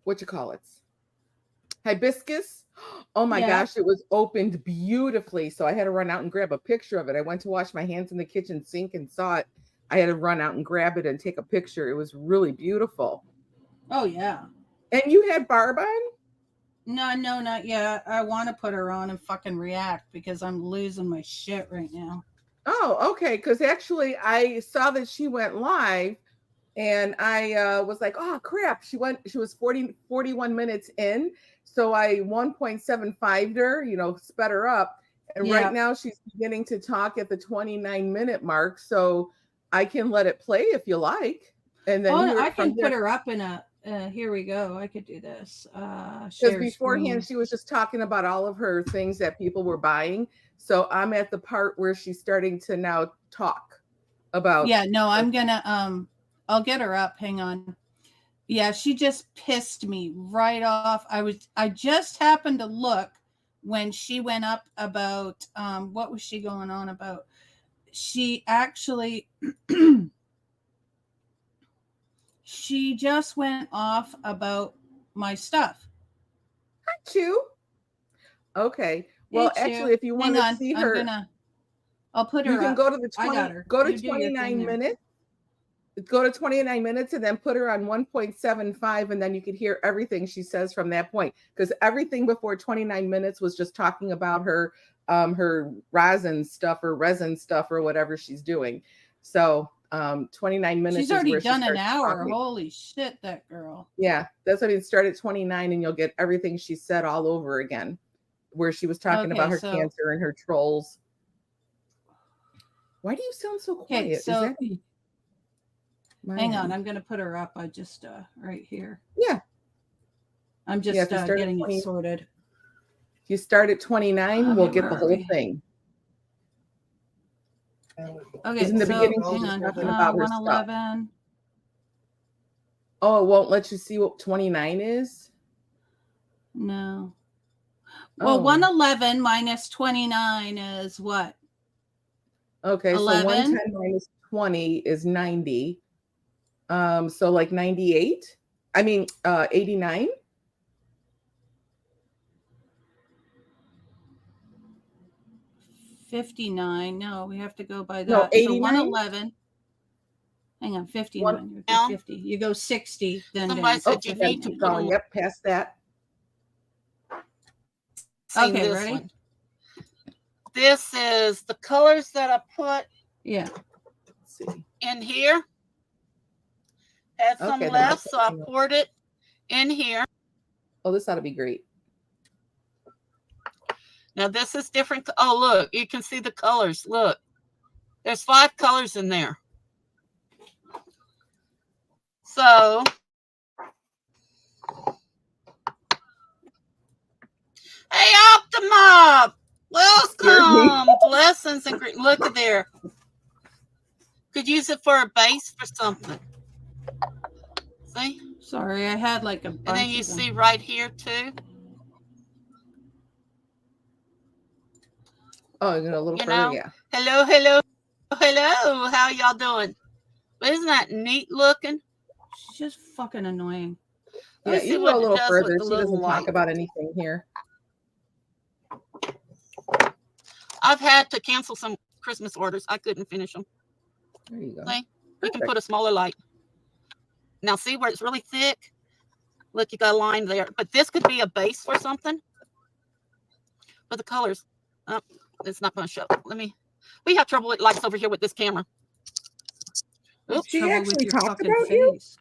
what you call it? Hibiscus. Oh my Yeah. gosh, it was opened beautifully. So I had to run out and grab a picture of it. I went to wash my hands in the kitchen sink and saw it. I had to run out and grab it and take a picture. It was really beautiful. Oh yeah. And you had Barb on? No, no, not yet. I want to put her on and fucking react because I'm losing my shit right now. Oh, okay. Because actually, I saw that she went live and I was like, oh, crap. She was 41 minutes in. So I 1.75'd her, sped her up. And right Yeah. now she's beginning to talk at the 29-minute mark. So I can let it play if you like and then Oh, hear I it from can put there. her up in a. Here we go. I could do this. Because Share beforehand, screen. she was just talking about all of her things that people were buying. So I'm at the part where she's starting to now talk about. Yeah. No, I'm gonna. I'll get her up. Hang on. Yeah, she just pissed me right off. I just happened to look when she went up about what was she going on about? She actually she just went off about my stuff. Chew. Okay. Hey Well, Chew, actually, if you want hang to on. see her, I'll put you her can up. go to the I got 20, her. go to You do your thing 29 there. minutes, go to 29 minutes and then put her on 1.75 and then you could hear everything she says from that point. Because everything before 29 minutes was just talking about her resin stuff or whatever she's doing. So 29 She's minutes is already where she done an starts hour. talking. Holy shit, that girl. Yeah, that's what it started 29 and you'll get everything she said all over again, where she was talking Okay, about her so cancer and her trolls. Why do you sound so okay, quiet? Is so that my hang on. end? I'm gonna put her up. I just right here. Yeah. I'm Yeah, just getting it sorted. if you start at 29, we'll Okay, get where the are whole we? thing. Because Okay, in the so beginning, she hang was on. talking about her stuff. 111. Oh, it won't let you see what 29 is? No. Well, Oh, 111 minus 29 is what? okay. So 11? 110 minus 20 is 90. So like 98. I mean, 89. 59. No, we have to go by No, that. So 89. 111. Hang on, One. 59. You do Now, 50. You go 60, then somebody down. Oh, said you So gotta need to keep 59. put going. them Yep, past that. seen Okay, this ready? one. This is the colors that I put Yeah. Let's see. in here. Had some Okay, then left, that's so I poured it in here. oh, this ought to be great. Now this is different. Oh, look, you can see the colors. Look, there's 5 colors in there. So, hey, Optima, Scared me. welcome. Blessings and great. Look at there. Could use it for a base for something. See? Sorry, I had like a bunch And then you of them. see right here too. Oh, you know, a little You further, know, yeah. hello, hello, hello. How y'all doing? But isn't that neat looking? She's just fucking annoying. Let Yeah, me you see can go a what it little does with further. the She little doesn't talk light. about anything here. I've had to cancel some Christmas orders. I couldn't finish them. There you go. See? You can Perfect. put a smaller light. Now see where it's really thick? Look, you got a line there. But this could be a base for something. But the colors, oh, it's not going to show. We have trouble with lights over here with this camera. Oops. She Trouble with actually your talked fucking about you? face.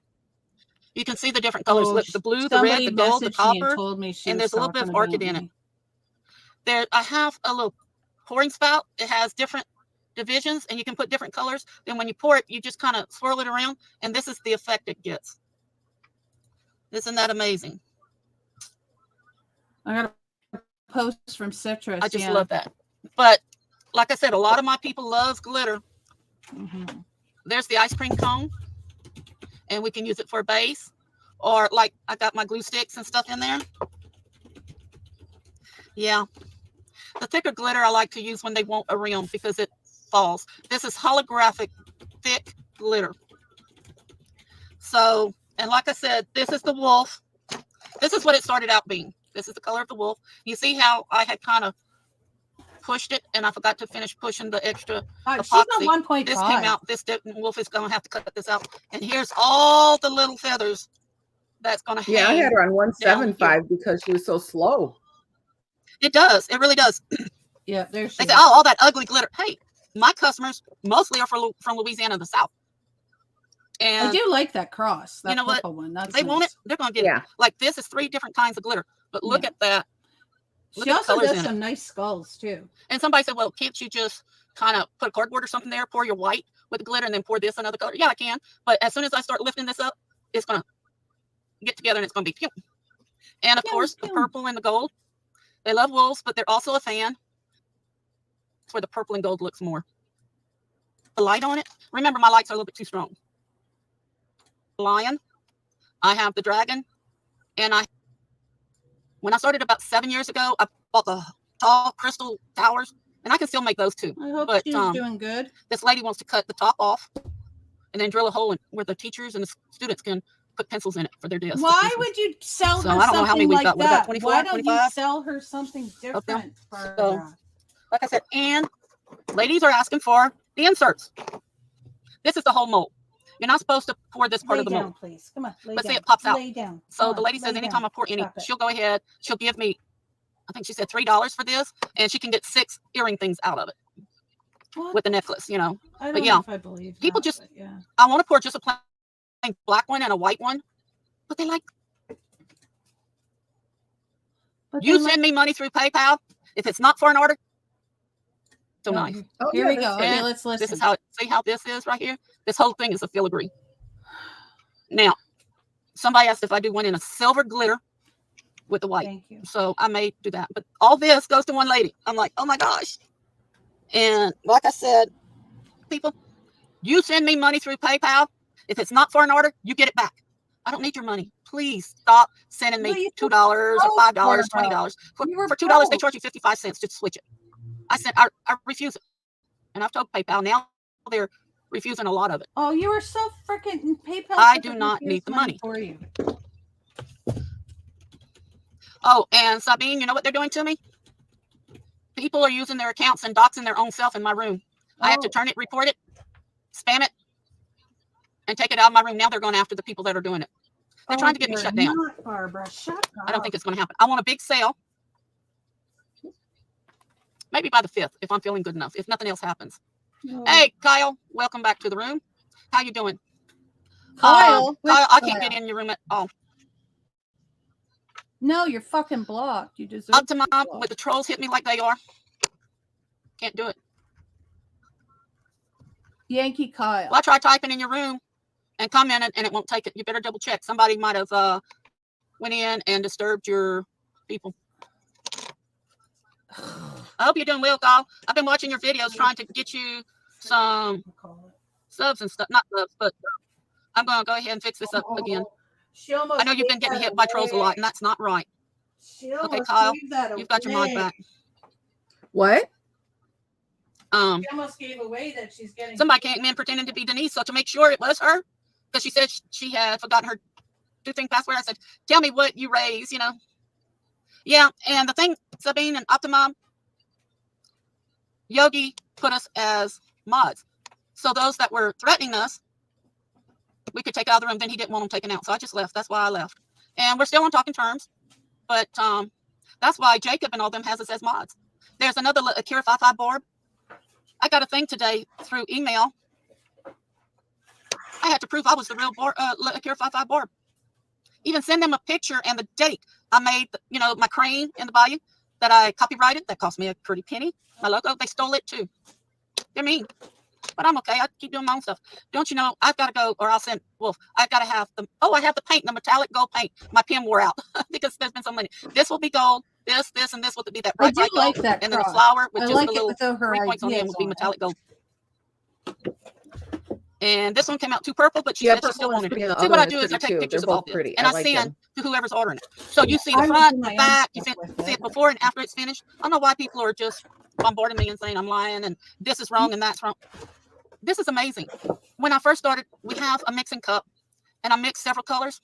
You can see the different colors. Oh, Look, the blue, the red, somebody the gold, the messaged me and copper, told me she and was there's a little bit talking of orchid about in it. me. There, I have a little pouring spout. It has different divisions, and you can put different colors. Then when you pour it, you just kind of swirl it around, and this is the effect it gets. Isn't that amazing? I got a post from Citrus. I just Yeah. love that. But like I said, a lot of my people love glitter. Mm-hmm. There's the ice cream cone, and we can use it for a base. Or like I got my glue sticks and stuff in there. Yeah. The thicker glitter I like to use when they want a rim because it falls. This is holographic thick glitter. So, and like I said, this is the wolf. This is what it started out being. This is the color of the wolf. You see how I had kind of pushed it and I forgot to finish pushing the extra She's on epoxy. 1.5. This came out. This wolf is going to have to cut this out. And here's all the little feathers that's going to hang. Yeah, I had her on 175 because she was so slow. It does. It really does. Yeah, there's. They say, oh, all that ugly glitter. Hey, my customers mostly are from Louisiana, the South. And I do like that cross. That you know what? one. That's they nice. want it. They're going to get it. Like this is 3 different kinds of glitter. But look at that. Look She at also colors does in some it. nice skulls too. And somebody said, well, can't you just kind of put a cardboard or something there, pour your white with the glitter, and then pour this another color? Yeah, I can. But as soon as I start lifting this up, it's going to get together and it's going to be pew. And of course, the purple and the gold. They love wolves, but they're also a fan. It's where the purple and gold looks more. The light on it. Remember, my lights are a little bit too strong. Lion. I have the dragon. And when I started about 7 years ago, I bought the tall crystal towers, and I can still make those too. I hope But she's doing good. this lady wants to cut the top off and then drill a hole in where the teachers and the students can put pencils in it for their desks. Why would you sell So her I don't know how many something we've like got. What about that? 24, Why don't you 25? sell her something different? For So, that? like I said, and ladies are asking for the inserts. This is the whole mold. You're not supposed to pour this part Lay of the down, mold. please. Come on, lay But down. see, it pops out. Lay down. So Come the on, lady says lay anytime down. I pour any, Stop it. she'll go ahead, she'll give me, I think she said $3 for this, and she can get 6 earring things out of it What? with the necklace, you know. I but don't yeah, know if I believe people that, just- but yeah. I want to pour just a plain black one and a white one, but they like, But you they send me money through PayPal. If it's not for an order, so like- nice. Oh, Here yeah, we go. that's Okay, it. let's listen. This is how, see how this is right here? This whole thing is a filigree. Now, somebody asked if I do one in a silver glitter with the white. Thank you. So I may do that. But all this goes to one lady. I'm like, oh my gosh. And like I said, people, you send me money through PayPal. If it's not for an order, you get it back. I don't need your money. Please stop sending Well, me you $2 or $5, $20. You were For $2, they broke. charge you 55 cents to switch it. I refuse it. And I've told PayPal now they're refusing a lot of it. Oh, you were so freaking PayPal. I took do it not and need used the money. for you. Oh, and Sabine, you know what they're doing to me? People are using their accounts and doxing their own self in my room. I had to turn it, report it, spam it, and take it out of my room. Now they're going after the people that are doing it. They're trying to get me you're shut down. Not, Barbara, shut up. I don't think it's going to happen. I want a big sale. Maybe by the 5th, if I'm feeling good enough, if nothing else happens. No. Hey, Kyle, welcome back to the room. How you doing? Kyle, Kyle, I which can't get in your room at all. No, you're fucking blocked. You deserve Up to be mom, blocked. with the trolls hit me like they are. Can't do it. Yankee Kyle. Well, I tried typing in your room and commented, and it won't take it. You better double check. Somebody might have went in and disturbed your people. I hope you're doing well, Kyle. I've been watching your videos trying to get you some subs and stuff. Not subs, but I'm going to go ahead and fix this up again. I know you've been getting hit by trolls a lot, and that's not right. Okay, Kyle, you've got your mod back. What? She almost gave away that she's getting. Somebody came in pretending to be Denise, so to make sure it was her, because she said she had forgotten her two-thing password. I said, tell me what you raised, you know. Yeah, and the thing, Sabine and Optimum, Yogi put us as mods. So those that were threatening us, we could take out of the room. Then he didn't want them taken out, so I just left. That's why I left. And we're still on talking terms, but that's why Jacob and all them has us as mods. There's another Akira 55 Barb. I got a thing today through email. I had to prove I was the real Akira 55 Barb. Even send them a picture and the date I made, you know, my crane in the bayou that I copyrighted. That cost me a pretty penny. My logo, they stole it too. They're mean, but I'm okay. I keep doing my own stuff. Don't you know, I've got to go, or I'll send Wolf. I've got to have the, I have the paint, the metallic gold paint. My pen wore out because there's been so many. This will be gold. This, and this will be that bright, I do bright like gold. that And then the cross. flower with I just like the it little with her 3 points on the end ideas will be on it. metallic gold. And this one came out too purple, but she Yeah, said she still purple is wanted pretty. it. The See, other what I one is do is I pretty take too. pictures They're of all both this, pretty. and I I like send them. to whoever's ordering it. So you see the I would front, do the my own back, you stuff with see it. it before and after it's finished. I don't know why people are just bombarding me and saying I'm lying and this is wrong and that's wrong. This is amazing. When I first started, we have a mixing cup, and I mix several colors.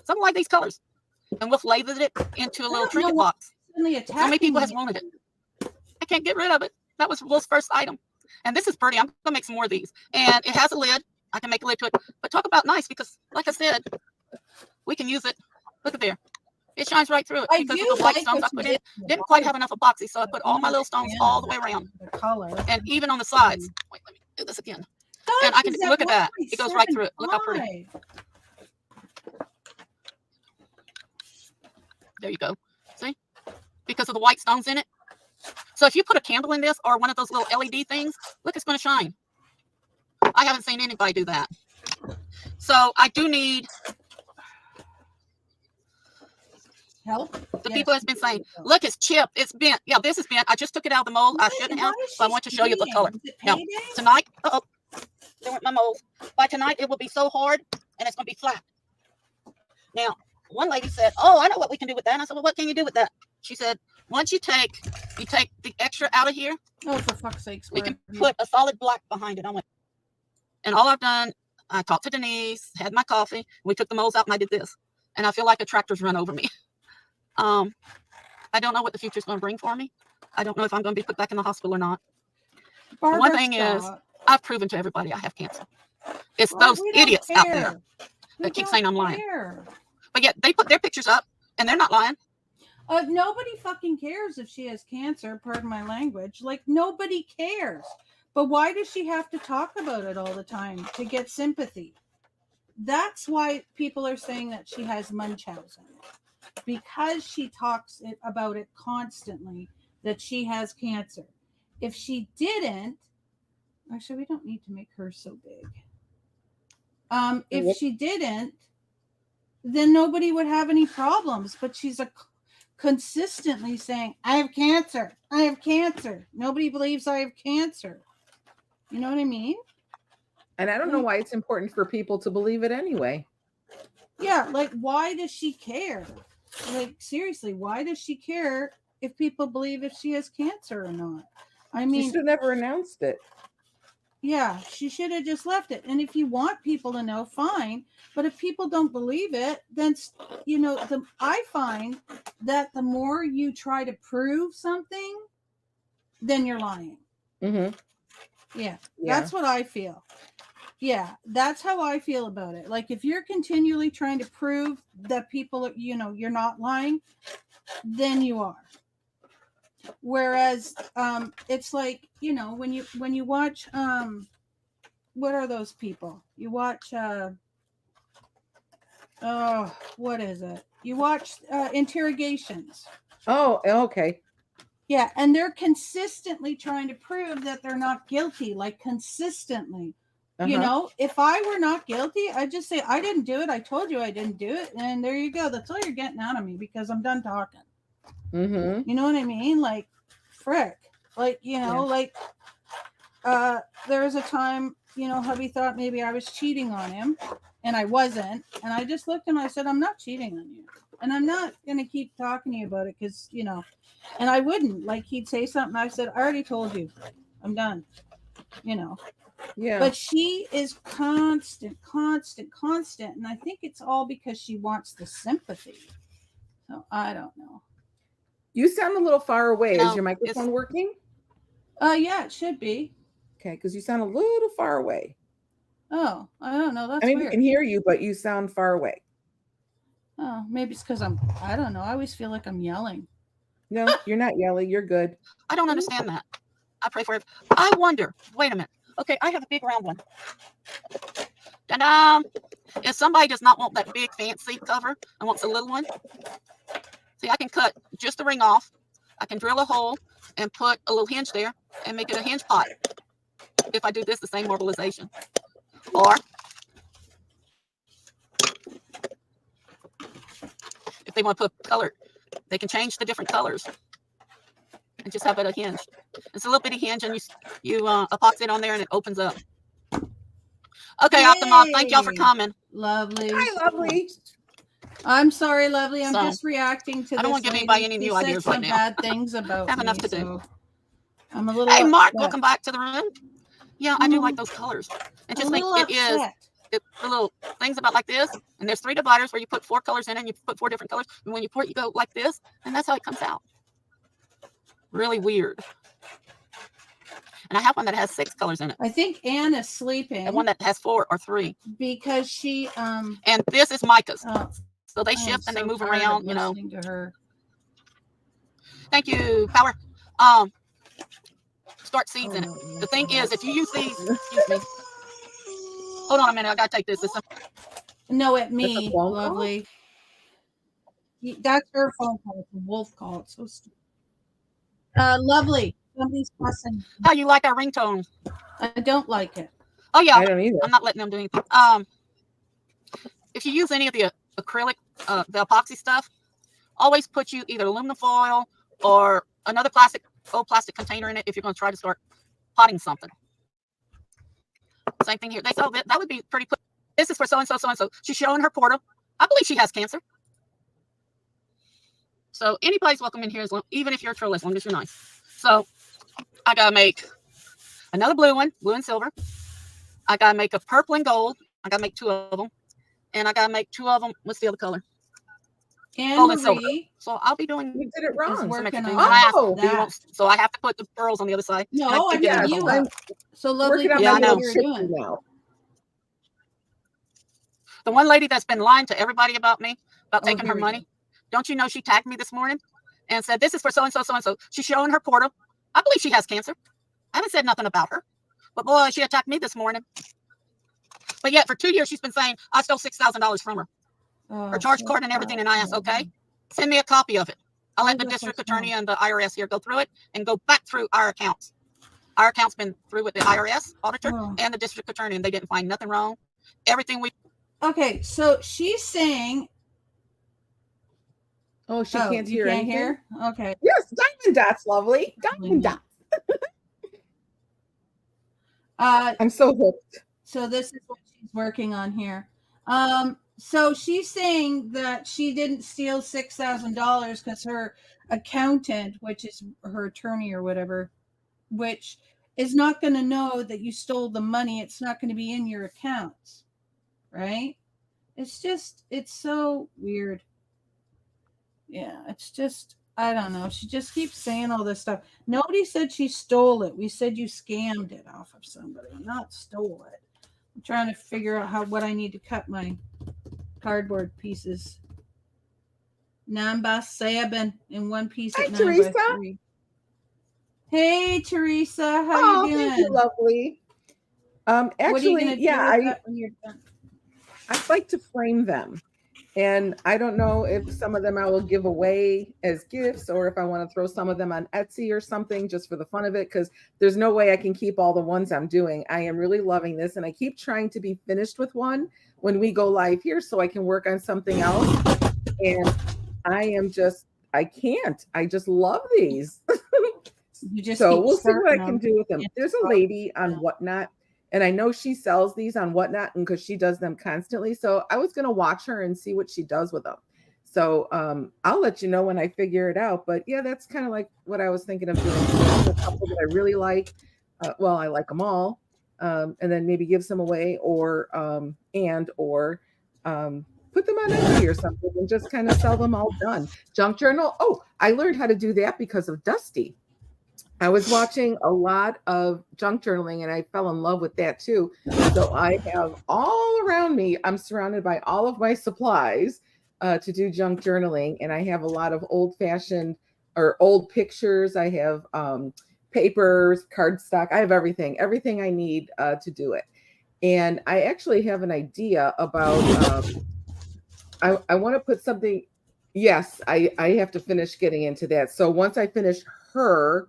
Something like these colors. and we'll flavor it into a little don't know trinket why box. Suddenly So many attacking people has me. wanted it. I can't get rid of it. That was Will's first item. And this is pretty. I'm gonna make some more of these. And it has a lid. I can make a lid to it. But talk about nice, because like I said, we can use it. Look at there. It shines right through it I because do of the white like stones I what you put did in. to the Didn't quite bottom. have enough epoxy, so I put all I'm my not little a stones fan all of the way around. The color. And even on the sides. Wait, let me do this again. And I can look at that. It goes right through it. Look how pretty. There you go. See? Because of the white stones in it. So if you put a candle in this or one of those little LED things, look, it's going to shine. I haven't seen anybody do that. So I do need Help. the people that's been saying, look, it's chipped, it's bent. Yeah, this is bent. I just took it out of the mold. I shouldn't have, but I want to show you the color. Now, tonight, there went my molds. By tonight, it will be so hard and it's going to be flat. Now, one lady said, oh, I know what we can do with that. And I said, well, what can you do with that? She said, once you take the extra out of here, Oh, for fuck's sake. we can put a solid black behind it. I went, and all I've done, I talked to Denise, had my coffee, we took the molds out and I did this. And I feel like a tractor's run over me. I don't know what the future's going to bring for me. I don't know if I'm going to be put back in the hospital or not. Barbara, One thing is, I've proven to everybody I have cancer. It's those idiots out there that keep saying I'm lying. But yet they put their pictures up and they're not lying. Nobody fucking cares if she has cancer, pardon my language. Like, nobody cares. But why does she have to talk about it all the time to get sympathy? That's why people are saying that she has Munchausen. Because she talks about it constantly, that she has cancer. If she didn't, actually, we don't need to make her so big. If she didn't, then nobody would have any problems. But she's consistently saying, I have cancer. I have cancer. Nobody believes I have cancer. You know what I mean? And I don't know why it's important for people to believe it anyway. Yeah, like, why does she care? Like, seriously, why does she care if people believe if she has cancer or not? I mean, she should have never announced it. Yeah, she should have just left it. And if you want people to know, fine. But if people don't believe it, then, you know, I find that the more you try to prove something, then you're lying. Mm-hmm. Yeah, that's what I feel. Yeah, that's how I feel about it. Like, if you're continually trying to prove that people, you know, you're not lying, then you are. Whereas it's like, you know, when you watch what are those people? You watch what is it? You watch interrogations. Oh, okay. Yeah, and they're consistently trying to prove that they're not guilty, like consistently. You know, if I were not guilty, I'd just say, I didn't do it. I told you I didn't do it. And there you go. That's all you're getting out of me because I'm done talking. Mm-hmm. You know what I mean? Like, frick. Like, you know, like, there was a time, you know, hubby thought maybe I was cheating on him and I wasn't. And I just looked and I said, I'm not cheating on you. And I'm not going to keep talking to you about it because, you know, and I wouldn't. Like, he'd say something. I said, I already told you. I'm done. You know. Yeah. But she is constant. And I think it's all because she wants the sympathy. So I don't know. You sound a little far away. No, Is your microphone working? Yeah, it should be. Okay, because you sound a little far away. Oh, I don't know. That's I mean, weird. we can hear you, but you sound far away. Oh, maybe it's because I don't know. I always feel like I'm yelling. No, you're not yelling. You're good. I don't understand that. I pray for it. I wonder, wait a minute. Okay, I have a big round one. Ta-da! If somebody does not want that big fancy cover and wants a little one, see, I can cut just the ring off. I can drill a hole and put a little hinge there and make it a hinge pot. If I do this, the same marbleization. Or if they want to put color, they can change the different colors and just have it a hinge. It's a little bitty hinge, and you epoxy it on there, and it opens up. Okay, Optima, thank y'all for coming. Lovely. Hi, lovely. I'm sorry, lovely. I'm So, just reacting to. I don't want to give anybody any new ideas right now. Bad things about Have me, enough to do. so I'm a little. Hey, Mark, upset. welcome back to the room. Yeah, I do like those colors. And just think it is the little things about like this, and there's 3 dividers where you put 4 colors in, and you put 4 different colors. And when you pour it, you go like this, and that's how it comes out. Really weird. And I have one that has 6 colors in it, I think Anne is sleeping and one that has 4 or 3. because she And this is Micah's. oh, So they I'm shift and they so move tired of around, you know. listening to her. Thank you, Power. Start seeds in it. The thing is, if you use these, excuse me. Hold on a minute, I gotta take this. No, at a me, phone call? lovely. That's her phone call. It's a wolf call. It's so stupid. Lovely. Somebody's fussing. How you like our ringtone? I don't like it. Oh yeah, I don't either. I'm not letting them do anything. If you use any of the acrylic, the epoxy stuff, always put you either aluminum foil or another old plastic container in it if you're going to try to start potting something. Same thing here. They sell that. That would be pretty. This is for so and so, so and so. She's showing her portal. I believe she has cancer. So anybody's welcome in here, even if you're a troll, as long as you're nice. So I gotta make another blue one, blue and silver. I gotta make a purple and gold. I gotta make 2 of them, and I gotta make 2 of them. What's the other color? Anne Gold and silver. Marie. So I'll be doing. You did it wrong. some working extra on things. Oh, And I have- so I have to put the pearls on the other side. No, And I I'm keep getting getting them. you I'm up. So lovely. working on Yeah, my I know. little You're chicken doing. now. The one lady that's been lying to everybody about me, about Oh, taking here her we money. Don't you know she tagged me this morning and said, this is for so-and-so, so-and-so. She's showing her portal. I believe she has cancer. I haven't said nothing about her. But boy, she attacked me this morning. But yet for 2 years, she's been saying, I stole $6,000 from her. Oh, Her charge so card and everything. And I asked, sad. okay, send me a copy of it. I'll let the that's so district attorney smart. and the IRS here go through it and go back through our accounts. Our account's been through with the IRS auditor Oh. and the district attorney, and they didn't find nothing wrong. Everything we Okay, so she's saying. Oh, she Oh, can't you hear can't anything? hear? Okay. Yes, diamond dots, lovely. Diamond dots. I'm so hooked. So this is what she's working on here. So she's saying that she didn't steal $6,000 because her accountant, which is her attorney or whatever, which is not going to know that you stole the money. It's not going to be in your accounts, right? It's so weird. Yeah, it's just, I don't know. She just keeps saying all this stuff. Nobody said she stole it. We said you scammed it off of somebody, not stole it. I'm trying to figure out what I need to cut my cardboard pieces. 9x7 in one piece Hi, at 9 Teresa. by 3. Hey, Teresa, how you doing? Thank you, lovely. What are you Actually, gonna do yeah, with that when you're done? I'd like to frame them. And I don't know if some of them I will give away as gifts or if I want to throw some of them on Etsy or something just for the fun of it, because there's no way I can keep all the ones I'm doing. I am really loving this, and I keep trying to be finished with one when we go live here so I can work on something else. And I can't. I just love these. You just So keep we'll see what I starting can them. do with them. There's a lady on Whatnot, and I know she sells these on Whatnot and because she does them constantly. So I was going to watch her and see what she does with them. So I'll let you know when I figure it out. But yeah, that's kind of like what I was thinking of doing. So I have a couple that I really like. Well, I like them all. And then maybe give some away or put them on Etsy or something and just kind of sell them all done. Junk journal. Oh, I learned how to do that because of Dusty. I was watching a lot of junk journaling and I fell in love with that too. So I have all around me, I'm surrounded by all of my supplies to do junk journaling. And I have a lot of old-fashioned or old pictures. I have papers, cardstock. I have everything I need to do it. And I actually have an idea about, I want to put something. Yes, I have to finish getting into that. So once I finish her,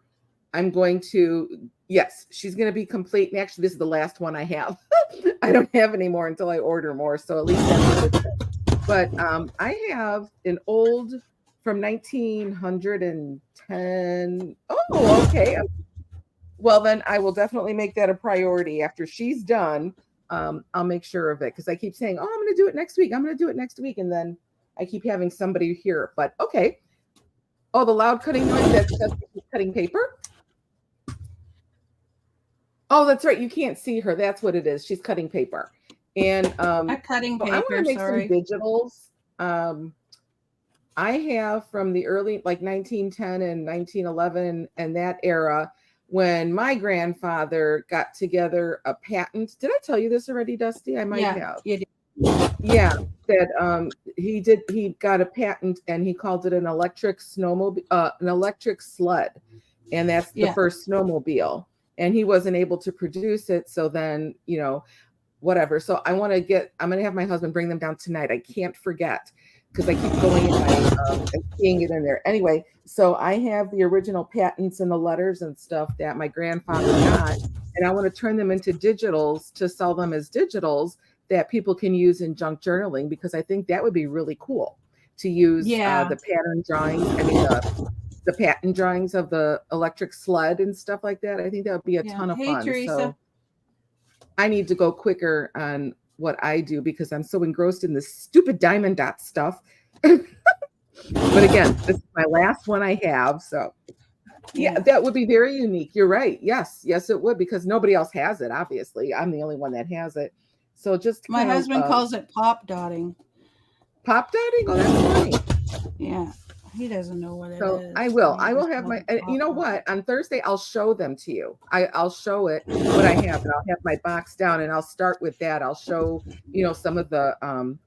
I'm going to, yes, she's going to be complete. And actually, this is the last one I have. I don't have any more until I order more. So at least that's good. But I have an old from 1910. Oh, okay. Well, then I will definitely make that a priority. After she's done, I'll make sure of it because I keep saying, oh, I'm going to do it next week. I'm going to do it next week. And then I keep having somebody here. But okay. Oh, the loud cutting noise, that's cutting paper. Oh, that's right. You can't see her. That's what it is. She's cutting paper. And Cutting so I want paper, to make sorry. some digitals. I have from the early, like 1910 and 1911 and that era, when my grandfather got together a patent. Did I tell you this already, Dusty? I might have. You did. Yeah, that he got a patent and he called it an electric snowmobile, an electric sled, and that's the Yeah. first snowmobile. And he wasn't able to produce it, so then whatever. So I'm gonna have my husband bring them down tonight. I can't forget because I keep going in and seeing it in there. Anyway, so I have the original patents and the letters and stuff that my grandfather got, and I want to turn them into digitals to sell them as digitals that people can use in junk journaling, because I think that would be really cool to use the pattern drawings. I mean, the patent drawings of the electric sled and stuff like that. I think that would be a ton of fun. Teresa. So I need to go quicker on what I do because I'm so engrossed in this stupid diamond dot stuff. But again, this is my last one I have. So yeah, that would be very unique. You're right. Yes, it would, because nobody else has it. Obviously, I'm the only one that has it. So just my husband calls it pop dotting. Pop dotting? Oh, that's funny. Yeah. He doesn't know what it is. So I will have my, you know what? On Thursday, I'll show them to you. I'll show it what I have, and I'll have my box down, and I'll start with that. I'll show, some of the,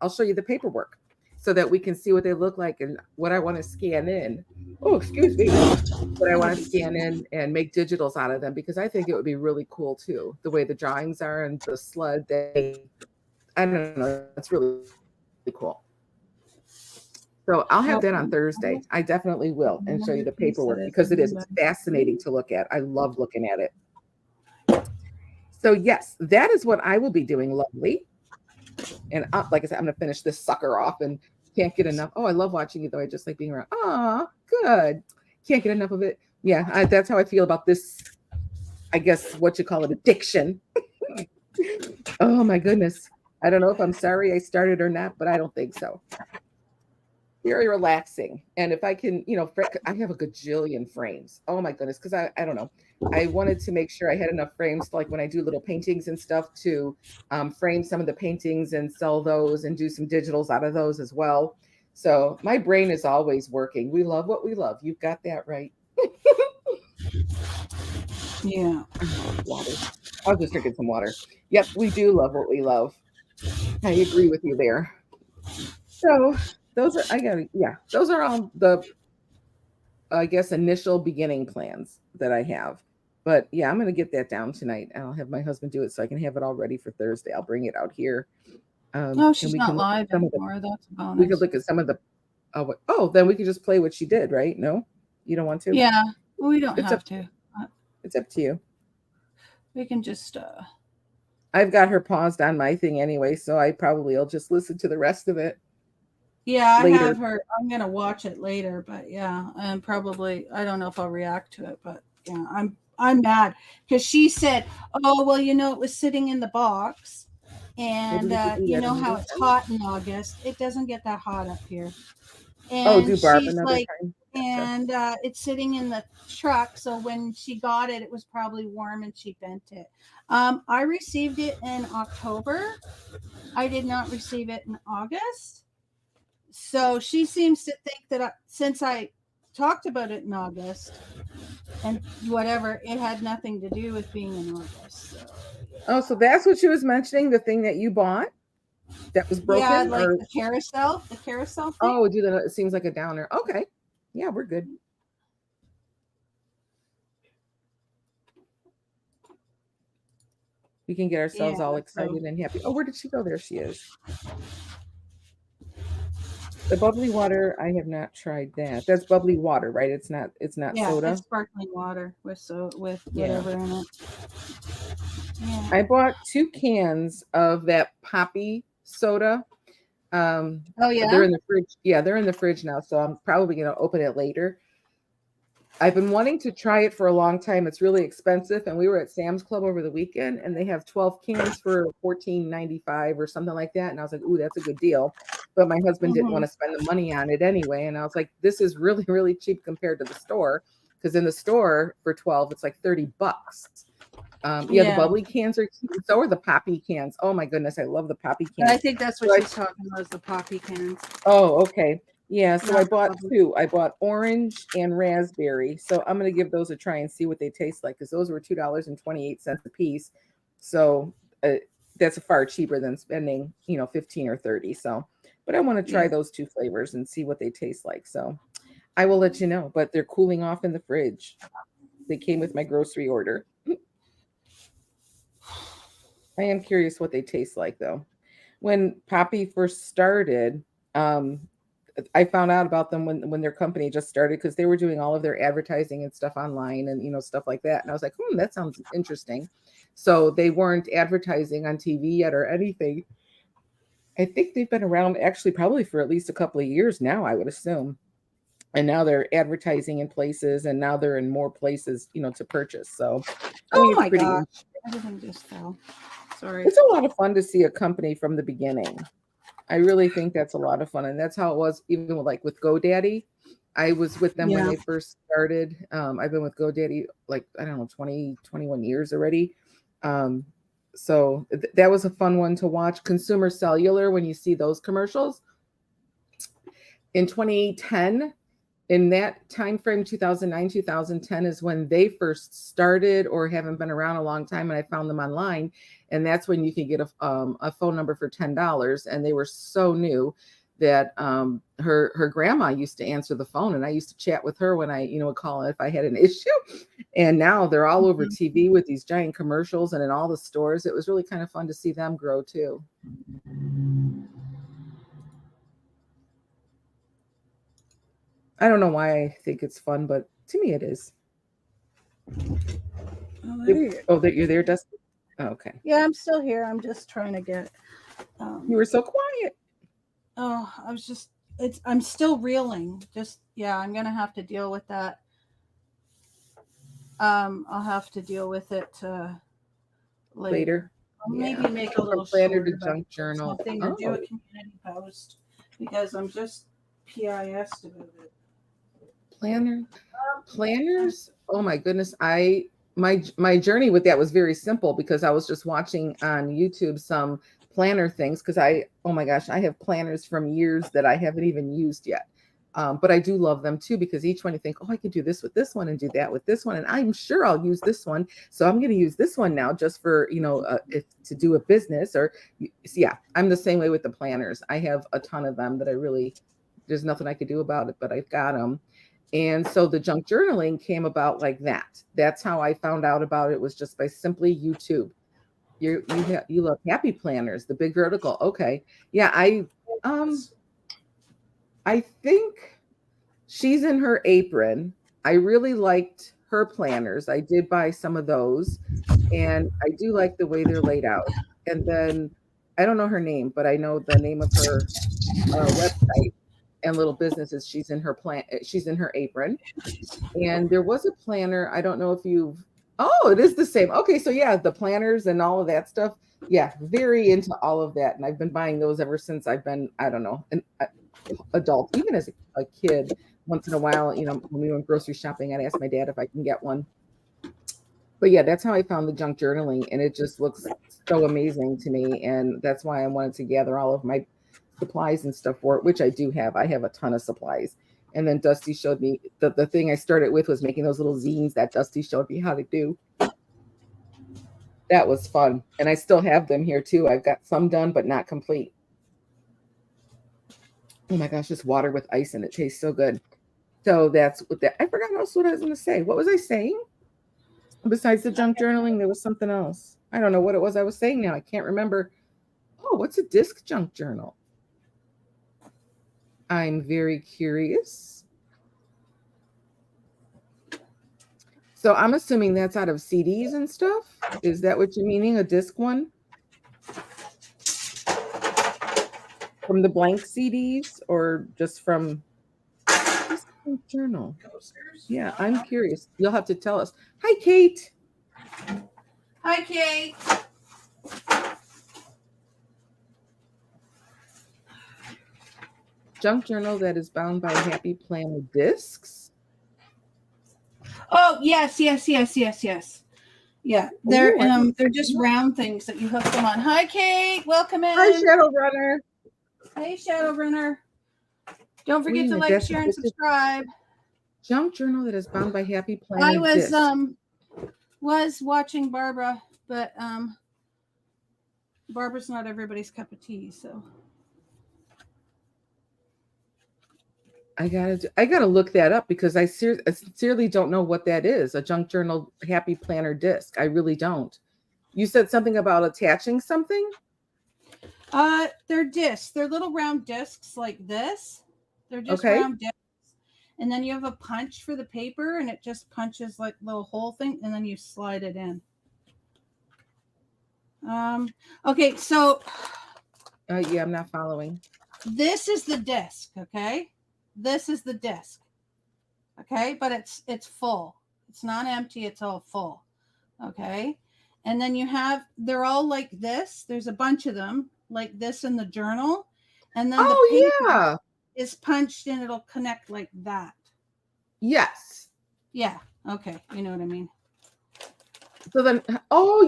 I'll show you the paperwork so that we can see what they look like and what I want to scan in. Oh, excuse me. What I want to scan in and make digitals out of them, because I think it would be really cool too. The way the drawings are and the sled, I don't know. It's really, really cool. So I'll have that on Thursday. I definitely will, and show you the paperwork, because it's fascinating to look at. I love looking at it. So yes, that is what I will be doing, lovely. And like I said, I'm going to finish this sucker off and can't get enough. Oh, I love watching you though. I just like being around. Oh, good. Can't get enough of it. Yeah, that's how I feel about this, I guess what you call it, addiction. Oh my goodness. I don't know if I'm sorry I started or not, but I don't think so. Very relaxing. And if I can, I have a gajillion frames. Oh my goodness. Because I don't know. I wanted to make sure I had enough frames, like when I do little paintings and stuff, to frame some of the paintings and sell those and do some digitals out of those as well. So my brain is always working. We love what we love. You've got that right. Yeah. Water. I was just drinking some water. Yep, we do love what we love. I agree with you there. So those are all the, I guess, initial beginning plans that I have. But yeah, I'm going to get that down tonight, and I'll have my husband do it so I can have it all ready for Thursday. I'll bring it out here. No, she's not live anymore. That's a bonus. We could look at some of the, then we could just play what she did, right? No, you don't want to? Yeah, we don't have to. It's up to you. We can just, I've got her paused on my thing anyway, so I probably will just listen to the rest of it. Yeah, later. I have her. I'm going to watch it later, but yeah, and probably, I don't know if I'll react to it, but yeah, I'm mad because she said, oh, well, it was sitting in the box, and you know how it's hot in August. It doesn't get that hot up here. And do Barb another time? And it's sitting in the truck, so when she got it, it was probably warm and she bent it. I received it in October. I did not receive it in August. So she seems to think that since I talked about it in August and whatever, it had nothing to do with being in August. So. Oh, so that's what she was mentioning, the thing that you bought that was broken? Yeah, like the carousel thing. Oh, it seems like a downer. Okay. Yeah, we're good. We can get ourselves all excited and happy. Oh, where did she go? There she is. The bubbly water, I have not tried that. That's bubbly water, right? It's not soda. It's sparkling water with whatever in it. Yeah. I bought 2 cans of that poppy soda. Oh yeah. They're in the fridge. Yeah, they're in the fridge now, so I'm probably going to open it later. I've been wanting to try it for a long time. It's really expensive, and we were at Sam's Club over the weekend, and they have 12 cans for $14.95 or something like that. And I was like, "Ooh, that's a good deal." But my husband didn't want to spend the money on it anyway, and I was like, "This is really, really cheap compared to the store." Because in the store for 12, it's like $30. Yeah, the Yeah. bubbly cans are cute. So are the poppy cans. Oh my goodness, I love the poppy And I cans. think that's what Right. she's talking about is the poppy cans. Oh, okay. Yeah, so I Not the bought bubbly. two. I bought orange and raspberry. So I'm gonna give those a try and see what they taste like because those were $2.28 a piece. So that's far cheaper than spending, 15 or 30. So, but I want to try Yeah. those two flavors and see what they taste like. So I will let you know, but they're cooling off in the fridge. They came with my grocery order. I am curious what they taste like though. When Poppy first started, I found out about them when their company just started because they were doing all of their advertising and stuff online and stuff like that. And I was like, that sounds interesting. So they weren't advertising on TV yet or anything. I think they've been around actually probably for at least a couple of years now, I would assume. And now they're advertising in places and now they're in more places, to purchase. So Oh it's my pretty God. Everything just fell. Sorry. It's a lot of fun to see a company from the beginning. I really think that's a lot of fun. And that's how it was even with GoDaddy. I was with them when Yeah. they first started. I've been with GoDaddy 20, 21 years already. So that was a fun one to watch. Consumer Cellular, when you see those commercials. In 2010, in that time frame, 2009, 2010 is when they first started or haven't been around a long time. And I found them online. And that's when you can get a phone number for $10. And they were so new that her grandma used to answer the phone. And I used to chat with her when I, would call if I had an issue. And now they're all over TV with these giant commercials and in all the stores. It was really kind of fun to see them grow too. I don't know why I think it's fun, but to me it is. That you're there, Dusty? Oh, okay. Yeah, I'm still here. I'm just trying to get. You were so quiet. Oh, I'm still reeling. I'm gonna have to deal with that. I'll have to deal with it later. I'll maybe make a little Planner to short Junk Journal. Something or do a community post because I'm just PIS'd about it. Planners. Oh my goodness. My journey with that was very simple because I was just watching on YouTube some planner things because oh my gosh, I have planners from years that I haven't even used yet. But I do love them too because each one you think, I could do this with this one and do that with this one. And I'm sure I'll use this one. So I'm going to use this one now just for, if to do a business or yeah, I'm the same way with the planners. I have a ton of them that there's nothing I could do about it, but I've got them. And so the junk journaling came about like that. That's how I found out about it was just by simply YouTube. You love happy planners, the big vertical. Okay. Yeah. I think she's in her apron. I really liked her planners. I did buy some of those and I do like the way they're laid out. And then I don't know her name, but I know the name of her website and little businesses. She's in her apron. And there was a planner. I don't know if it is the same. Okay. So yeah, the planners and all of that stuff. Yeah. Very into all of that. And I've been buying those ever since I've been, I don't know, an adult, even as a kid, once in a while, when we went grocery shopping, I'd ask my dad if I can get one. But yeah, that's how I found the junk journaling. And it just looks so amazing to me. And that's why I wanted to gather all of my supplies and stuff for it, which I do have. I have a ton of supplies. And then Dusty showed me the thing I started with was making those little zines that Dusty showed me how to do. That was fun. And I still have them here too. I've got some done, but not complete. Oh my gosh, just water with ice in it tastes so good. So that's what I forgot else what I was going to say. What was I saying? Besides the junk journaling, there was something else. I don't know what it was I was saying now. I can't remember. Oh, what's a disc junk journal? I'm very curious. So I'm assuming that's out of CDs and stuff. Is that what you're meaning? A disc one? From the blank CDs or just from journal? Yeah, I'm curious. You'll have to tell us. Hi, Kate. Hi, Kate. Junk journal that is bound by Happy Planner discs. Oh, yes. Yeah, Ooh, I they're just round things that you hook them on. Hi, Kate. Welcome in. Hi, Shadowrunner. Hey, Shadowrunner. Don't forget to Wait a like, minute, share, and that's a subscribe. junk journal that is bound by Happy Planner I disc. was watching Barbara, but Barbara's not everybody's cup of tea, so I gotta look that up because I sincerely don't know what that is. A junk journal Happy Planner disc. I really don't. You said something about attaching something. they're discs. They're little round discs like this. They're just Okay. round discs. And then you have a punch for the paper, and it just punches like little hole thing, and then you slide it in. Okay, so Yeah, I'm not following. this is the disc, okay? This is the disc. Okay, but it's full. It's not empty, it's all full. Okay? And then they're all like this. There's a bunch of them like this in the journal. And then the paper is punched and it'll connect like that. Yes. Yeah. Okay. You know what I mean. So then,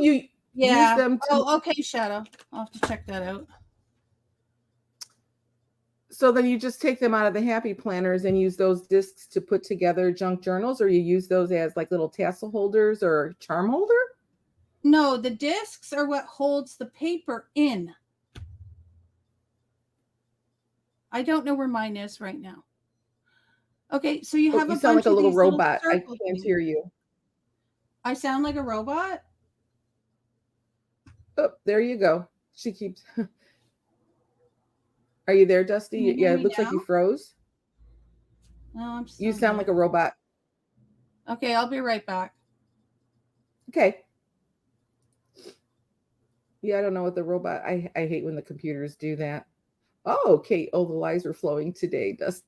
you use them to. Oh, okay, Shadow. I'll have to check that out. So then you just take them out of the Happy Planners and use those discs to put together junk journals, or you use those as like little tassel holders or charm holder? No, the discs are what holds the paper in. I don't know where mine is right now. Okay, so you have You a sound bunch like a of little these robot. little I circle can't things. hear you. I sound like a robot? Oh, there you go. She keeps. Are you there, Dusty? Can you hear Yeah, it me looks like now? you froze. No, I'm still You sound here. like a robot. Okay, I'll be right back. Okay. Yeah, I don't know what the robot. I hate when the computers do that. Oh, Kate. Oh, the lies are flowing today, Dusty.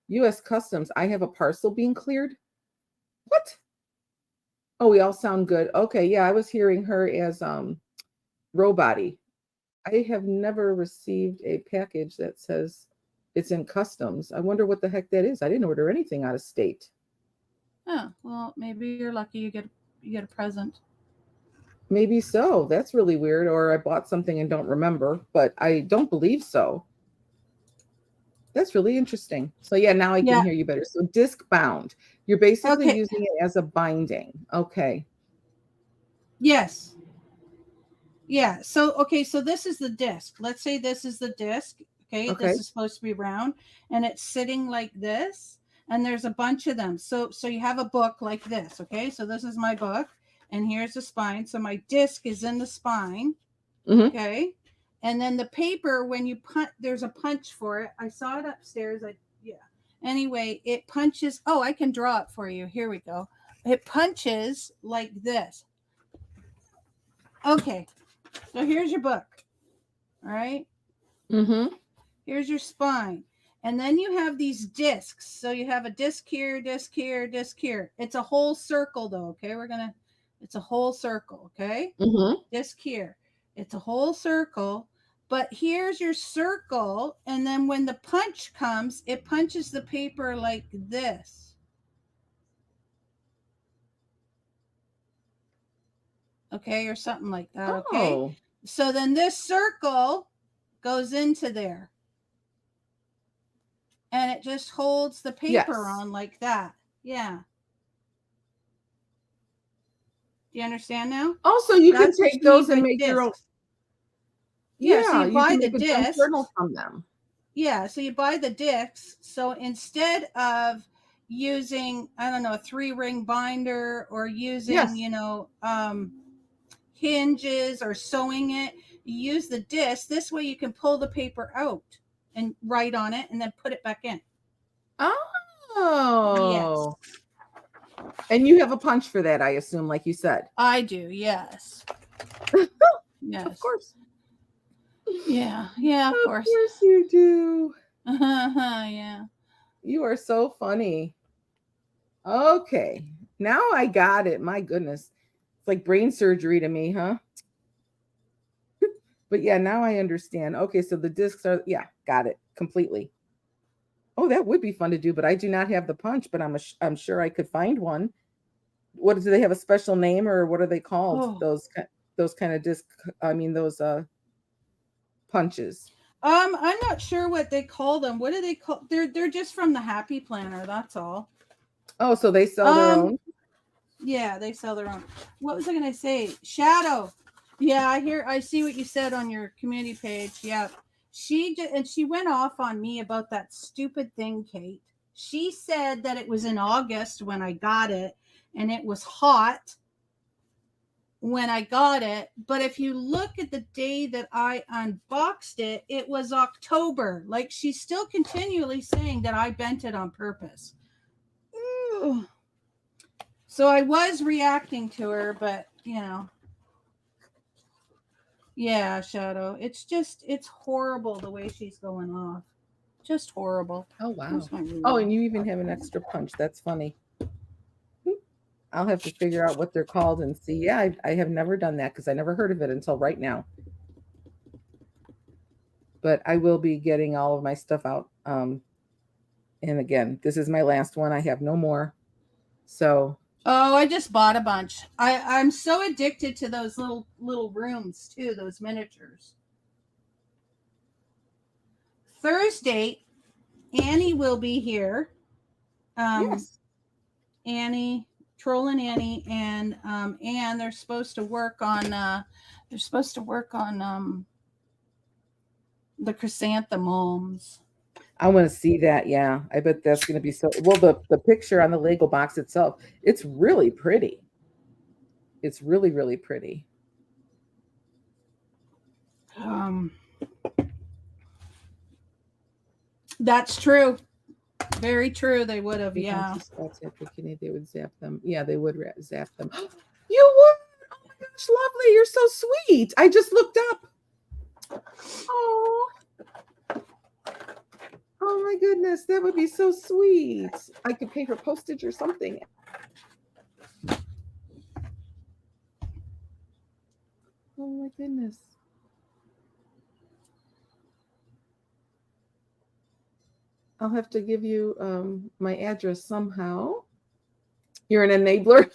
U.S. Customs. I have a parcel being cleared. What? Oh, we all sound good. Okay, yeah, I was hearing her as robot-y. I have never received a package that says it's in customs. I wonder what the heck that is. I didn't order anything out of state. Oh, well, maybe you're lucky you get a present. Maybe so. That's really weird. Or I bought something and don't remember, but I don't believe so. That's really interesting. So yeah, now I can hear you better. So disc bound. You're basically using it as a binding. Okay. Yes. Yeah. So so this is the disc. Let's say this is the disc. Okay. This is supposed to be round, and it's sitting like this, and there's a bunch of them. So you have a book like this. Okay. So this is my book, and here's the spine. So my disc is in the spine. Mm-hmm. Okay. And then the paper, when you punch, there's a punch for it. I saw it upstairs. Anyway, it punches. Oh, I can draw it for you. Here we go. It punches like this. Okay. So here's your book. All right. Mm-hmm. Here's your spine. And then you have these discs. So you have a disc here, disc here, disc here. It's a whole circle though. Okay. It's a whole circle. Okay. Mm-hmm. Disc here. It's a whole circle. But here's your circle. And then when the punch comes, it punches the paper like this. Okay. Or something like that. Okay. Oh. So then this circle goes into there. And it just holds the paper on like that. Yeah. Do you understand now? Also, you can take those and make your own. Yeah, so you buy the disc journal from them. Yeah, so you buy the discs. So instead of using, I don't know, a 3-ring binder or using, hinges or sewing it, you use the disc. This way you can pull the paper out and write on it and then put it back in. Oh. Yes. And you have a punch for that, I assume, like you said. I do, yes. Yes. Of course. Yeah, of course. Of course you do. Yeah. You are so funny. Okay. Now I got it. My goodness. It's like brain surgery to me, huh? But yeah, now I understand. Okay, so the discs are, got it completely. Oh, that would be fun to do, but I do not have the punch, but I'm sure I could find one. What do they have a special name, or what are they called? Oh. Those kind of disc, I mean those punches. I'm not sure what they call them. What do they call? They're just from the Happy Planner. That's all. Oh, so they sell their own? Yeah, they sell their own. What was I going to say? Shadow. Yeah, I see what you said on your community page. Yeah. She went off on me about that stupid thing, Kate. She said that it was in August when I got it, and it was hot when I got it. But if you look at the day that I unboxed it, it was October. Like, she's still continually saying that I bent it on purpose. Ooh. So I was reacting to her, but yeah, Shadow. It's horrible the way she's going off. Just horrible. Oh, wow. Oh, and you even have an extra punch. That's funny. I'll have to figure out what they're called and see. Yeah, I have never done that because I never heard of it until right now. But I will be getting all of my stuff out. And again, this is my last one. I have no more. So. Oh, I just bought a bunch. I'm so addicted to those little rooms too, those miniatures. Thursday, Annie will be here. Yes. Annie, Troll and Annie, and they're supposed to work on the chrysanthemums. I want to see that. Yeah, I bet that's going to be so. Well, the picture on the Lego box itself, it's really pretty. It's really, really pretty. That's true. Very true. They would have. Yeah. They would zap them. Yeah, they would zap them. You would. Oh my gosh, lovely. You're so sweet. I just looked up. Oh. Oh my goodness, that would be so sweet. I could pay for postage or something. Oh my goodness. I'll have to give you my address somehow. You're an enabler.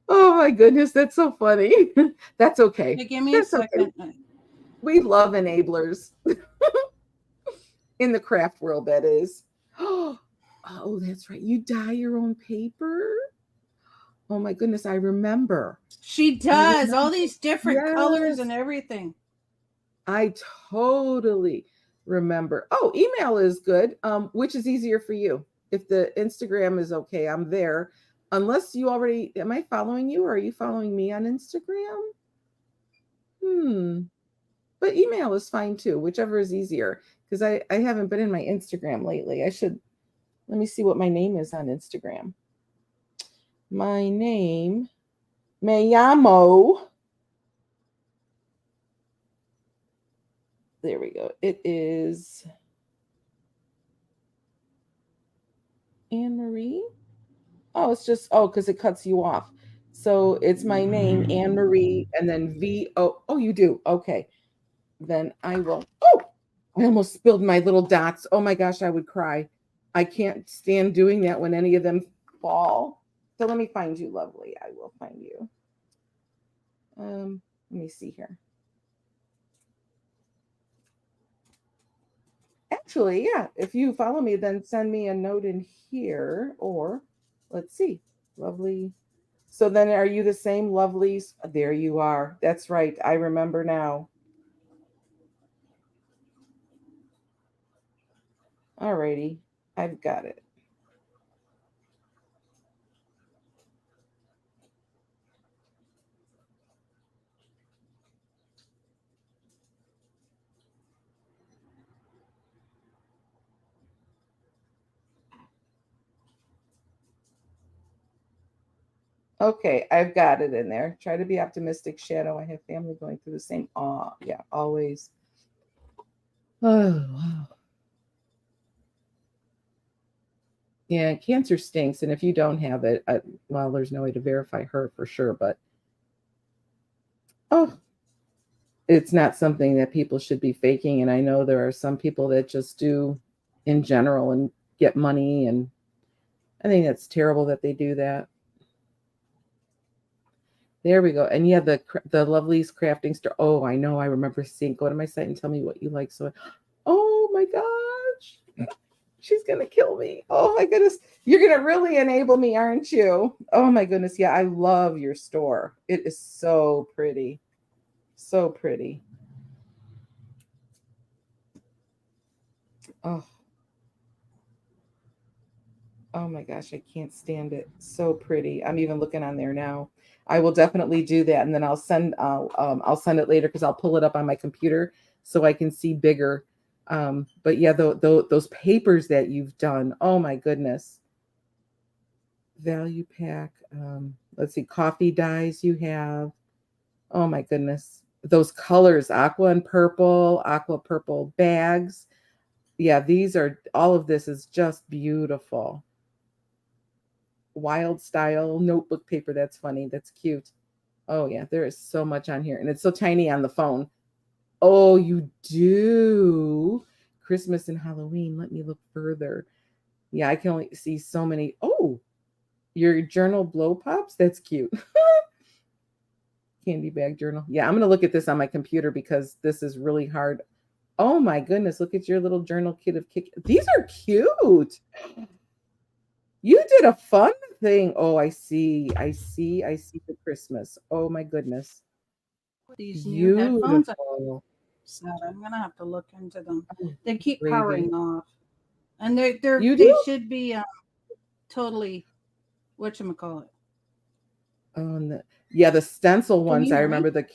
Oh my goodness, that's so funny. That's okay. Hey, give me a second. Okay. We love enablers. In the craft world, that is. Oh, that's right. You dye your own paper? Oh my goodness, I remember. She does all these different colors and everything. I totally remember. Oh, email is good. Which is easier for you? If the Instagram is okay, I'm there. Unless you already, am I following you or are you following me on Instagram? But email is fine too, whichever is easier. Because I haven't been in my Instagram lately. Let me see what my name is on Instagram. My name, me llamo. There we go. It is Anne Marie. Oh, it's just, because it cuts you off. So it's my name, Anne Marie, and then V-O. Oh, you do? Okay. Then I will. Oh, I almost spilled my little dots. Oh my gosh, I would cry. I can't stand doing that when any of them fall. So let me find you, lovely. I will find you. Let me see here. Actually, yeah, if you follow me, then send me a note in here, or let's see, lovely. So then are you the same, lovelies? There you are. That's right. I remember now. Alrighty, I've got it. Okay, I've got it in there. Try to be optimistic, Shadow. I have family going through the same. Yeah, always. Oh, wow. Yeah, cancer stinks. And if you don't have it, well, there's no way to verify her for sure. But, oh, it's not something that people should be faking. And I know there are some people that just do in general and get money. And I think that's terrible that they do that. There we go. And yeah, the Lovely's crafting store. Oh, I know. I remember seeing, go to my site and tell me what you like. So, oh my gosh, she's going to kill me. Oh my goodness. You're going to really enable me, aren't you? Oh my goodness. Yeah, I love your store. It is so pretty. So pretty. Oh. Oh my gosh, I can't stand it. So pretty. I'm even looking on there now. I will definitely do that, and then I'll send it later because I'll pull it up on my computer so I can see bigger. But yeah, those papers that you've done. Oh my goodness. Value pack. Let's see, coffee dyes you have. Oh my goodness. Those colors, aqua purple bags. Yeah, these are, all of this is just beautiful. Wild style notebook paper. That's funny. That's cute. Oh yeah, there is so much on here, and it's so tiny on the phone. Oh, you do Christmas and Halloween. Let me look further. Yeah, I can only see so many. Oh, your journal blow pops. That's cute. Candy bag journal. Yeah, I'm gonna look at this on my computer because this is really hard. Oh my goodness, look at your little journal kit of kick. These are cute. You did a fun thing. Oh, I see for Christmas. Oh my goodness. These new headphones, Beautiful. I'm gonna have to look into them. They keep Gravy. powering off, and they should be totally whatchamacallit. Oh, yeah, the stencil ones. you I hear me? remember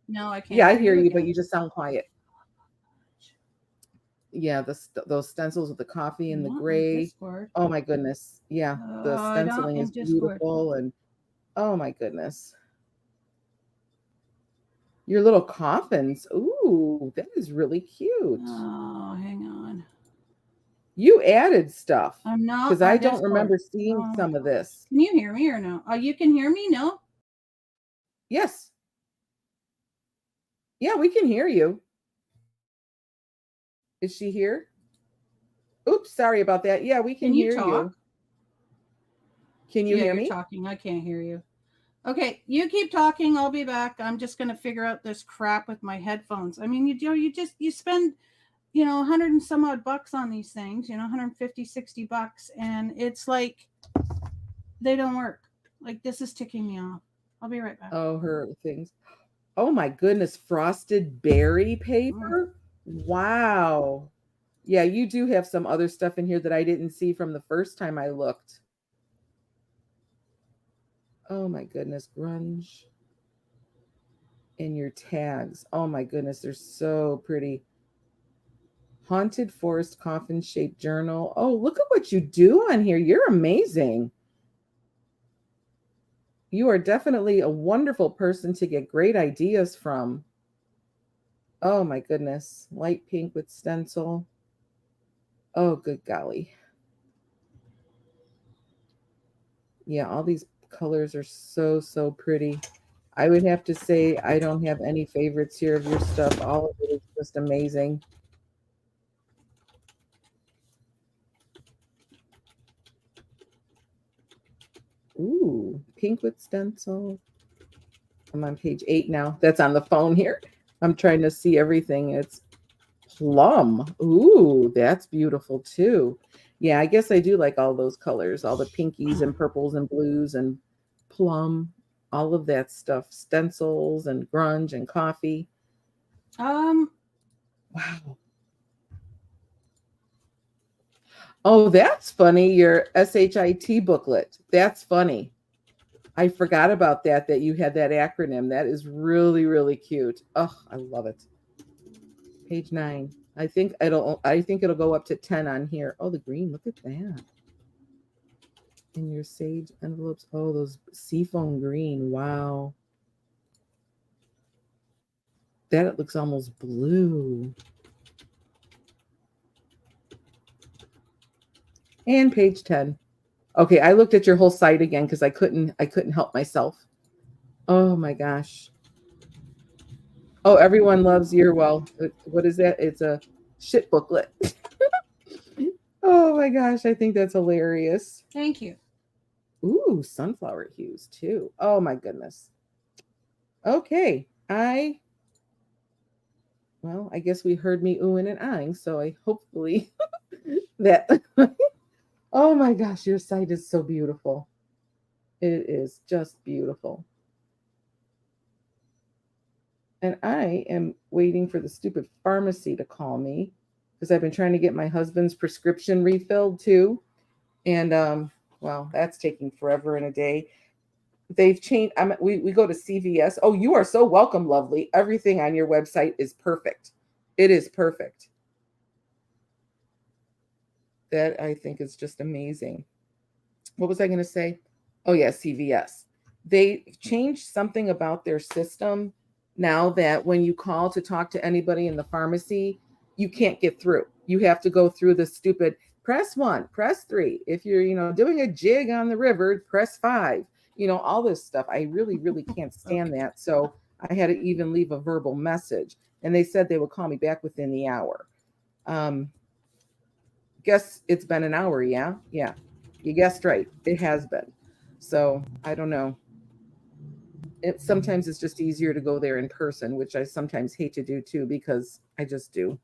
No, I can't. yeah, I hear you, again. but you just sound quiet. Yeah, those stencils with the coffee and the Not on gray. Discord. Oh my goodness. Yeah, the not stenciling in is Discord. beautiful, and oh my goodness. Your little coffins. Ooh, that is really cute. Oh, hang on. You added stuff I'm not because on I don't Discord. remember seeing Oh. some of this. Can you hear me or no? Oh, you can hear me? No? Yes. Yeah, we can hear you. Is she here? Oops, sorry about that. Yeah, we can hear you. Can you hear me? You're talking. I can't hear you. Okay, you keep talking. I'll be back. I'm just going to figure out this crap with my headphones. I mean, you spend, 100 and some odd bucks on these things, 150, 60 bucks. And it's like, they don't work. Like, this is ticking me off. I'll be right back. Oh, her things. Oh my goodness, frosted berry paper. Wow. Yeah, you do have some other stuff in here that I didn't see from the first time I looked. Oh my goodness, grunge. And your tags. Oh my goodness, they're so pretty. Haunted Forest coffin shaped journal. Oh, look at what you do on here. You're amazing. You are definitely a wonderful person to get great ideas from. Oh my goodness. Light pink with stencil. Oh, good golly. Yeah, all these colors are so pretty. I would have to say I don't have any favorites here of your stuff. All of it is just amazing. Ooh, pink with stencil. I'm on page 8 now. That's on the phone here. I'm trying to see everything. It's plum. Ooh, that's beautiful too. Yeah, I guess I do like all those colors, all the pinkies and purples and blues and plum, all of that stuff. Stencils and grunge and coffee. Wow. Oh, that's funny. Your SHIT booklet. That's funny. I forgot about that you had that acronym. That is really cute. Oh, I love it. Page 9. I think it'll go up to 10 on here. Oh, the green. Look at that. And your sage envelopes. Oh, those seafoam green. Wow. That looks almost blue. And page 10. Okay, I looked at your whole site again because I couldn't help myself. Oh my gosh. Oh, everyone loves Earwell. What is that? It's a shit booklet. Oh my gosh, I think that's hilarious. Thank you. Ooh, sunflower hues too. Oh my goodness. Okay, well, I guess we heard me oohing and eyeing, so I hopefully that. Oh my gosh, your site is so beautiful. It is just beautiful. And I am waiting for the stupid pharmacy to call me because I've been trying to get my husband's prescription refilled too. And well, that's taking forever and a day. They've changed. We go to CVS. Oh, you are so welcome, lovely. Everything on your website is perfect. It is perfect. That I think is just amazing. What was I going to say? Oh yeah, CVS. They changed something about their system now that when you call to talk to anybody in the pharmacy, you can't get through. You have to go through the stupid press 1, press 3. If you're, doing a jig on the river, press 5. All this stuff. I really, really can't stand that. So I had to even leave a verbal message, and they said they would call me back within the hour. Guess it's been an hour. Yeah. You guessed right. It has been. So I don't know. Sometimes it's just easier to go there in person, which I sometimes hate to do too, because I just do.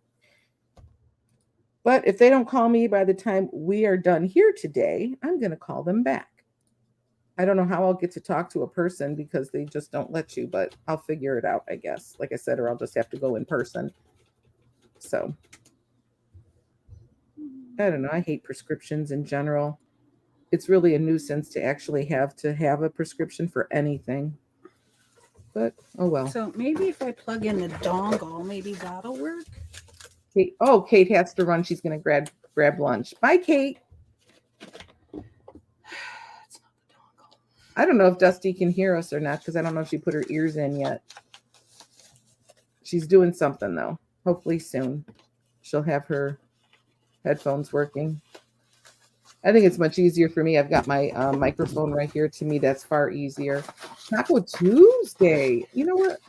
But if they don't call me by the time we are done here today, I'm going to call them back. I don't know how I'll get to talk to a person because they just don't let you, but I'll figure it out, I guess. Like I said, or I'll just have to go in person. So I don't know. I hate prescriptions in general. It's really a nuisance to actually have a prescription for anything. But oh well. So maybe if I plug in the dongle, maybe that'll work. Kate has to run. She's going to grab lunch. Bye, Kate. It's not the dongle. I don't know if Dusty can hear us or not because I don't know if she put her ears in yet. She's doing something though. Hopefully soon she'll have her headphones working. I think it's much easier for me. I've got my microphone right here. To me, that's far easier. Taco Tuesday. You know what?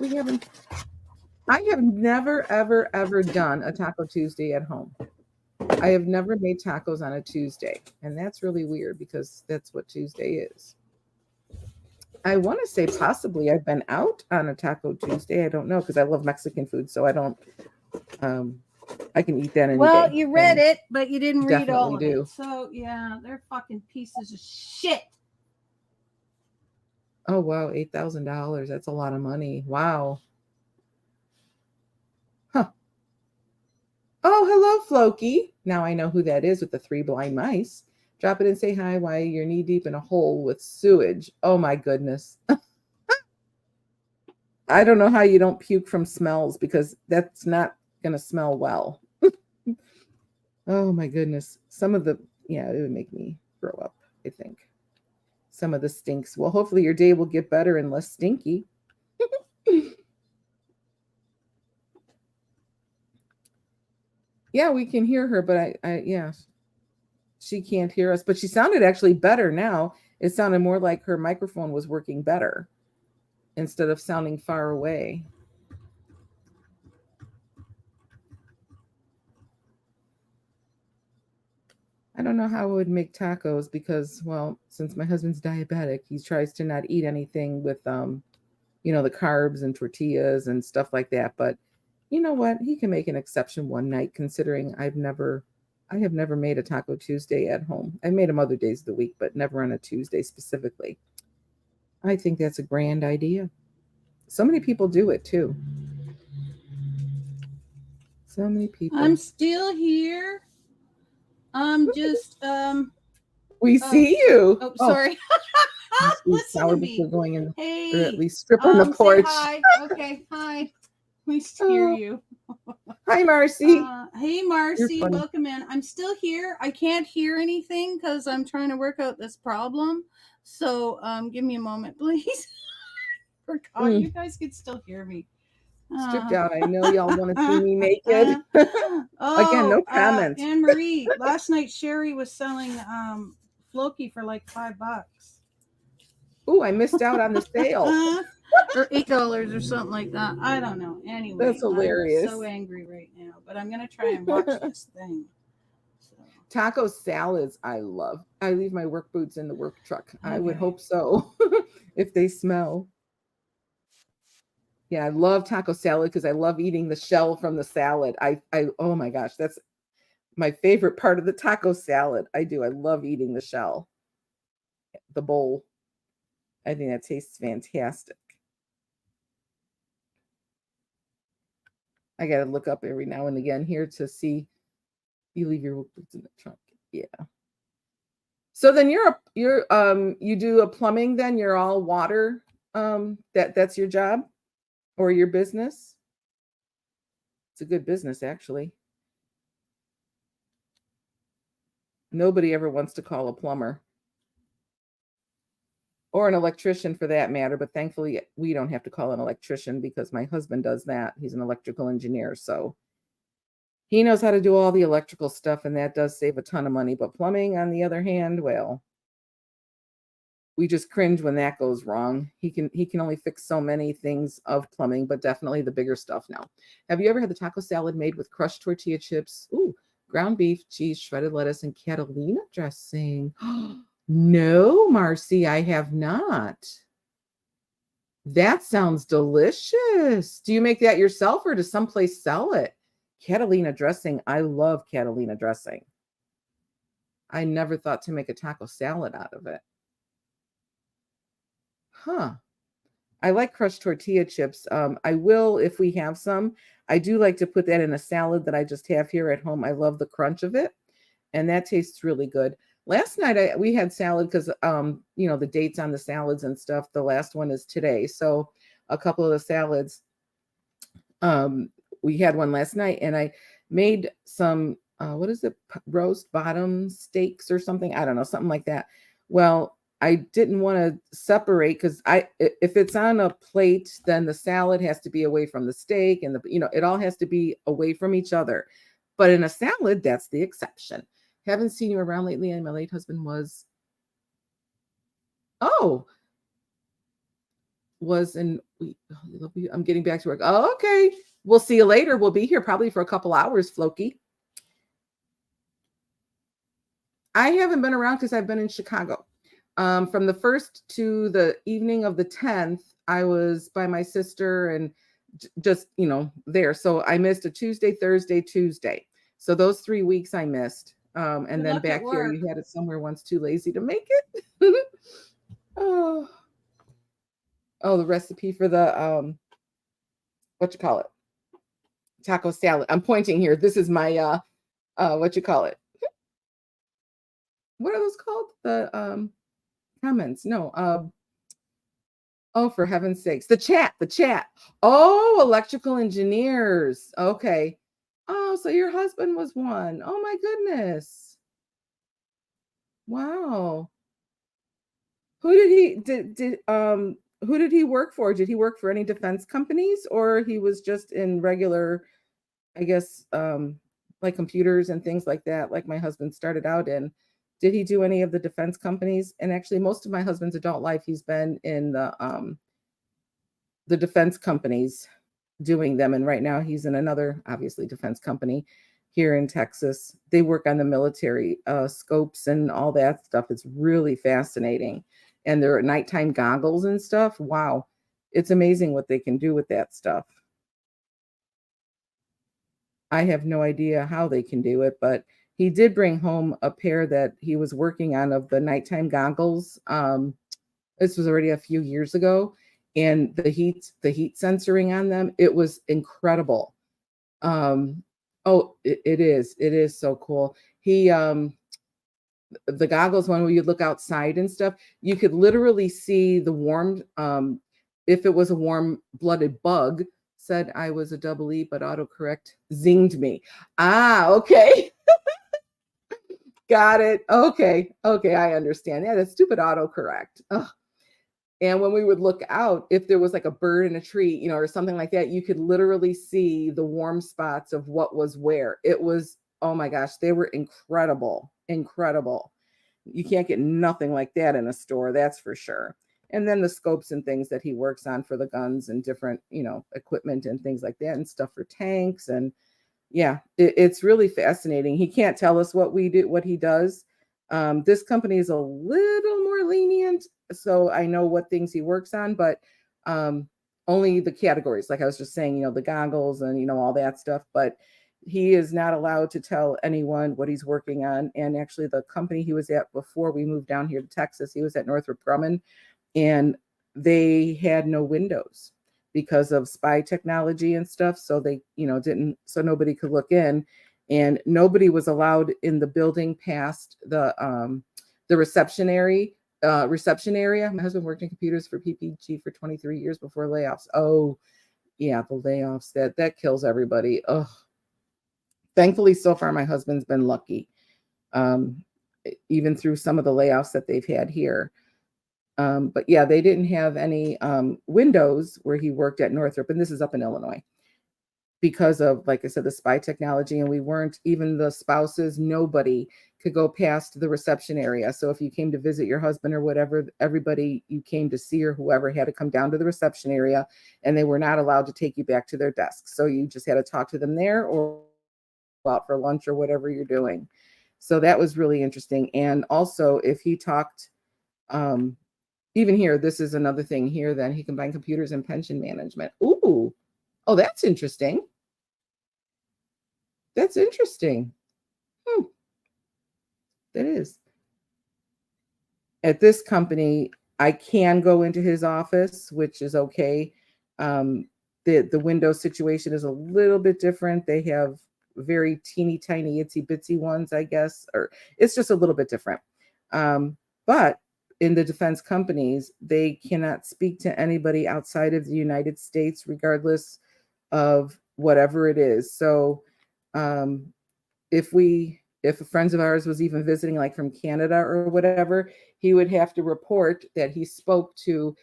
I have never, ever, ever done a Taco Tuesday at home. I have never made tacos on a Tuesday. And that's really weird because that's what Tuesday is. I want to say possibly I've been out on a Taco Tuesday. I don't know because I love Mexican food. So I don't, I can eat that any day. Well, you read it, but you didn't read all of do. it. So yeah, they're fucking pieces of shit. Oh wow, $8,000. That's a lot of money. Wow. Huh. Oh, hello, Floki. Now I know who that is with the 3 blind mice. Drop it and say hi while you're knee deep in a hole with sewage. Oh my goodness. I don't know how you don't puke from smells because that's not going to smell well. Oh my goodness. Some of it would make me throw up, I think. Some of the stinks. Well, hopefully your day will get better and less stinky. Yeah, we can hear her, but she can't hear us, but she sounded actually better now. It sounded more like her microphone was working better instead of sounding far away. I don't know how I would make tacos because, well, since my husband's diabetic, he tries to not eat anything with, the carbs and tortillas and stuff like that. But you know what? He can make an exception one night, considering I have never made a Taco Tuesday at home. I made them other days of the week, but never on a Tuesday specifically. I think that's a grand idea. So many people do it too. So many people. I'm still here. I'm just we see you. Oh, sorry. Listen to me. Going in, hey, or at least strip on the porch. Say hi. Okay, hi. We hear you. Hi, Marcy. Hey, Marcy. Welcome in. I'm still here. I can't hear anything because I'm trying to work out this problem. So give me a moment, please. You guys can still hear me. Stripped out. I know y'all want to see me naked. Again, no comments. Anne Marie, last night Sherry was selling Floki for like $5. Oh, I missed out on the sale. or $8 or something like that. I don't know. Anyway, That's I'm hilarious. so angry right now, but I'm gonna try and watch this thing. So, Taco salads, I love. I leave my work boots in the work truck. I would Okay. hope so, if they smell. Yeah, I love taco salad because I love eating the shell from the salad. Oh my gosh, that's my favorite part of the taco salad. I do. I love eating the shell, the bowl. I think that tastes fantastic. I got to look up every now and again here to see. You leave your work boots in the trunk. Yeah. So then you do a plumbing then? You're all water. That's your job or your business? It's a good business actually. Nobody ever wants to call a plumber or an electrician for that matter, but thankfully we don't have to call an electrician because my husband does that. He's an electrical engineer, so he knows how to do all the electrical stuff, and that does save a ton of money. But plumbing, on the other hand, well, we just cringe when that goes wrong. He can only fix so many things of plumbing, but definitely the bigger stuff now. Have you ever had the taco salad made with crushed tortilla chips? Ooh, ground beef, cheese, shredded lettuce, and Catalina dressing. No, Marcy, I have not. That sounds delicious. Do you make that yourself or does someplace sell it? Catalina dressing. I love Catalina dressing. I never thought to make a taco salad out of it. Huh. I like crushed tortilla chips. I will, if we have some, I do like to put that in a salad that I just have here at home. I love the crunch of it, and that tastes really good. Last night we had salad because the dates on the salads and stuff. The last one is today, so a couple of the salads. We had one last night, and I made some what is it, roast bottom steaks or something? I don't know, something like that. Well, I didn't want to separate because if it's on a plate, then the salad has to be away from the steak, and it all has to be away from each other. But in a salad, that's the exception. Haven't seen you around lately, and my late husband was in. I'm getting back to work. Oh, okay. We'll see you later. We'll be here probably for a couple hours, Floki. I haven't been around because I've been in Chicago. From the 1st to the evening of the 10th, I was by my sister and just, there. So I missed a Tuesday, Thursday, Tuesday. So those 3 weeks I missed. And then back here, you had it somewhere once too lazy to make it. Oh, the recipe for the, taco salad. I'm pointing here. This is my, what are those called? The, comments. No. Oh, for heaven's sakes. The chat. Oh, electrical engineers. Okay. Oh, so your husband was one. Oh my goodness. Wow. Who did he work for? Did he work for any defense companies, or he was just in regular, I guess, like computers and things like that, like my husband started out in? Did he do any of the defense companies? And actually, most of my husband's adult life, he's been in the defense companies doing them. And right now he's in another, obviously, defense company here in Texas. They work on the military scopes and all that stuff. It's really fascinating. And there are nighttime goggles and stuff. Wow. It's amazing what they can do with that stuff. I have no idea how they can do it, but he did bring home a pair that he was working on of the nighttime goggles. This was already a few years ago, and the heat sensoring on them, it was incredible. It is so cool. He the goggles one where you look outside and stuff, you could literally see the warm, if it was a warm-blooded bug, said I was a double E, but autocorrect zinged me. Okay. Got it. Okay, I understand. Yeah, that's stupid autocorrect. Ugh. And when we would look out, if there was like a bird in a tree, or something like that, you could literally see the warm spots of what was where. It was, oh my gosh, they were incredible. You can't get nothing like that in a store, that's for sure. and then the scopes and things that he works on for the guns and different, equipment and things like that, and stuff for tanks. And yeah, it's really fascinating. He can't tell us what he does. This company is a little more lenient, so I know what things he works on, but only the categories, like I was just saying, the goggles and all that stuff. But he is not allowed to tell anyone what he's working on. And actually, the company he was at before we moved down here to Texas, he was at Northrop Grumman, and they had no windows because of spy technology and stuff. So they, so nobody could look in, and nobody was allowed in the building past the reception area. My husband worked in computers for PPG for 23 years before layoffs. Oh, yeah, the layoffs, that kills everybody. Oh, thankfully, so far, my husband's been lucky, even through some of the layoffs that they've had here. But yeah, they didn't have any windows where he worked at Northrop, and this is up in Illinois, because of, like I said, the spy technology. And we weren't, even the spouses, nobody could go past the reception area. So if you came to visit your husband or whatever, everybody you came to see or whoever had to come down to the reception area, and they were not allowed to take you back to their desks. So you just had to talk to them there or go out for lunch or whatever you're doing. So that was really interesting. And also, if he talked, even here, this is another thing here, then he combined computers and pension management. Ooh, oh, that's interesting. That's interesting. That is. At this company, I can go into his office, which is okay. The Windows situation is a little bit different. They have very teeny tiny itsy bitsy ones, I guess, or it's just a little bit different. But in the defense companies, they cannot speak to anybody outside of the United States, regardless of whatever it is. So if a friend of ours was even visiting, like from Canada or whatever, he would have to report that he spoke to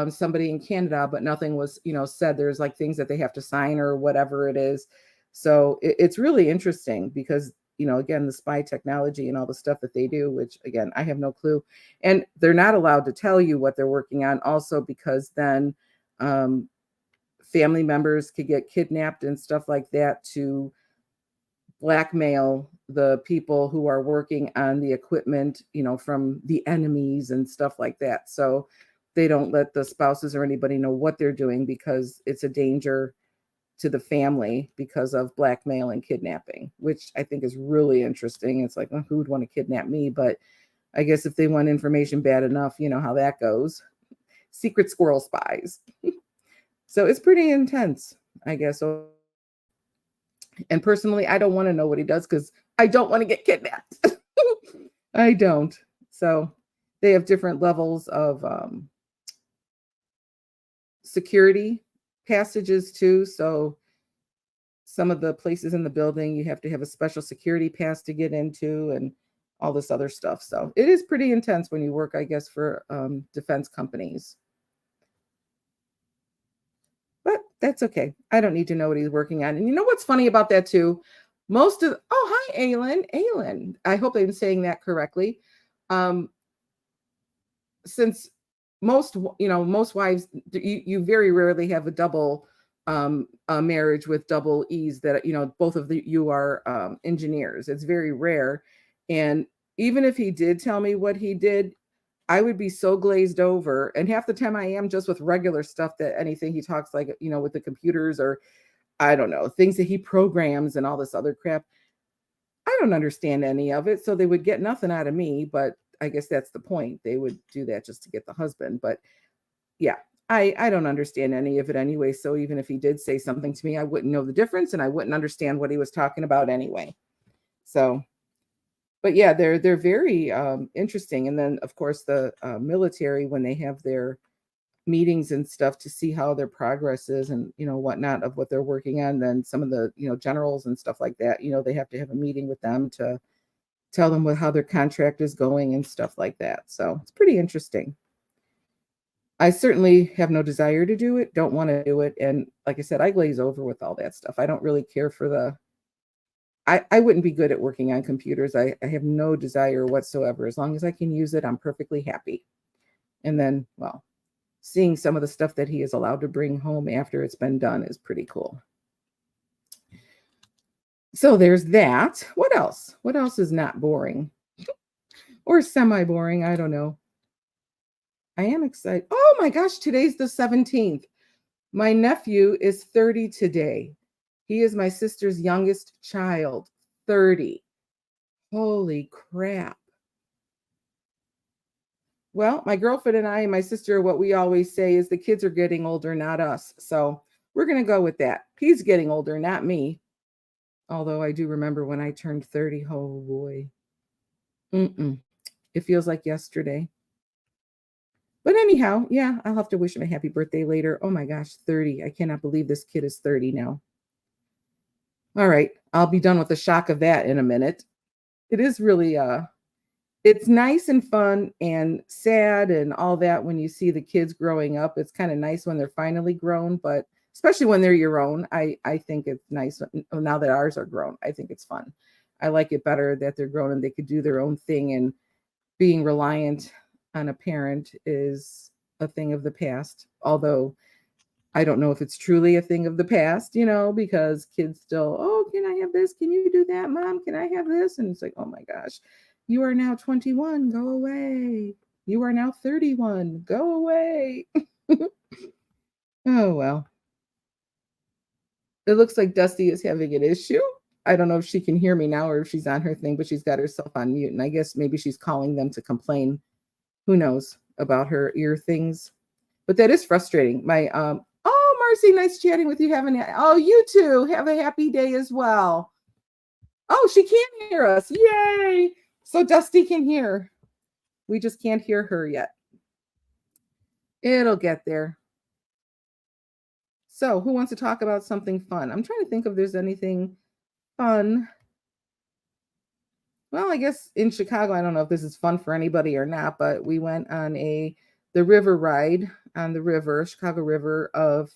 somebody in Canada, but nothing was, said. There's like things that they have to sign or whatever it is. So it's really interesting because, again, the spy technology and all the stuff that they do, which again, I have no clue. And they're not allowed to tell you what they're working on also, because then family members could get kidnapped and stuff like that to blackmail the people who are working on the equipment, from the enemies and stuff like that. So they don't let the spouses or anybody know what they're doing, because it's a danger to the family because of blackmail and kidnapping, which I think is really interesting. It's like, well, who would want to kidnap me? But I guess if they want information bad enough, you know how that goes. Secret squirrel spies. So it's pretty intense, I guess. And personally, I don't want to know what he does because I don't want to get kidnapped. I don't. So they have different levels of security passages too. So some of the places in the building, you have to have a special security pass to get into and all this other stuff. So it is pretty intense when you work, I guess, for defense companies. But that's okay. I don't need to know what he's working on. And you know what's funny about that too? Hi, Aylin. I hope I'm saying that correctly. Since most wives, you very rarely have a double marriage with double E's that, both of you are engineers. It's very rare. And even if he did tell me what he did, I would be so glazed over. And half the time I am just with regular stuff, that anything he talks like, with the computers or I don't know, things that he programs and all this other crap. I don't understand any of it. So they would get nothing out of me, but I guess that's the point. They would do that just to get the husband. But yeah, I don't understand any of it anyway. So even if he did say something to me, I wouldn't know the difference and I wouldn't understand what he was talking about anyway. So, but yeah, they're very interesting. And then of course the military, when they have their meetings and stuff to see how their progress is and whatnot of what they're working on, then some of the generals and stuff like that, they have to have a meeting with them to tell them how their contract is going and stuff like that. So it's pretty interesting. I certainly have no desire to do it, don't want to do it. And like I said, I glaze over with all that stuff. I don't really care for I wouldn't be good at working on computers. I have no desire whatsoever. As long as I can use it, I'm perfectly happy. And then, well, seeing some of the stuff that he is allowed to bring home after it's been done is pretty cool. So there's that. What else? What else is not boring? Or semi-boring? I don't know. I am excited. Oh my gosh, today's the 17th. My nephew is 30 today. He is my sister's youngest child, 30. Holy crap. Well, my girlfriend and I and my sister, what we always say is the kids are getting older, not us. So we're going to go with that. He's getting older, not me. Although I do remember when I turned 30. Oh boy. It feels like yesterday. But anyhow, yeah, I'll have to wish him a happy birthday later. Oh my gosh, 30. I cannot believe this kid is 30 now. All right, I'll be done with the shock of that in a minute. It is really, it's nice and fun and sad and all that when you see the kids growing up. It's kind of nice when they're finally grown, but especially when they're your own, I think it's nice now that ours are grown. I think it's fun. I like it better that they're grown and they could do their own thing, and being reliant on a parent is a thing of the past. Although I don't know if it's truly a thing of the past, because kids still, oh, can I have this? Can you do that, Mom? Can I have this? And it's like, oh my gosh, you are now 21, go away. You are now 31, go away. Oh, well. It looks like Dusty is having an issue. I don't know if she can hear me now or if she's on her thing, but she's got herself on mute. And I guess maybe she's calling them to complain. Who knows about her ear things. But that is frustrating. Oh, Marcy, nice chatting with you. You too. Have a happy day as well. Oh, she can hear us. Yay. So Dusty can hear. We just can't hear her yet. It'll get there. So who wants to talk about something fun? I'm trying to think if there's anything fun. Well, I guess in Chicago, I don't know if this is fun for anybody or not, but we went on the river ride on the river, Chicago River, of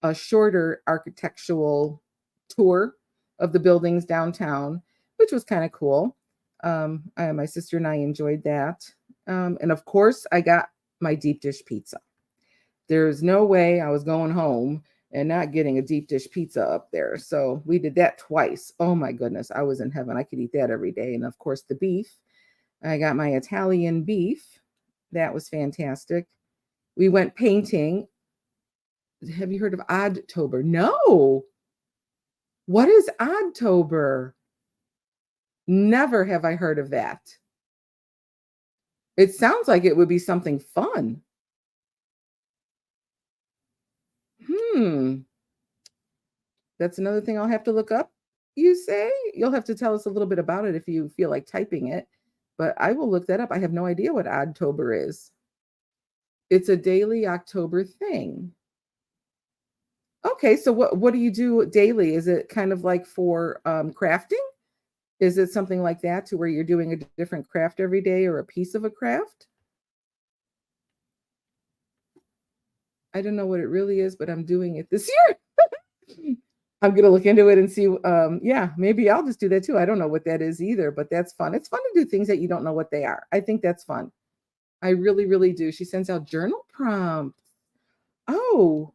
a shorter architectural tour of the buildings downtown, which was kind of cool. My sister and I enjoyed that. And of course, I got my deep dish pizza. There's no way I was going home and not getting a deep dish pizza up there. So we did that twice. Oh my goodness, I was in heaven. I could eat that every day. And of course, the beef. I got my Italian beef. That was fantastic. We went painting. Have you heard of Oddtober? No. What is Oddtober? Never have I heard of that. It sounds like it would be something fun. That's another thing I'll have to look up, you say? You'll have to tell us a little bit about it if you feel like typing it. But I will look that up. I have no idea what Oddtober is. It's a daily October thing. Okay, so what do you do daily? Is it kind of like for crafting? Is it something like that to where you're doing a different craft every day or a piece of a craft? I don't know what it really is, but I'm doing it this year. I'm going to look into it and see. Yeah, maybe I'll just do that too. I don't know what that is either, but that's fun. It's fun to do things that you don't know what they are. I think that's fun. I really, really do. She sends out journal prompts. Oh,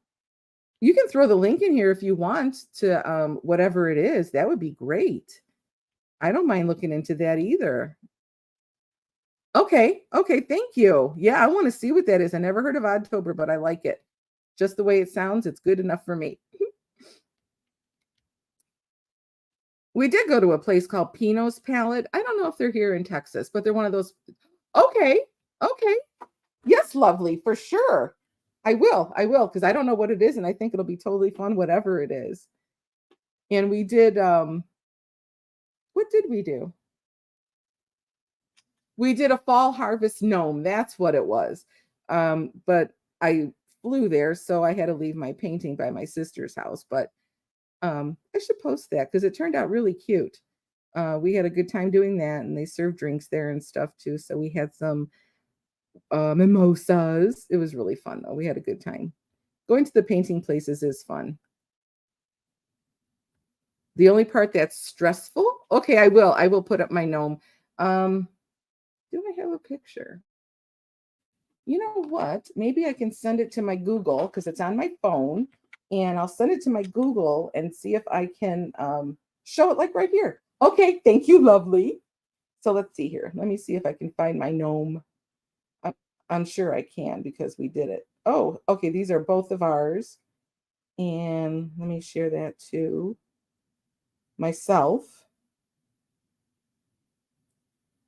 you can throw the link in here if you want to whatever it is. That would be great. I don't mind looking into that either. Okay, thank you. Yeah, I want to see what that is. I never heard of Oddtober, but I like it. Just the way it sounds, it's good enough for me. We did go to a place called Pino's Palette. I don't know if they're here in Texas, but they're one of those. Okay. Yes, lovely, for sure. I will, because I don't know what it is, and I think it'll be totally fun, whatever it is. And we did, what did we do? We did a fall harvest gnome. That's what it was. But I flew there, so I had to leave my painting by my sister's house. But I should post that because it turned out really cute. We had a good time doing that, and they served drinks there and stuff too. So we had some mimosas. It was really fun though. We had a good time. Going to the painting places is fun. The only part that's stressful. Okay, I will put up my gnome. Do I have a picture? you know what? Maybe I can send it to my Google because it's on my phone, and I'll send it to my Google and see if I can show it like right here. Okay, thank you, lovely. So let's see here. Let me see if I can find my gnome. I'm sure I can because we did it. Oh, okay. These are both of ours. And let me share that to myself.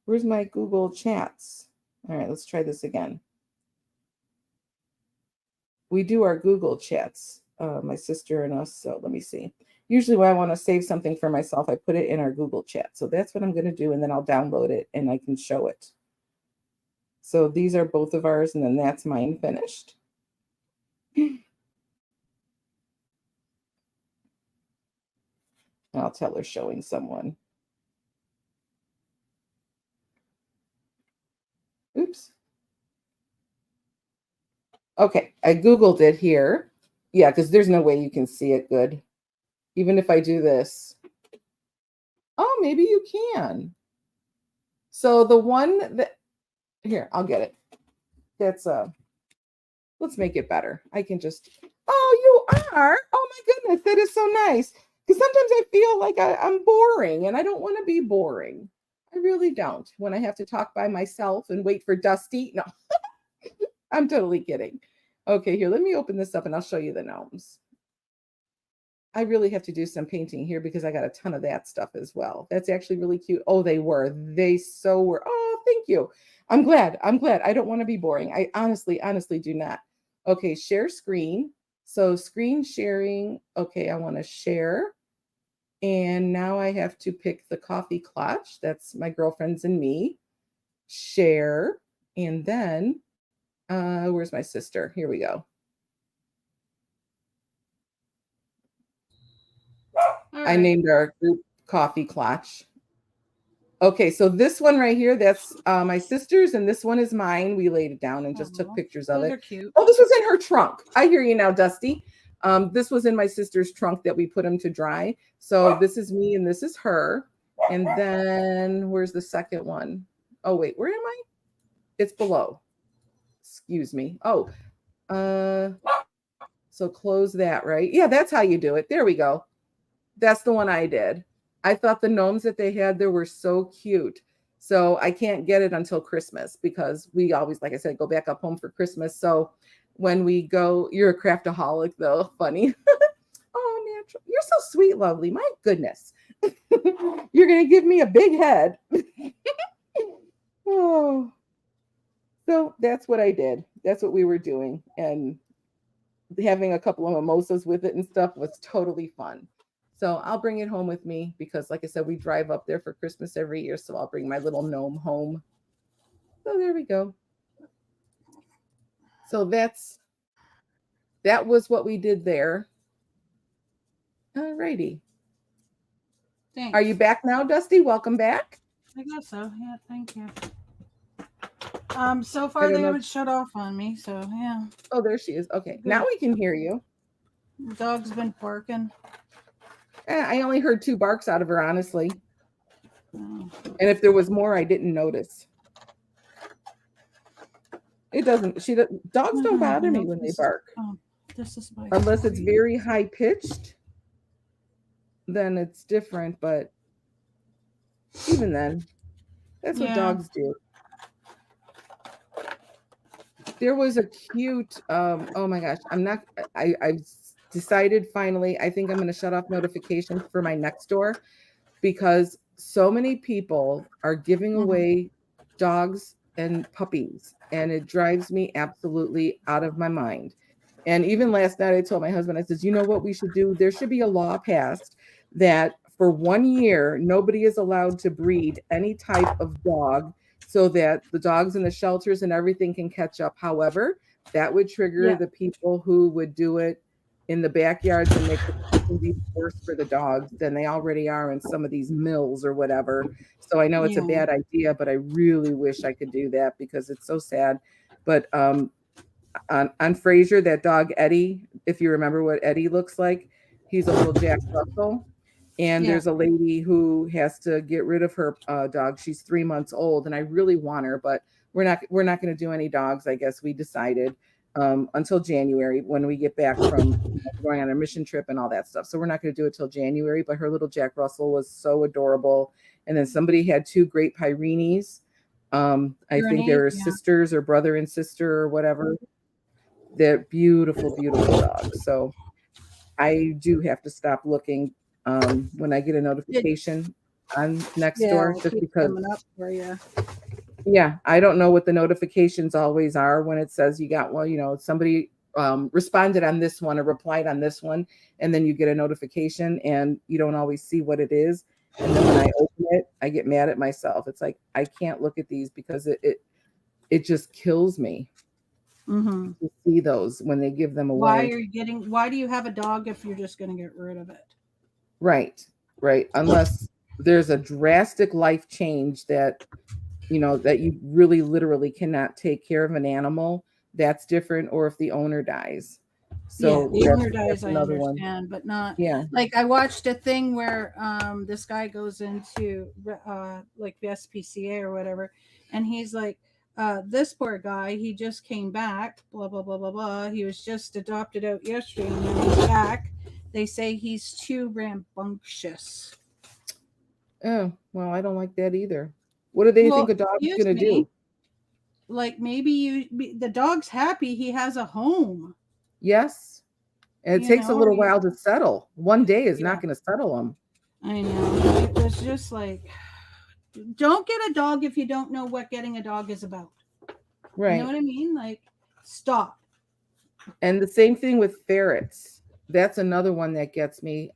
Where's my Google Chats? All right, let's try this again. We do our Google Chats, my sister and us. So let me see. Usually when I want to save something for myself, I put it in our Google Chat. So that's what I'm going to do. And then I'll download it and I can show it. So these are both of ours. And then that's mine finished. I'll tell her showing someone. Oops. Okay, I Googled it here. Yeah, because there's no way you can see it good. Even if I do this. Oh, maybe you can. So the one that, here, I'll get it. That's, let's make it better. I can just, oh, you are? Oh my goodness, that is so nice. Because sometimes I feel like I'm boring and I don't want to be boring. I really don't. When I have to talk by myself and wait for Dusty. No, I'm totally kidding. Okay, here, let me open this up and I'll show you the gnomes. I really have to do some painting here because I got a ton of that stuff as well. That's actually really cute. Oh, they were. They so were. Oh, thank you. I'm glad. I'm glad. I don't want to be boring. I honestly do not. Okay, share screen. So screen sharing. Okay, I want to share. And now I have to pick the coffee clutch. That's my girlfriends and me. Share. And then, where's my sister? Here we go. All I right. named our group Coffee Clutch. Okay, so this one right here, that's my sister's, and this one is mine. We laid it down and just took pictures of Those it. are cute. Oh, this was in her trunk. I hear you now, Dusty. This was in my sister's trunk that we put them to dry. So this is me and this is her. And then where's the second one? Oh, wait, where am I? It's below. Excuse me. Oh, so close that, right? Yeah, that's how you do it. There we go. That's the one I did. I thought the gnomes that they had there were so cute. So I can't get it until Christmas because we always, like I said, go back up home for Christmas. So when we go, you're a craftaholic though. Funny. Oh, natural. You're so sweet, lovely. My goodness. You're going to give me a big head. Oh. So that's what I did. That's what we were doing. And having a couple of mimosas with it and stuff was totally fun. So I'll bring it home with me because, like I said, we drive up there for Christmas every year. So I'll bring my little gnome home. So there we go. So that was what we did there. All righty. Thanks. Are you back now, Dusty? Welcome back. I guess so. Yeah, thank you. So far they haven't shut off on me, so yeah. Oh, there she is. Okay, Good. now we can hear you. The dog's been barking. I only heard 2 barks out of her, honestly. Oh. And if there was more, I didn't notice. It doesn't. Dogs don't bother me when they bark. Oh, this is my Unless it's very high pitched, then it's different. But even then, that's what dogs do. There was a cute, oh my gosh, I've decided finally, I think I'm going to shut off notifications for my Nextdoor because so many people are giving away dogs and puppies, and it drives me absolutely out of my mind. And even last night, I told my husband, I said, you know what we should do? There should be a law passed that for 1 year, nobody is allowed to breed any type of dog so that the dogs in the shelters and everything can catch up. However, that would trigger the people who would do it in the backyards and make it be worse for the dogs than they already are in some of these mills or whatever. So I know it's a bad idea, but I really wish I could do that because it's so sad. But on Frasier, that dog Eddie, if you remember what Eddie looks like, he's a little Jack Russell. And there's a lady who has to get rid of her dog. She's 3 months old, and I really want her, but we're not going to do any dogs. I guess we decided until January when we get back from going on a mission trip and all that stuff. So we're not going to do it till January. But her little Jack Russell was so adorable. And then somebody had 2 Great Pyrenees. I think they were sisters or brother and sister or whatever. They're beautiful, beautiful dogs. So I do have to stop looking when I get a notification on Nextdoor, just because. Coming up for you. Yeah, I don't know what the notifications always are when it says you got, well, somebody responded on this one or replied on this one, and then you get a notification and you don't always see what it is. And then when I open it, I get mad at myself. It's like, I can't look at these because it just kills me to see those when they give them away. Why do you have a dog if you're just going to get rid of it? Right. Unless there's a drastic life change that you really literally cannot take care of an animal, that's different. Or if the owner dies. So the owner dies, I understand, but not. Yeah. Like I watched a thing where this guy goes into like the SPCA or whatever, and he's like, this poor guy, he just came back, blah, blah, blah, blah, blah. He was just adopted out yesterday and now he's back. They say he's too rambunctious. Oh, well, I don't like that either. What do they think a dog's going to do? Like maybe the dog's happy he has a home. Yes. And it takes a little while to settle. One day is not going to settle them. I know. It was just like, don't get a dog if you don't know what getting a dog is about. Right. You know what I mean? Like, stop. And the same thing with ferrets. That's another one that gets me.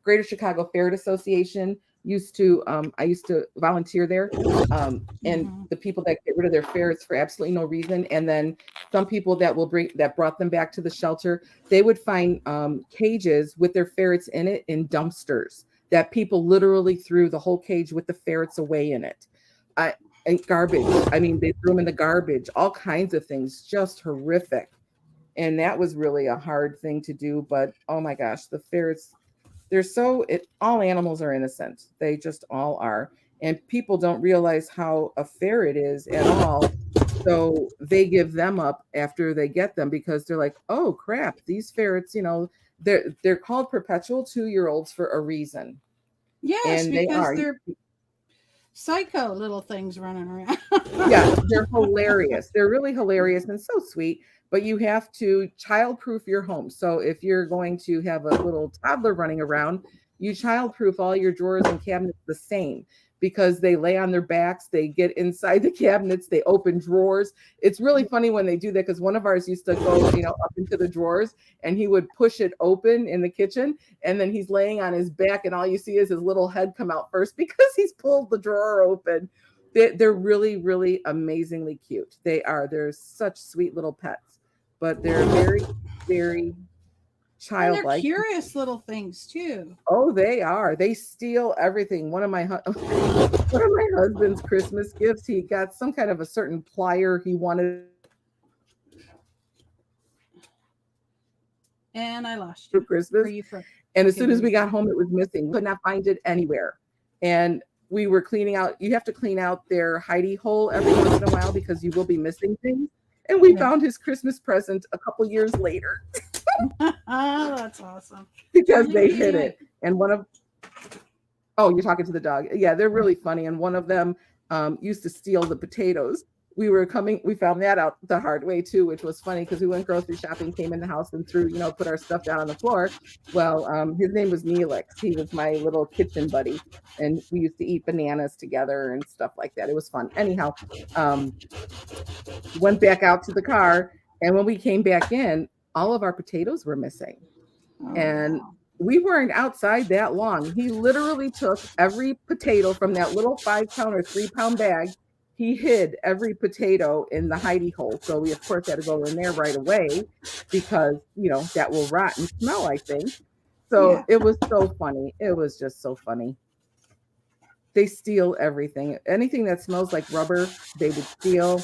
Greater Chicago Ferret Association I used to volunteer there, and the people that get rid of their ferrets for absolutely no reason, and then some people that brought them back to the shelter, they would find cages with their ferrets in it in dumpsters that people literally threw the whole cage with the ferrets away in it. And garbage. I mean, they threw them in the garbage, all kinds of things, just horrific. And that was really a hard thing to do. But oh my gosh, the ferrets, all animals are innocent. They just all are. And people don't realize how a ferret is at all. So they give them up after they get them because they're like, oh crap, these ferrets, they're called perpetual 2-year-olds for a reason. Yes, and because they're psycho little things running around. Yeah, they're hilarious. They're really hilarious and so sweet. But you have to childproof your home. So if you're going to have a little toddler running around, you childproof all your drawers and cabinets the same, because they lay on their backs, they get inside the cabinets, they open drawers. It's really funny when they do that, because one of ours used to go, up into the drawers, and he would push it open in the kitchen, and then he's laying on his back, and all you see is his little head come out first because he's pulled the drawer open. They're really, really amazingly cute. They're such sweet little pets. But they're very, very childlike. And they're curious little things too. Oh, they are. They steal everything. One of my husband's Christmas gifts, he got some kind of a certain plier he wanted. And I lost you for Christmas. And as soon as we got home, it was missing. Could not find it anywhere. And we were cleaning out. You have to clean out their hidey hole every once in a while because you will be missing things. And we found his Christmas present a couple years later. Oh, that's awesome. Because they hid it. And you're talking to the dog. Yeah, they're really funny. And one of them used to steal the potatoes. We found that out the hard way too, which was funny because we went grocery shopping, came in the house and threw, put our stuff down on the floor. Well, his name was Neelix. He was my little kitchen buddy. And we used to eat bananas together and stuff like that. It was fun. Anyhow, went back out to the car. And when we came back in, all of our potatoes were missing. And we weren't outside that long. He literally took every potato from that little 5-pound or 3-pound bag. He hid every potato in the hidey hole. So we, of course, had to go in there right away because, that will rot and smell, I think. So It was so funny. It was just so funny. they steal everything. Anything that smells like rubber, they would steal.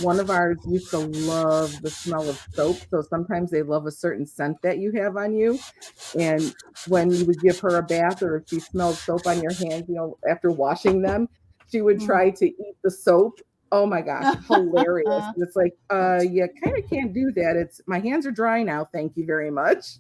One of ours used to love the smell of soap. So sometimes they love a certain scent that you have on you. And when you would give her a bath or if she smelled soap on your hands, after washing them, she would try to eat the soap. Oh my gosh, hilarious. It's like, you kind of can't do that. It's my hands are dry now. Thank you very much.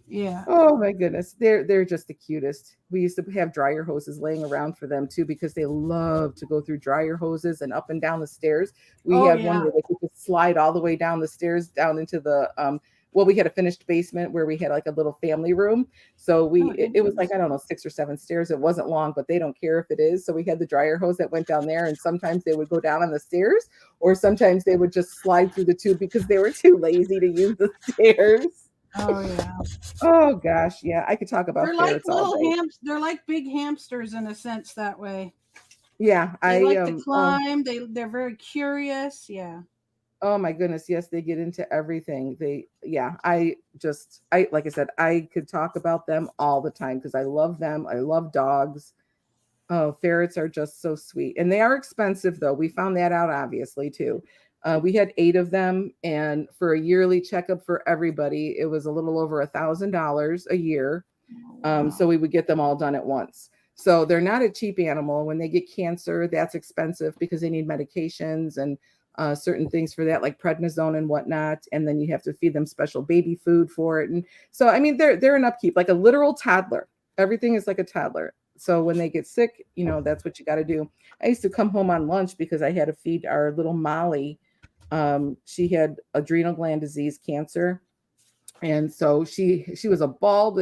Yeah. Oh my goodness. They're just the cutest. We used to have dryer hoses laying around for them too, because they love to go through dryer hoses and up and down the stairs. We had one where they could just slide all the way down the stairs down into the we had a finished basement where we had like a little family room. So it was like, I don't know, 6 or 7 stairs. It wasn't long, but they don't care if it is. So we had the dryer hose that went down there, and sometimes they would go down on the stairs, or sometimes they would just slide through the tube because they were too lazy to use the stairs. Oh yeah. Oh gosh, yeah. I could talk about They're like ferrets all day. they're like big hamsters in a sense that way. Yeah, They like to climb. They're very curious. Yeah. Oh my goodness, yes, they get into everything. I like I said, I could talk about them all the time because I love them. I love dogs. Oh, ferrets are just so sweet. And they are expensive though. We found that out obviously too. We had 8 of them, and for a yearly checkup for everybody, it was a little over $1,000 a year. So we would get them all done at once. So they're not a cheap animal. When they get cancer, that's expensive because they need medications and certain things for that, like prednisone and whatnot. And then you have to feed them special baby food for it. And so, I mean, they're an upkeep, like a literal toddler. Everything is like a toddler. So when they get sick, that's what you got to do. I used to come home on lunch because I had to feed our little Molly. She had adrenal gland disease, cancer. And so she was a bald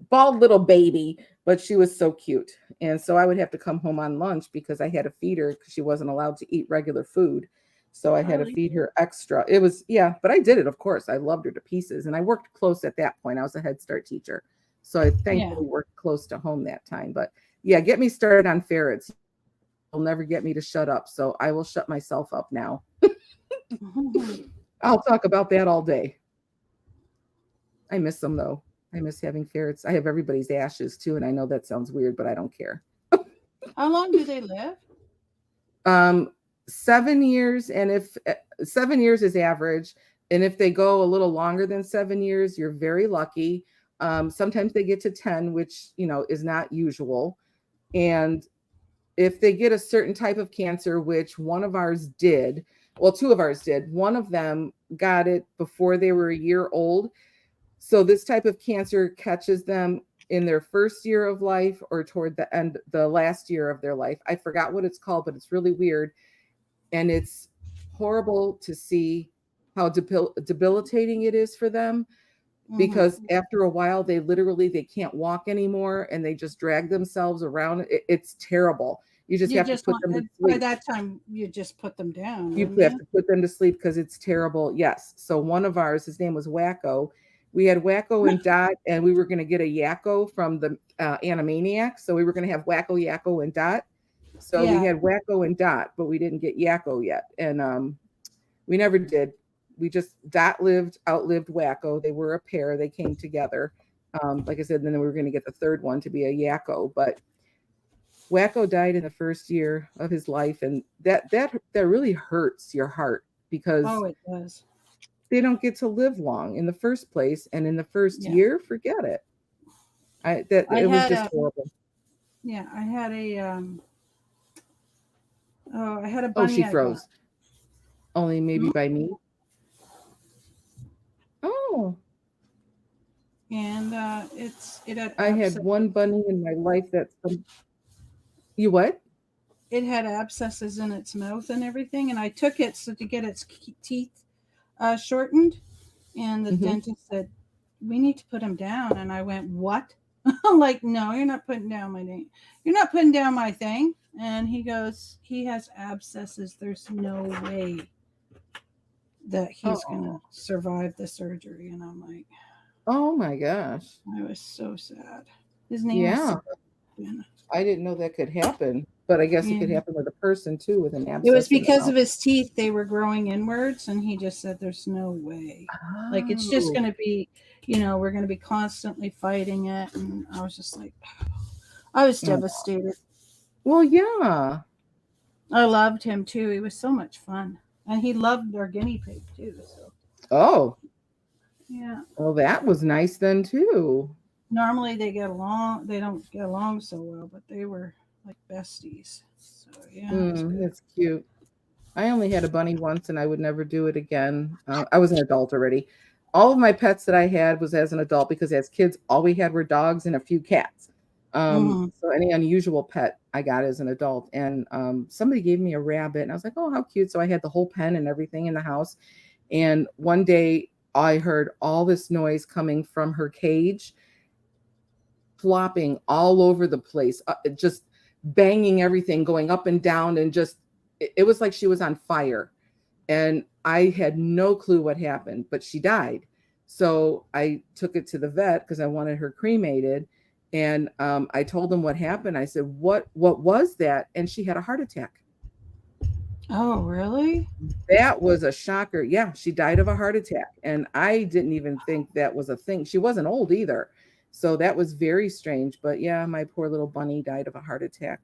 little baby, but she was so cute. And so I would have to come home on lunch because I had to feed her because she wasn't allowed to eat regular food. So I had to feed her extra. It was, but I did it, of course. I loved her to pieces. And I worked close at that point. I was a Head Start teacher. So I thankfully worked close to home that time. But get me started on ferrets. You'll never get me to shut up. So I will shut myself up now. I'll talk about that all day. I miss them though. I miss having ferrets. I have everybody's ashes too. And I know that sounds weird, but I don't care. How long do they live? 7 years. And if 7 years is average, and if they go a little longer than 7 years, you're very lucky. Sometimes they get to 10, which, is not usual. And if they get a certain type of cancer, which one of ours did, well, 2 of ours did. One of them got it before they were a year old. So this type of cancer catches them in their first year of life or toward the last year of their life. I forgot what it's called, but it's really weird. And it's horrible to see how debilitating it is for them, because after a while, they can't walk anymore and they just drag themselves around. It's terrible. You have to put them to sleep. By that time, you just put them down. You have to put them to sleep because it's terrible. Yes. So one of ours, his name was Wacko. We had Wacko and Dot, and we were going to get a Yakko from the Animaniacs. So we were going to have Wacko, Yakko, and Dot. So we had Wacko and Dot, but we didn't get Yakko yet. And we never did. Dot outlived Wacko. They were a pair. They came together. Like I said, then we were going to get the third one to be a Yakko. But Wacko died in the first year of his life. And that really hurts your heart because it does. They don't get to live long in the first place. And in the first year, forget it. It was just horrible. Yeah, I had a bunny. She froze. Only maybe by me. Oh. And I had one bunny in my life you what? It had abscesses in its mouth and everything, and I took it to get its teeth shortened, and the dentist said, "We need to put him down." And I went, "What?" I'm like, "No, you're not putting down my thing. You're not putting down my thing." And he goes, "He has abscesses. There's no way that he's gonna survive the surgery." And I'm like, "Oh my gosh!" I was so sad. His name was Sebastian. I didn't know that could happen, but I guess it could happen with a person too, with an abscess. It was because of his teeth; they were growing inwards, and he just said, "There's no way. Like it's just going to be, we're going to be constantly fighting it." And I was just like, I was Oh. devastated. Well, yeah. I loved him too. He was so much fun. And he loved our guinea pig too. So Oh, yeah. well, that was nice then too. Normally they get along, they don't get along so well, but they were like besties. So yeah, it was good. That's cute. I only had a bunny once, and I would never do it again. I was an adult already. All of my pets that I had was as an adult because as kids, all we had were dogs and a few cats. Mhm. So any unusual pet I got as an adult, and somebody gave me a rabbit, and I was like, "Oh, how cute!" So I had the whole pen and everything in the house. And one day, I heard all this noise coming from her cage, flopping all over the place, just banging everything, going up and down, and just it was like she was on fire. And I had no clue what happened, but she died. So I took it to the vet because I wanted her cremated. And I told them what happened. I said, what was that? And she had a heart attack. Oh, really? That was a shocker. Yeah, she died of a heart attack. And I didn't even think that was a thing. She wasn't old either. So that was very strange. But yeah, my poor little bunny died of a heart attack.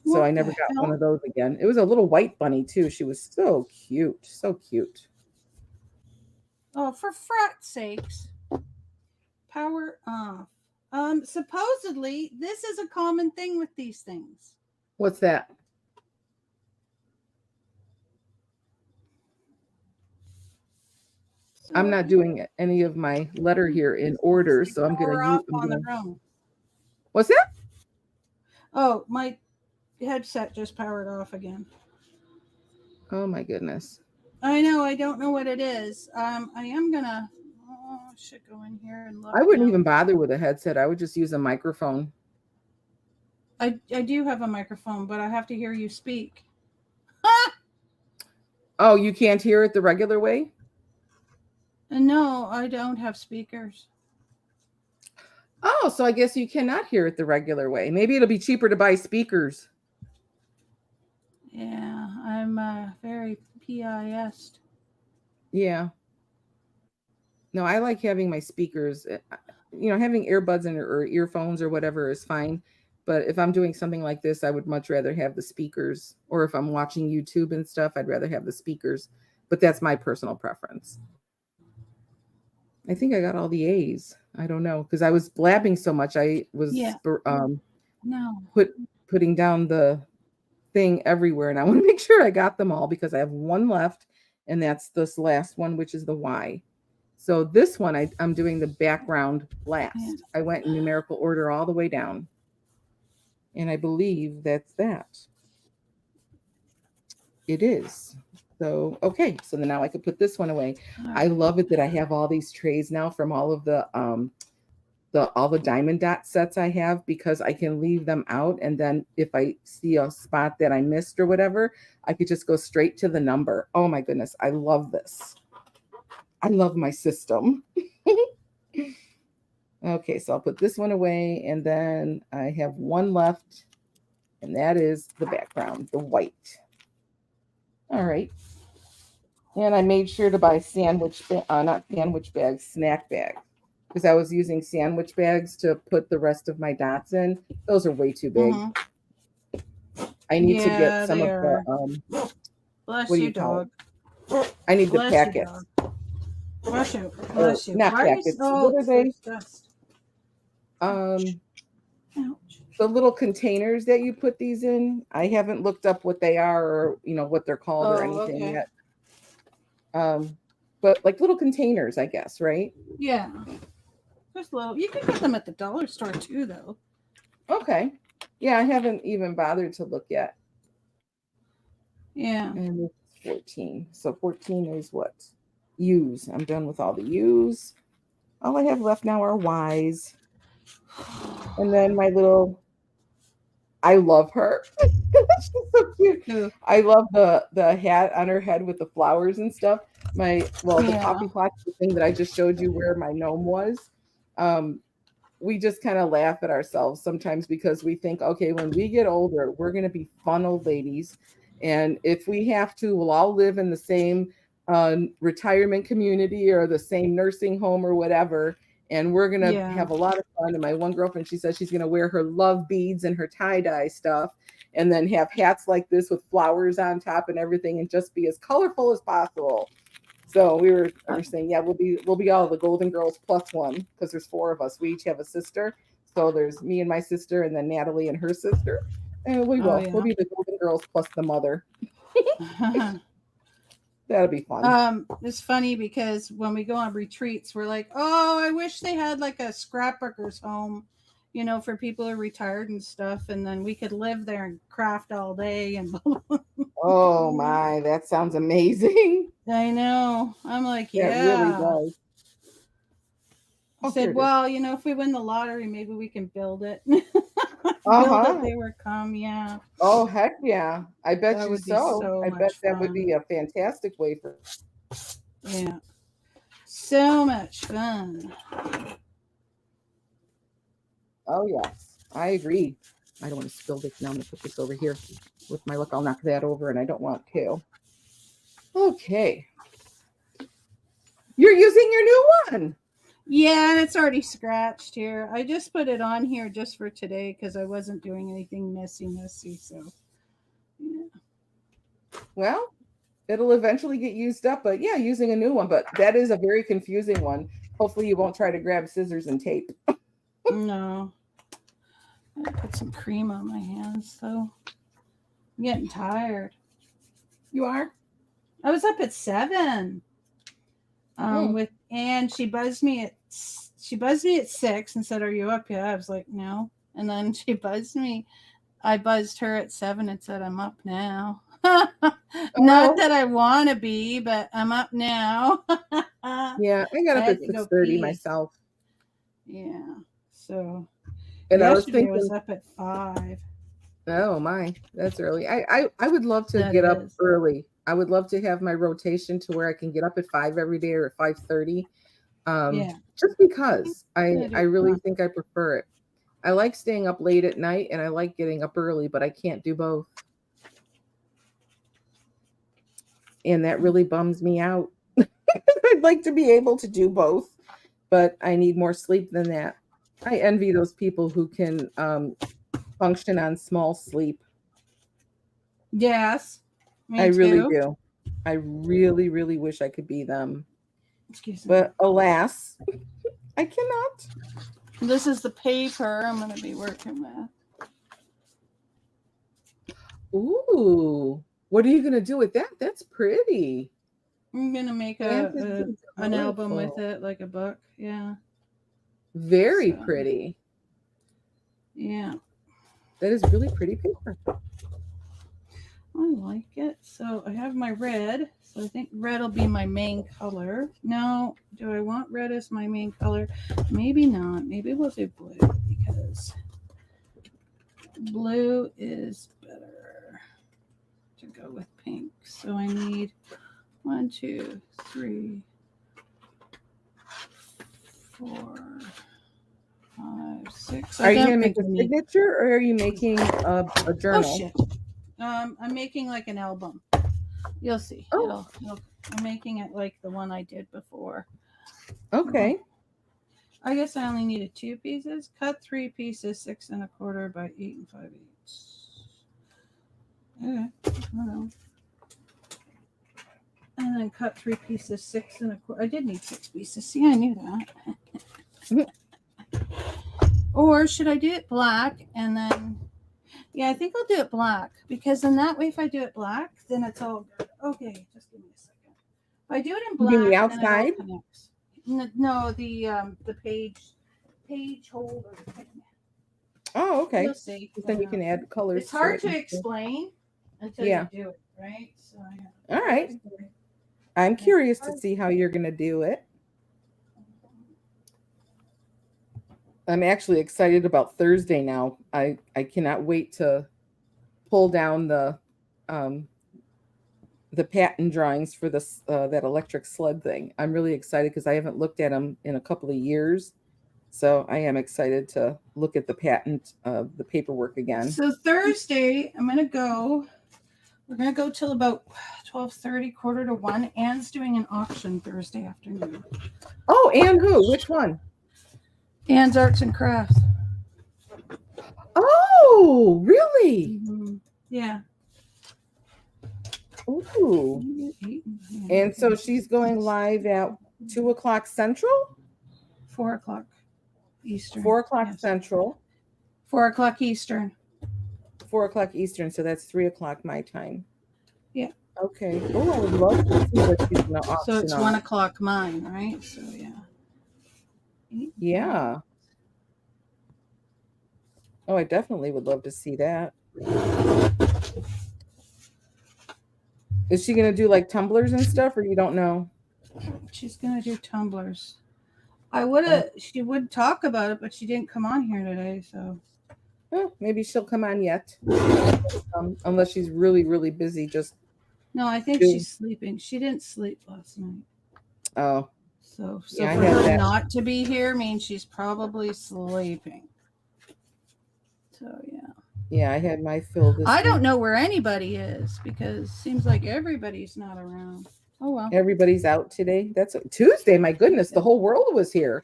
So What I the never got one hell? of those again. It was a little white bunny too. She was so cute. So cute. Oh, for frat's sakes. Power off. Supposedly this is a common thing with these things. What's that? I'm not doing any of my letter here in order, so I'm Power gonna off use. on the room. What's that? Oh, my headset just powered off again. Oh my goodness. I know. I don't know what it is. I am gonna. Oh, I should go in here and look. I wouldn't now. even bother with a headset. I would just use a microphone. I do have a microphone, but I have to hear you speak. Oh, you can't hear it the regular way? No, I don't have speakers. Oh, so I guess you cannot hear it the regular way. Maybe it'll be cheaper to buy speakers. Yeah, I'm very PIS'd. Yeah. No, I like having my speakers. Having earbuds or earphones or whatever is fine. But if I'm doing something like this, I would much rather have the speakers. Or if I'm watching YouTube and stuff, I'd rather have the speakers. But that's my personal preference. I think I got all the A's. I don't know because I was blabbing so much. I was No. putting down the thing everywhere, and I want to make sure I got them all because I have one left, and that's this last one, which is the Y. So this one, I'm doing the background last. Yeah. I went in numerical order all the way down, and I believe that's that. It is. So, okay. So then now I could put this one away. I love it that I have all these trays now from all of the all the diamond dot sets I have because I can leave them out. And then if I see a spot that I missed or whatever, I could just go straight to the number. Oh my goodness. I love this. I love my system. Okay. So I'll put this one away and then I have one left and that is the background, the white. All right. And I made sure to buy not sandwich bags, snack bags. Because I was using sandwich bags to put the rest of my dots in. Those are way too big. Mm-hmm. I need to get some of the Bless what do you, call dog. it? I need Bless the packets. Bless you. Bless you. Not Why are you packets. so What are they? dust? The Ouch. little containers that you put these in. I haven't looked up what they are or what they're called or anything yet. But like little containers, I guess, right? Yeah. Just little. You can get them at the dollar store too, though. Okay. Yeah, I haven't even bothered to look yet. Yeah. And it's 14. So 14 is what? U's. I'm done with all the U's. All I have left now are Y's. And then my little, I love her. She's so cute. Who? I love the hat on her head with the flowers and stuff. The coffee pot, the thing that I just showed you where my gnome was. We just kind of laugh at ourselves sometimes because we think, okay, when we get older, we're going to be fun old ladies. And if we have to, we'll all live in the same retirement community or the same nursing home or whatever. and we're gonna Yeah. have a lot of fun. And my one girlfriend, she says she's gonna wear her love beads and her tie-dye stuff, and then have hats like this with flowers on top and everything, and just be as colorful as possible. So we were saying, yeah, we'll be all the Golden Girls plus one, because there's 4 of us. We each have a sister. So there's me and my sister, and then Natalie and her sister. And we'll be the Golden Girls plus the mother. That'll be fun. It's funny because when we go on retreats, we're like, oh, I wish they had like a scrapbooker's home, you know, for people who are retired and stuff, and then we could live there and craft all day. And oh my, that sounds amazing. I know. I'm like, It really does. I said, well, you know, if we win the lottery, maybe we can build it. Build it, they would come, yeah. Oh, heck yeah. I bet That you would be so. so I much bet that would fun. be a fantastic way for. Yeah. So much fun. Oh, yes. I agree. I don't want to spill this now. I'm going to put this over here. With my luck, I'll knock that over, and I don't want to. Okay. You're using your new one. Yeah, and it's already scratched here. I just put it on here just for today because I wasn't doing anything messy. So, yeah. Well, it'll eventually get used up, but yeah, using a new one. But that is a very confusing one. Hopefully, you won't try to grab scissors and tape. No. I put some cream on my hands, though. I'm getting tired. You are? I was up at 7. With Anne, she buzzed me at 6 and said, "Are you up yet?" I was like, "No." And then she buzzed me. I buzzed her at 7 and said, "I'm up now." Not that I want to be, but I'm up now. Yeah, I got up at 6:30 myself. Yeah. So and yesterday I was up at 5. Oh my, that's early. I would love to get up early. I would love to have my rotation to where I can get up at 5 every day or at 5:30. Just because I really think I prefer it. I like staying up late at night and I like getting up early, but I can't do both. And that really bums me out. I'd like to be able to do both, but I need more sleep than that. I envy those people who can function on small sleep. Yes. I really do. I really, really wish I could be them. Excuse me. But alas, I cannot. This is the paper I'm going to be working with. Ooh. What are you going to do with that? That's pretty. I'm going to make an album with it, like a book. Yeah. Very pretty. Yeah. That is really pretty paper. I like it. So I have my red. So I think red will be my main color. No, do I want red as my main color? Maybe not. Maybe we'll do blue because blue is better to go with pink. So I need 1, 2, 3, 4, 5, 6. Are you going to make a signature or are you making a journal? Oh, shit. I'm making like an album. You'll see. Oh. I'm making it like the one I did before. Okay. I guess I only needed 2 pieces. Cut 3 pieces, 6 1/4 by 8 5/8. Okay. I don't know. And then cut 3 pieces, 6 1/4. I did need 6 pieces. See, I knew that. Or should I do it black and then? Yeah, I think I'll do it black because then that way, if I do it black, then it's all good. Okay, just give me a second. If I do it in black, the outside? No, the page holder. Oh, okay. You'll see. Then you can add colors. It's hard to explain until you do it, right? So all right. I'm curious to see how you're going to do it. I'm actually excited about Thursday now. I cannot wait to pull down the patent drawings for this that electric sled thing. I'm really excited because I haven't looked at them in a couple of years. So I am excited to look at the patent, the paperwork again. So Thursday, I'm going to go. We're going to go till about 12:30, 12:45. Anne's doing an auction Thursday afternoon. Oh, and who? Which one? Ann's Arts and Crafts. Oh, really? Yeah. Ooh. And so she's going live at 2:00 Central? 4:00 Eastern. 4:00 Yes. Central, 4:00 Eastern. 4:00 Eastern. So that's 3:00 my time. Yeah. Okay. Oh, I would love to see what she's going to auction So it's off. 1:00 mine, right? So yeah. Yeah. Oh, I definitely would love to see that. Is she going to do like tumblers and stuff, or you don't know? She's gonna do tumblers. She would talk about it, but she didn't come on here today, so Oh, maybe she'll come on yet. Unless she's really, really busy. Just no, I think she's sleeping. She didn't sleep last night. oh, So Yeah, I for had her that. not to be here means she's probably sleeping. So yeah. yeah, I had my fill this I week. don't know where anybody is because it seems like everybody's not around. Oh well. Everybody's out today. That's Tuesday. My goodness, the whole world was here.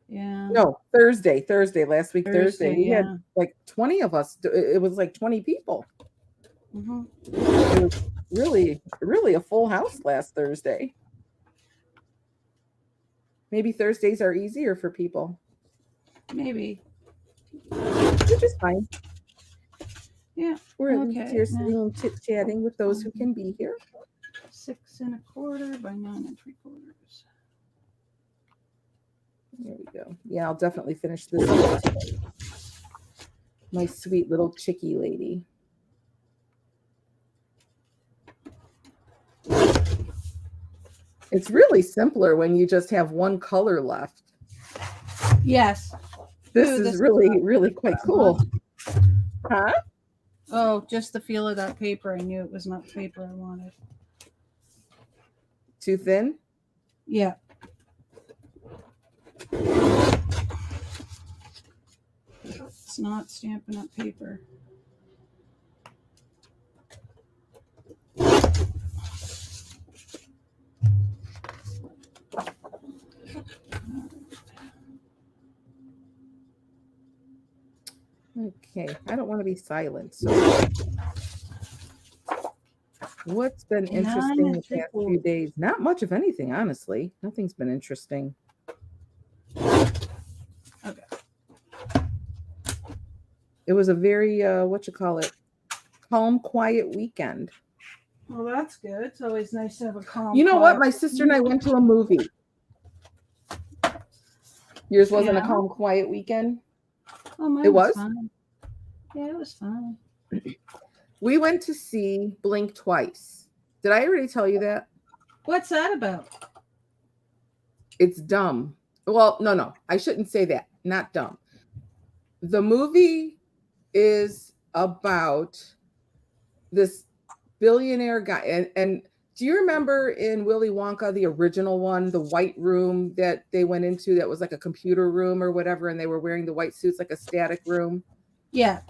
Yeah. No, Thursday. Last week, Thursday. We yeah. had like 20 of us. It was like 20 people. hmm It was really, really a full house last Thursday. Maybe Thursdays are easier for people, Maybe. which is fine. Yeah. We're at least Okay, here now- sitting and chit-chatting with those who can be here. 6 1/4 by 9 3/4. There we go. Yeah, I'll definitely finish this one today. My sweet little chickie lady. It's really simpler when you just have one color left. Yes. This Ooh, is this is really, really quite cool. Huh? Oh, just the feel of that paper. I knew it was not the paper I wanted. Too thin? Yeah. It's not Stampin' Up! Paper. Okay, I don't want to be silent. So what's been interesting the past few days? Not much of anything, honestly. Nothing's been interesting. Okay. It was a very calm, quiet weekend. Well, that's good. It's always nice to have a calm. You know what? quiet- My sister and I went to a movie. Yours wasn't a Yeah. calm, quiet weekend? Oh, mine It was? fine. Yeah, it was fine. We went to see Blink twice. Did I already tell you that? What's that about? It's dumb. Well, no, I shouldn't say that. Not dumb. The movie is about this billionaire guy. And do you remember in Willy Wonka, the original one, the white room that they went into that was like a computer room or whatever, and they were wearing the white suits, like a static room? Yeah.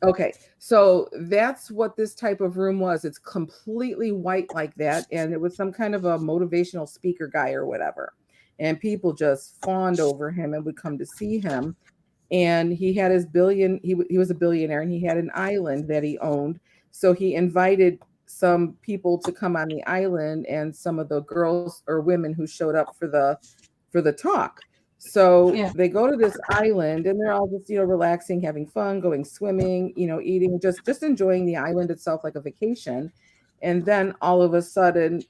Okay, so that's what this type of room was. It's completely white like that, and it was some kind of a motivational speaker guy or whatever. And people just fawned over him and would come to see him. And he had his he was a billionaire, and he had an island that he owned. So he invited some people to come on the island, and some of the girls or women who showed up for the talk. So they go to this island, and they're all just, relaxing, having fun, going swimming, eating, just enjoying the island itself like a vacation. And then all of a sudden,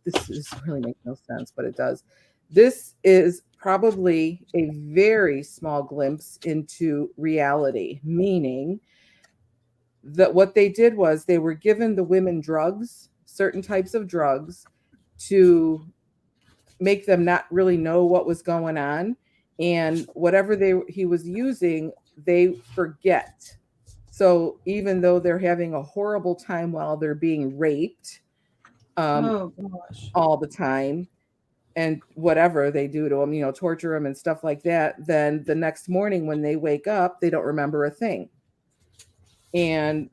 this really makes no sense, but it does. This is probably a very small glimpse into reality, meaning that what they did was they were given the women drugs, certain types of drugs, to make them not really know what was going on, and whatever he was using, they forget. So even though they're having a horrible time while they're being raped, Oh gosh. all the time, and whatever they do to them, torture them and stuff like that, then the next morning when they wake up, they don't remember a thing. And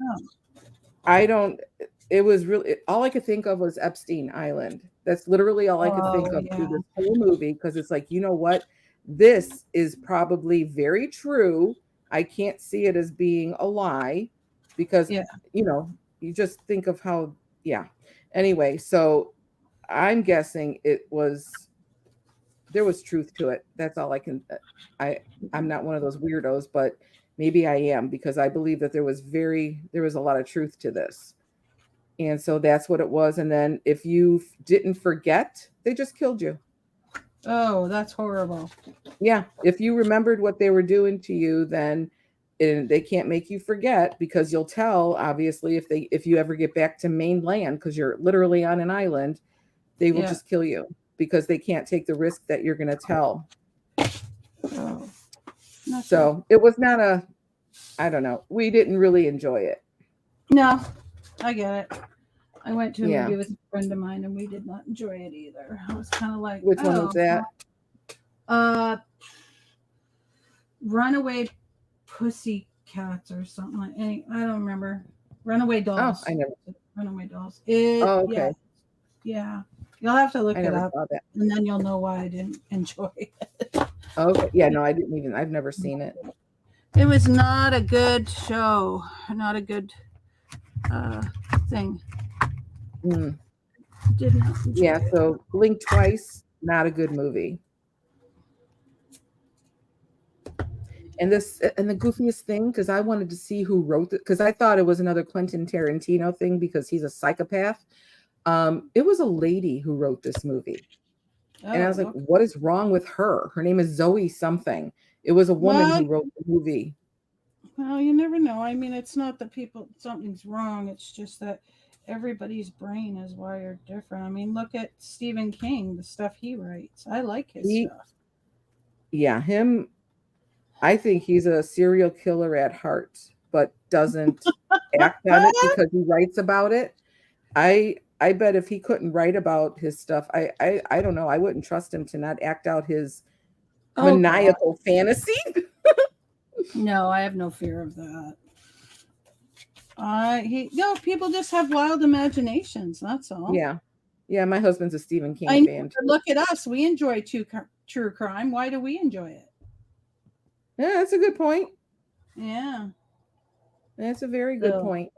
it was really, all I could think of was Epstein Island. That's literally all I could think of through this whole movie, because it's like, you know what? this is probably very true. I can't see it as being a lie because, Yeah. you just think of how, yeah. Anyway, so I'm guessing there was truth to it. That's all I can, I'm not one of those weirdos, but maybe I am, because I believe that there was a lot of truth to this. And so that's what it was. And then if you didn't forget, they just killed you. Oh, that's horrible. Yeah. If you remembered what they were doing to you, then they can't make you forget, because you'll tell, obviously, if you ever get back to mainland, because you're literally on an island, they will just kill you, because they can't take the risk that you're going to tell. Oh, So it was not I don't know. We didn't really enjoy it. No, I get it. I went to a Yeah. movie with a friend of mine and we did not enjoy it either. I was kind of like, Which one was that? Runaway Pussycats or something like. I don't remember. Runaway Dolls. Oh, I never. Runaway Dolls. Okay. Yeah. You'll have to look I it never up, saw that. and then you'll know why I didn't enjoy it. Okay. Yeah. No, I didn't even. I've never seen it. It was not a good show. Not a good thing. Mm. Did not enjoy Yeah. it. So Blink Twice, not a good movie. And the goofiest thing, because I wanted to see who wrote it, because I thought it was another Quentin Tarantino thing because he's a psychopath. It was a lady who wrote this movie. And I was like, what is wrong with her? Her name is Zoe something. It was a woman who wrote the movie. Well, you never know. I mean, it's not that something's wrong. It's just that everybody's brain is wired different. I mean, look at Stephen King, the stuff he writes. I like his stuff. Yeah, him. I think he's a serial killer at heart, but doesn't act on it because he writes about it. I bet if he couldn't write about his stuff, I don't know. I wouldn't trust him to not act out his maniacal fantasy. No, I have no fear of that. People just have wild imaginations. That's all. Yeah. My husband's a Stephen King fan. Look at us. We enjoy true crime. Why do we enjoy it? Yeah, that's a good point. Yeah. That's a very good point.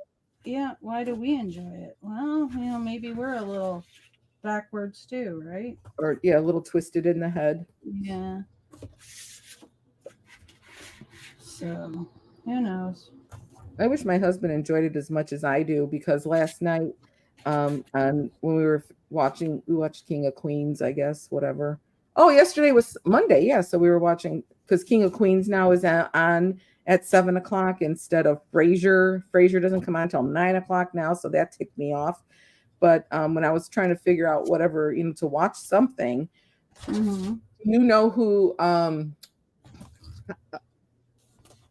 Yeah. Why do we enjoy it? Well, maybe we're a little backwards too, right? Or a little twisted in the head. Yeah. So, who knows? I wish my husband enjoyed it as much as I do, because last night, when we watched King of Queens, I guess, whatever. Oh, yesterday was Monday. Yeah. So we were watching, because King of Queens now is on at 7:00 instead of Frasier. Frasier doesn't come on until 9:00 now. So that ticked me off. But when I was trying to figure out whatever, to watch something, you know who,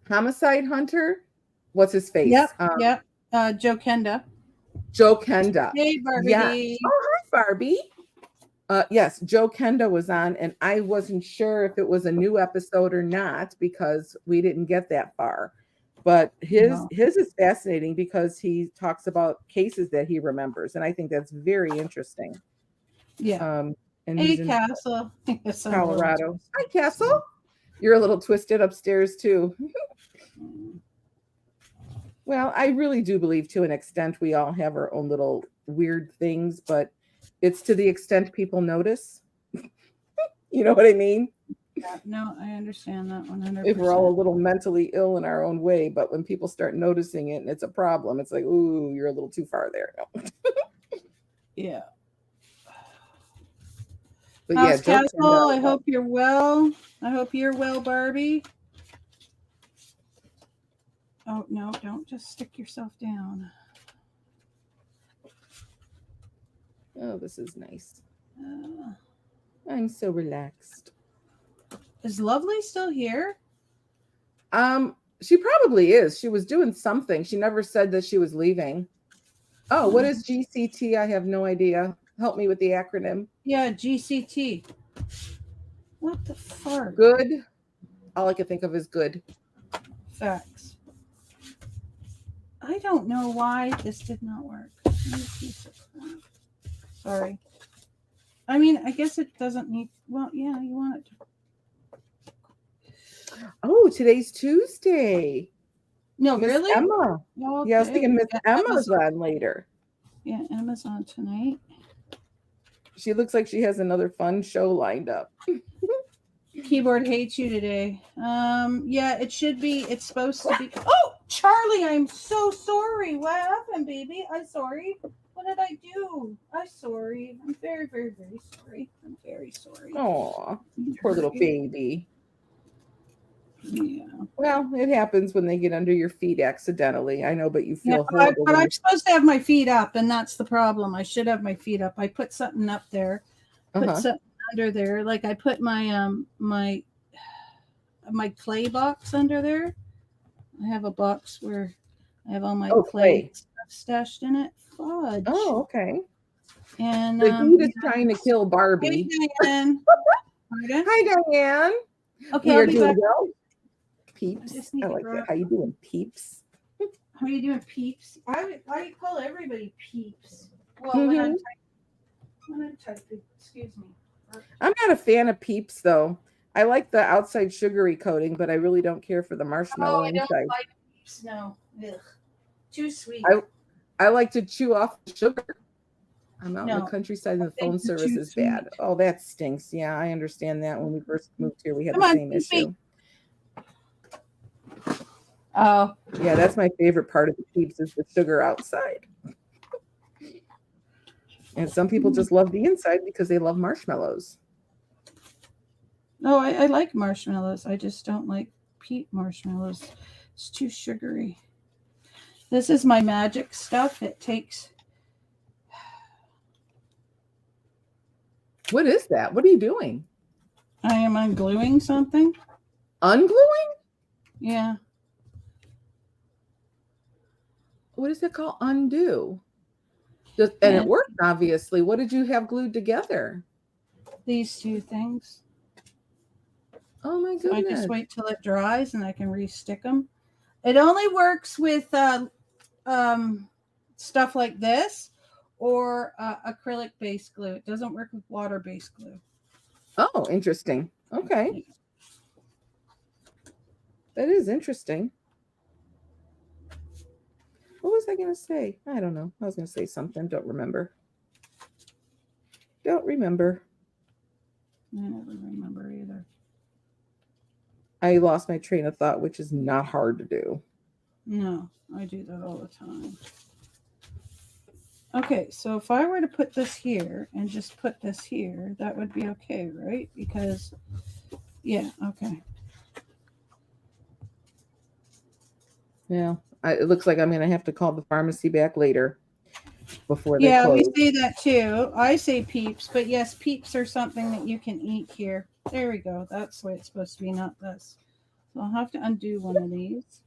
Homicide Hunter? What's his face? Yep. Joe Kenda. Joe Kenda. Hey, Barbie. Yeah. Oh, hi, Barbie. Yes, Joe Kenda was on, and I wasn't sure if it was a new episode or not because we didn't get that far. But his is fascinating because he talks about cases that he remembers, and I think that's very interesting. Yeah. And hey, Castle. Colorado. Hi, Castle. You're a little twisted upstairs too. Well, I really do believe, to an extent, we all have our own little weird things, but it's to the extent people notice. You know what I mean? Yeah, no, I understand that 100%. If we're all a little mentally ill in our own way, but when people start noticing it and it's a problem, it's like, ooh, you're a little too far there. No. Yeah. But House Castle, I hope you're well. I hope you're well, Barbie. Oh, no, don't just stick yourself down. Oh, this is nice. I'm so relaxed. Is Lovely still here? She probably is. She was doing something. She never said that she was leaving. Oh, what is GCT? I have no idea. Help me with the acronym. Yeah, GCT. What the fuck? Good. All I can think of is good. Facts. I don't know why this did not work. Sorry. I mean, I guess it doesn't need. Well, yeah, you want it to. Oh, today's Tuesday. No, Miss really? Emma. Oh, Yeah, I was thinking Miss Yeah, Emma's on later. Yeah, Emma's on tonight. She looks like she has another fun show lined up. Keyboard hates you today. Yeah, it should be. It's supposed to be. Oh, Charlie, I'm so sorry. What happened, baby? I'm sorry. What did I do? I'm sorry. I'm very, very, very sorry. I'm very sorry. Oh, poor little baby. Yeah. Well, it happens when they get under your feet accidentally. I know, but you feel horrible. But I'm supposed to have my feet up, and that's the problem. I should have my feet up. I put something up there, put something under there. Like I put my my clay box under there. I have a box where I have all my clay stuff stashed in it. Fudge. Oh, okay. And the heat is trying to kill Barbie. Hey, Diane. Hi, Diane. Okay, we I'll are be doing back. well. Peeps. I like that. How you doing, Peeps? How are you doing, Peeps? I call everybody Peeps. Well, when I'm typing, excuse me. I'm not a fan of Peeps though. I like the outside sugary coating, but I really don't care for the marshmallow inside. I don't like Peeps. No, ugh. Too sweet. I like to chew off the sugar. I'm out in the countryside and the phone service is bad. Oh, that stinks. Yeah, I understand that. When we first moved here, we had the same issue. Oh. Yeah, that's my favorite part of the Peeps is the sugar outside. And some people just love the inside because they love marshmallows. No, I like marshmallows. I just don't like peat marshmallows. It's too sugary. This is my magic stuff. It takes... What is that? What are you doing? I am ungluing something. Ungluing? Yeah. What is it called? Undo. And it worked, obviously. What did you have glued together? These two things. Oh my goodness. So I just wait till it dries and I can re-stick them. It only works with stuff like this or acrylic-based glue. It doesn't work with water-based glue. Oh, interesting. Okay. That is interesting. What was I going to say? I don't know. I was going to say something. Don't remember. Don't remember. I never remember either. I lost my train of thought, which is not hard to do. No, I do that all the time. Okay, so if I were to put this here and just put this here, that would be okay, right? Because, yeah, okay. Yeah, it looks like I'm going to have to call the pharmacy back later before they close. We say that too. I say Peeps, but yes, Peeps are something that you can eat here. There we go. That's the way it's supposed to be, not this. So I'll have to undo one of these.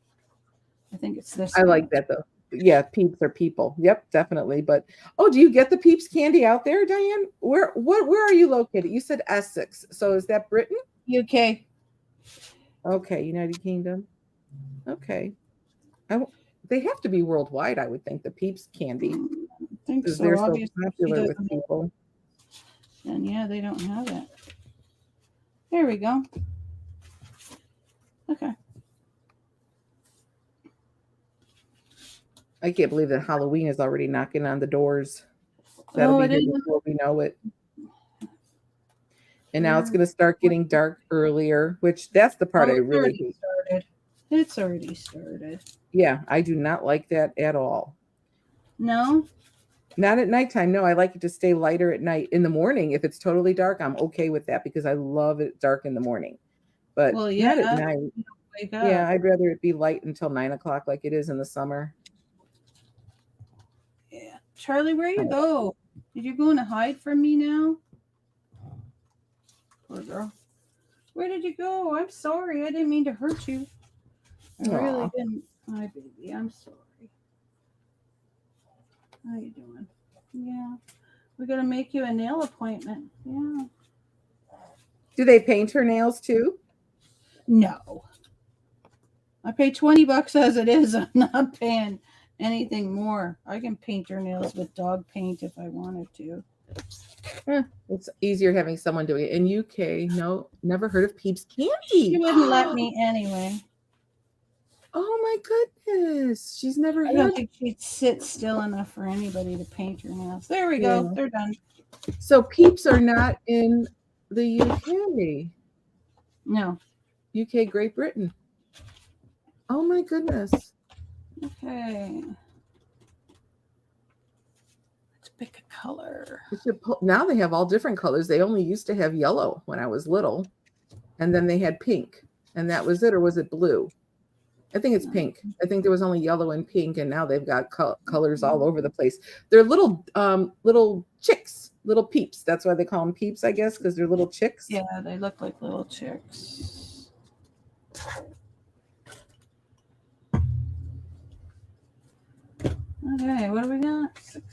I think it's this. I like that though. Yeah, Peeps are people. Yep, definitely. But do you get the Peeps candy out there, Diane? Where are you located? You said Essex. So is that Britain? UK. Okay, United Kingdom. Okay. They have to be worldwide, I would think, the Peeps candy. I think so. They're so popular with people. And yeah, they don't have it. There we go. Okay. I can't believe that Halloween is already knocking on the doors. That'll be here before we know it. And now it's going to start getting dark earlier, which that's the part I really hate. It's already started. Yeah, I do not like that at all. No? Not at nighttime. No, I like it to stay lighter at night. In the morning, if it's totally dark, I'm okay with that because I love it dark in the morning. But not at night. Yeah, I'd rather it be light until 9 o'clock like it is in the summer. Yeah. Charlie, where you go? Did you go and hide from me now? Poor girl. Where did you go? I'm sorry. I didn't mean to hurt you. I really didn't. Hi, baby. I'm sorry. How you doing? Yeah. We're going to make you a nail appointment. Yeah. Do they paint her nails too? No. I pay $20 as it is. I'm not paying anything more. I can paint her nails with dog paint if I wanted to. It's easier having someone doing it. In UK, no, never heard of Peeps She Candy. wouldn't let me anyway. Oh my goodness. She's never I don't had. think she'd sit still enough for anybody to paint her nails. There we go. Yeah. They're done. So Peeps are not in the UK. No. UK, Great Britain. Oh my goodness. Okay. Let's pick a color. Now they have all different colors. They only used to have yellow when I was little. And then they had pink. And that was it. Or was it blue? I think it's pink. I think there was only yellow and pink. And now they've got colors all over the place. They're little chicks, little peeps. That's why they call them peeps, I guess, because they're little chicks. Yeah, they look like little chicks. Okay, what do we got?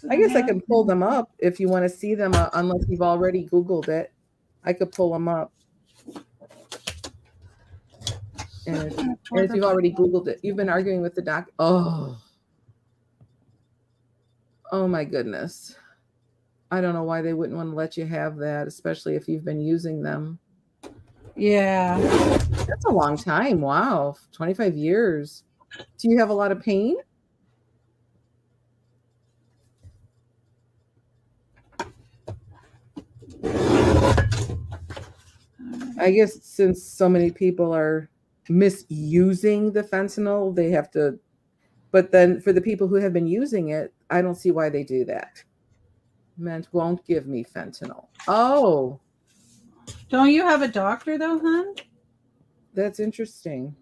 I guess I can pull them up if you want to see them, unless you've already Googled it. I could pull them up. And if you've already Googled it, you've been arguing with the doc. Oh my goodness. I don't know why they wouldn't want to let you have that, especially if you've been using them. Yeah. That's a long time. Wow. 25 years. Do you have a lot of pain? I guess since so many people are misusing the fentanyl, they have to, but then for the people who have been using it, I don't see why they do that. Meant won't give me fentanyl. Oh. Don't you have a doctor though, hon? That's interesting.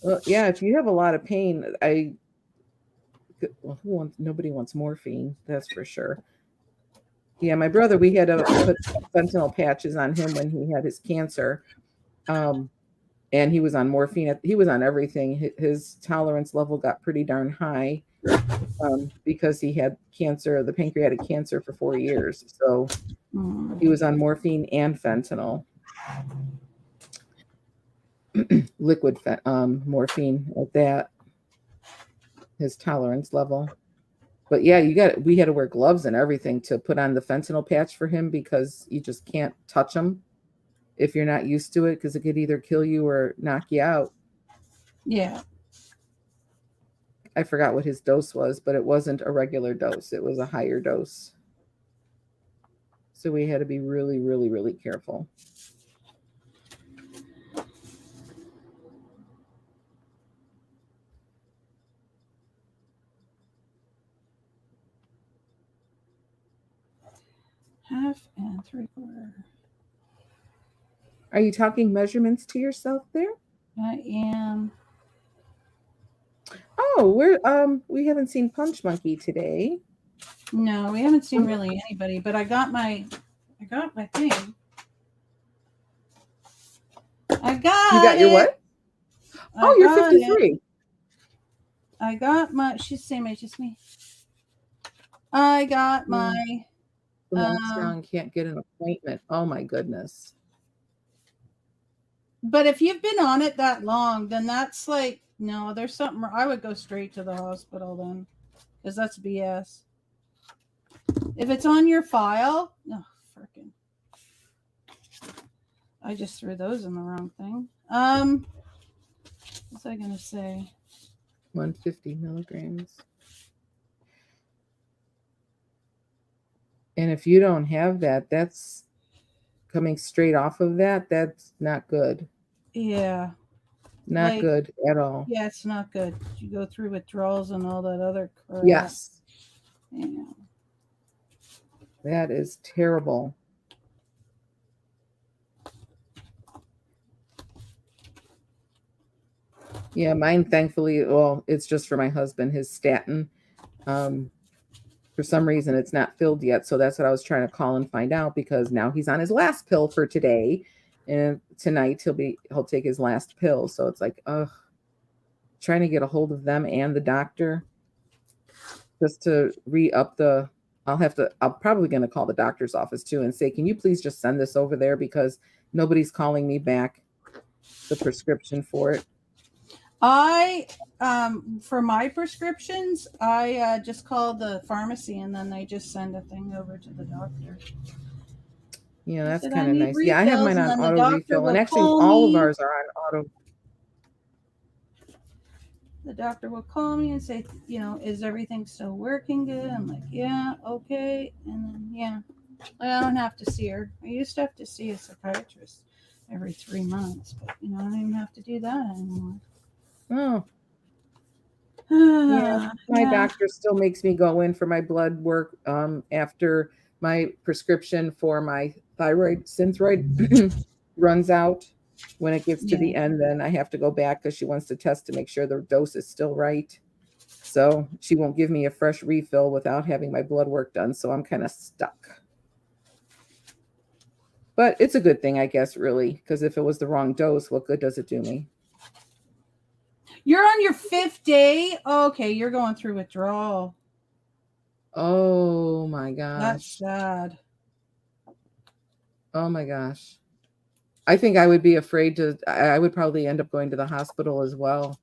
Well, yeah, if you have a lot of pain, nobody wants morphine, that's for sure. Yeah, my brother, we had to put fentanyl patches on him when he had his cancer. And he was on morphine. He was on everything. His tolerance level got pretty darn high because he had cancer, the pancreatic cancer, for 4 years. So he was on morphine and fentanyl. Liquid morphine at that, his tolerance level. But yeah, we had to wear gloves and everything to put on the fentanyl patch for him because you just can't touch them if you're not used to it, because it could either kill you or knock you out. Yeah. I forgot what his dose was, but it wasn't a regular dose. It was a higher dose. So we had to be really, really, really careful. Half and 3/4. Are you talking measurements to yourself there? I am. Oh, we haven't seen Punch Monkey today. No, we haven't seen really anybody, but I got my thing. I got You got your what? Oh, you're 53. I got my, she's the same age as me. I got my Young can't get an appointment. Oh my goodness. But if you've been on it that long, then that's like, no, there's something. I would go straight to the hospital then, because that's BS. If it's on your file, no, freaking. I just threw those in the wrong thing. What's I gonna say? 150 milligrams. And if you don't have that, that's coming straight off of that. That's not good. Yeah. Not good at all. Yeah, it's not good. You go through withdrawals and all that other crap. Yes. Yeah. That is terrible. Yeah, mine, thankfully, well, it's just for my husband, his statin. For some reason, it's not filled yet. So that's what I was trying to call and find out, because now he's on his last pill for today. And tonight he'll take his last pill. So it's like, trying to get a hold of them and the doctor just to re-up I'm probably going to call the doctor's office too and say, can you please just send this over there, because nobody's calling me back the prescription for it. For my prescriptions, I just call the pharmacy and then they just send a thing over to the doctor. Yeah, I that's said, I kind of need nice. Yeah, I have refills, mine and on then the auto doctor refill, and will actually call all of me. ours are on auto. The doctor will call me and say, you know, is everything still working good? I'm like, yeah, okay. And then, yeah, I don't have to see her. I used to have to see a psychiatrist every 3 months, but, you know, I don't even have to do that anymore. Oh, yeah. My Yeah. doctor still makes me go in for my blood work after my prescription for my thyroid Synthroid runs out. When it gets to Yeah. the end, then I have to go back because she wants to test to make sure the dose is still right. So she won't give me a fresh refill without having my blood work done. So I'm kind of stuck. But it's a good thing, I guess, really, because if it was the wrong dose, what good does it do me? You're on your 5th day? Okay, you're going through withdrawal. Oh my gosh. That's sad. Oh my gosh. I think I would be afraid to, I would probably end up going to the hospital as well.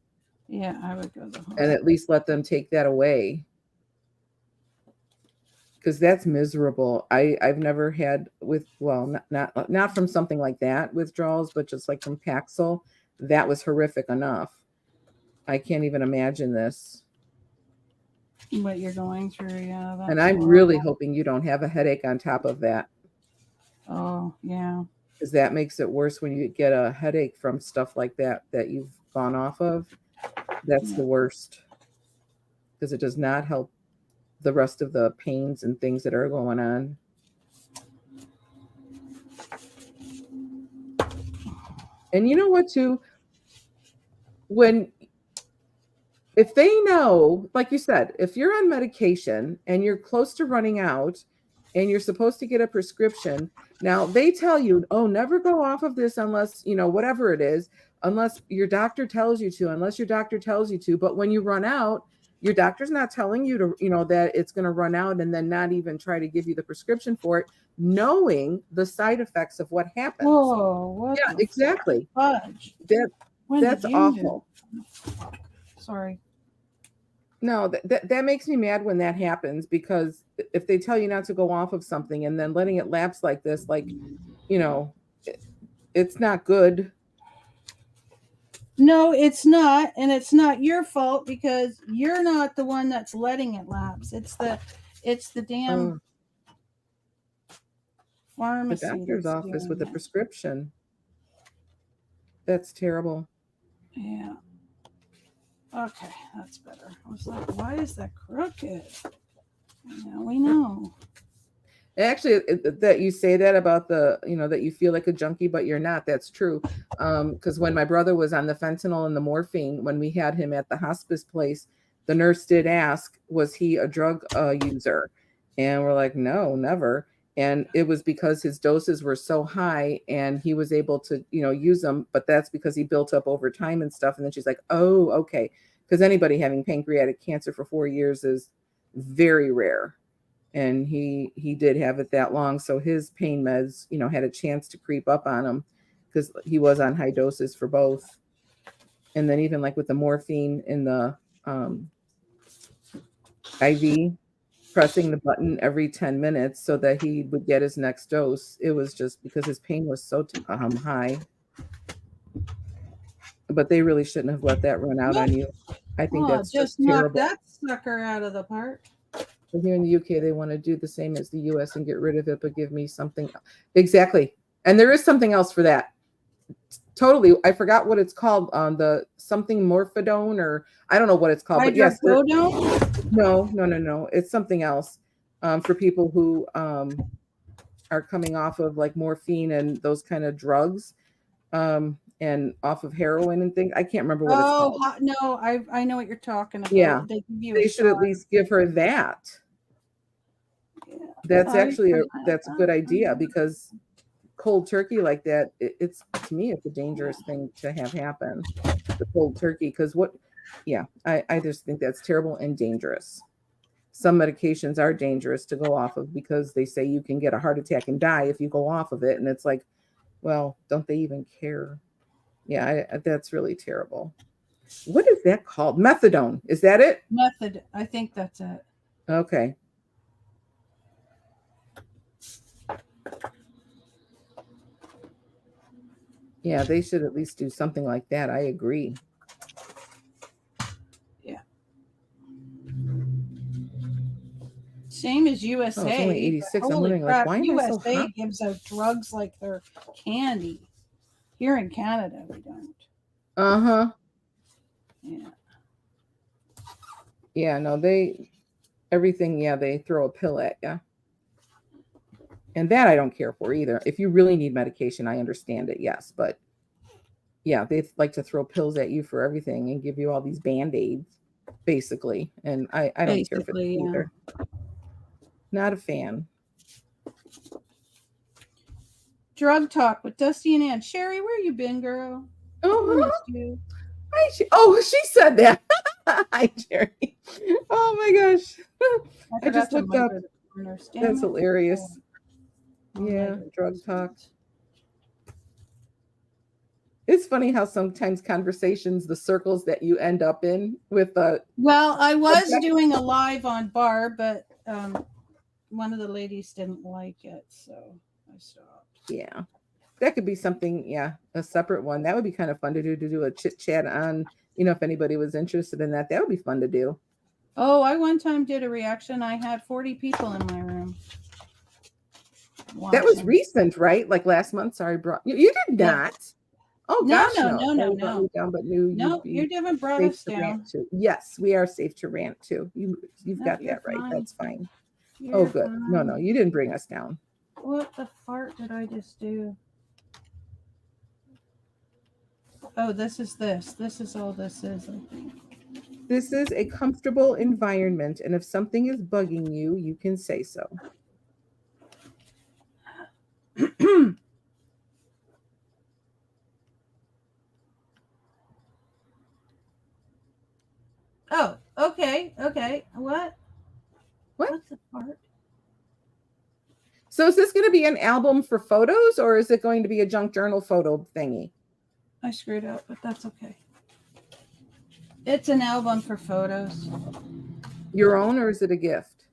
Yeah, I would go to the hospital. And at least let them take that away. Because that's miserable. I've never had not from something like that withdrawals, but just like from Paxil, that was horrific enough. I can't even imagine this. What you're going through, yeah. And I'm really hoping you don't have a headache on top of that. Oh, yeah. Because that makes it worse when you get a headache from stuff like that you've gone off of. That's the worst. Because it does not help the rest of the pains and things that are going on. And you know what, too? If they know, like you said, if you're on medication and you're close to running out and you're supposed to get a prescription, now they tell you, oh, never go off of this unless, you know, whatever it is, unless your doctor tells you to. But when you run out, your doctor's not telling you to, you know, that it's going to run out and then not even try to give you the prescription for it, knowing the side effects of what happens. Whoa, what? Yeah, exactly. Fudge. That's awful. Sorry. No, that makes me mad when that happens, because if they tell you not to go off of something and then letting it lapse like this, like, you know, it's not good. No, it's not. And it's not your fault because you're not the one that's letting it lapse. It's the damn pharmacy. The doctor's office with a prescription. That's terrible. Yeah. Okay, that's better. I was like, why is that crooked? Now we know. Actually, that you say that about the, you know, that you feel like a junkie, but you're not. That's true. Because when my brother was on the fentanyl and the morphine, when we had him at the hospice place, the nurse did ask, was he a drug user? And we're like, no, never. And it was because his doses were so high and he was able to, you know, use them. But that's because he built up over time and stuff. And then she's like, oh, okay. Because anybody having pancreatic cancer for 4 years is very rare. And he did have it that long. So his pain meds, you know, had a chance to creep up on him because he was on high doses for both. And then even like with the morphine in the IV, pressing the button every 10 minutes so that he would get his next dose. It was just because his pain was so high. But they really shouldn't have let that run out on you. I think that's just terrible. Knock that sucker out of the park. But here in the UK, they want to do the same as the US and get rid of it, but give me something. Exactly. And there is something else for that. Totally. I forgot what it's called. The something morphidone, or I don't know what it's called. But yes. No. It's something else for people who are coming off of like morphine and those kind of drugs and off of heroin and things. I can't remember what it's called. No, I know what you're talking about. Yeah. They should at least give her that. Yeah. That's actually that's a good idea, because cold turkey like that, it's, to me, it's a dangerous thing to have happen. The cold turkey, because I just think that's terrible and dangerous. Some medications are dangerous to go off of because they say you can get a heart attack and die if you go off of it. And it's like, well, don't they even care? Yeah, that's really terrible. What is that called? Methadone. Is that it? Method. I think that's it. Okay. Yeah, they should at least do something like that. I agree. Same as USA. Oh, it's only 86. I'm Holy wondering, crap, like, why am I so USA hot? gives out drugs like they're candy. Here in Canada, we don't. Uh-huh. Yeah. Yeah, no, everything, yeah, they throw a pill at you. And that I don't care for either. If you really need medication, I understand it, yes. But yeah, they like to throw pills at you for everything and give you all these Band-Aids, basically. And I don't care for that either. Not a fan. Drug talk with Dusty and Ann. Sherry, where you been, girl? Oh, I missed you. she said that. Hi, Jerry. Oh my gosh. I just looked up. That's hilarious. Yeah, drug talk. It's funny how sometimes conversations, the circles that you end up in with well, I was doing a live on Barb, but one of the ladies didn't like it, so I stopped. Yeah. That could be something, yeah, a separate one. That would be kind of fun to do a chit chat on, if anybody was interested in that. That would be fun to do. Oh, I one time did a reaction. I had 40 people in my room. That was recent, right? Like last month. Sorry, you did not. Oh gosh, no. Down, but you haven't brought us down. Yes, we are safe to rant too. You've got that right. Fine. That's fine. You're good. fine. No, you didn't bring us down. What the fart did I just do? Oh, this is this. This is all this is, I think. This is a comfortable environment, and if something is bugging you, you can say so. Oh, okay. What? What's the part? So is this going to be an album for photos, or is it going to be a junk journal photo thingy? I screwed up, but that's okay. It's an album for photos. Your own, or is it a gift?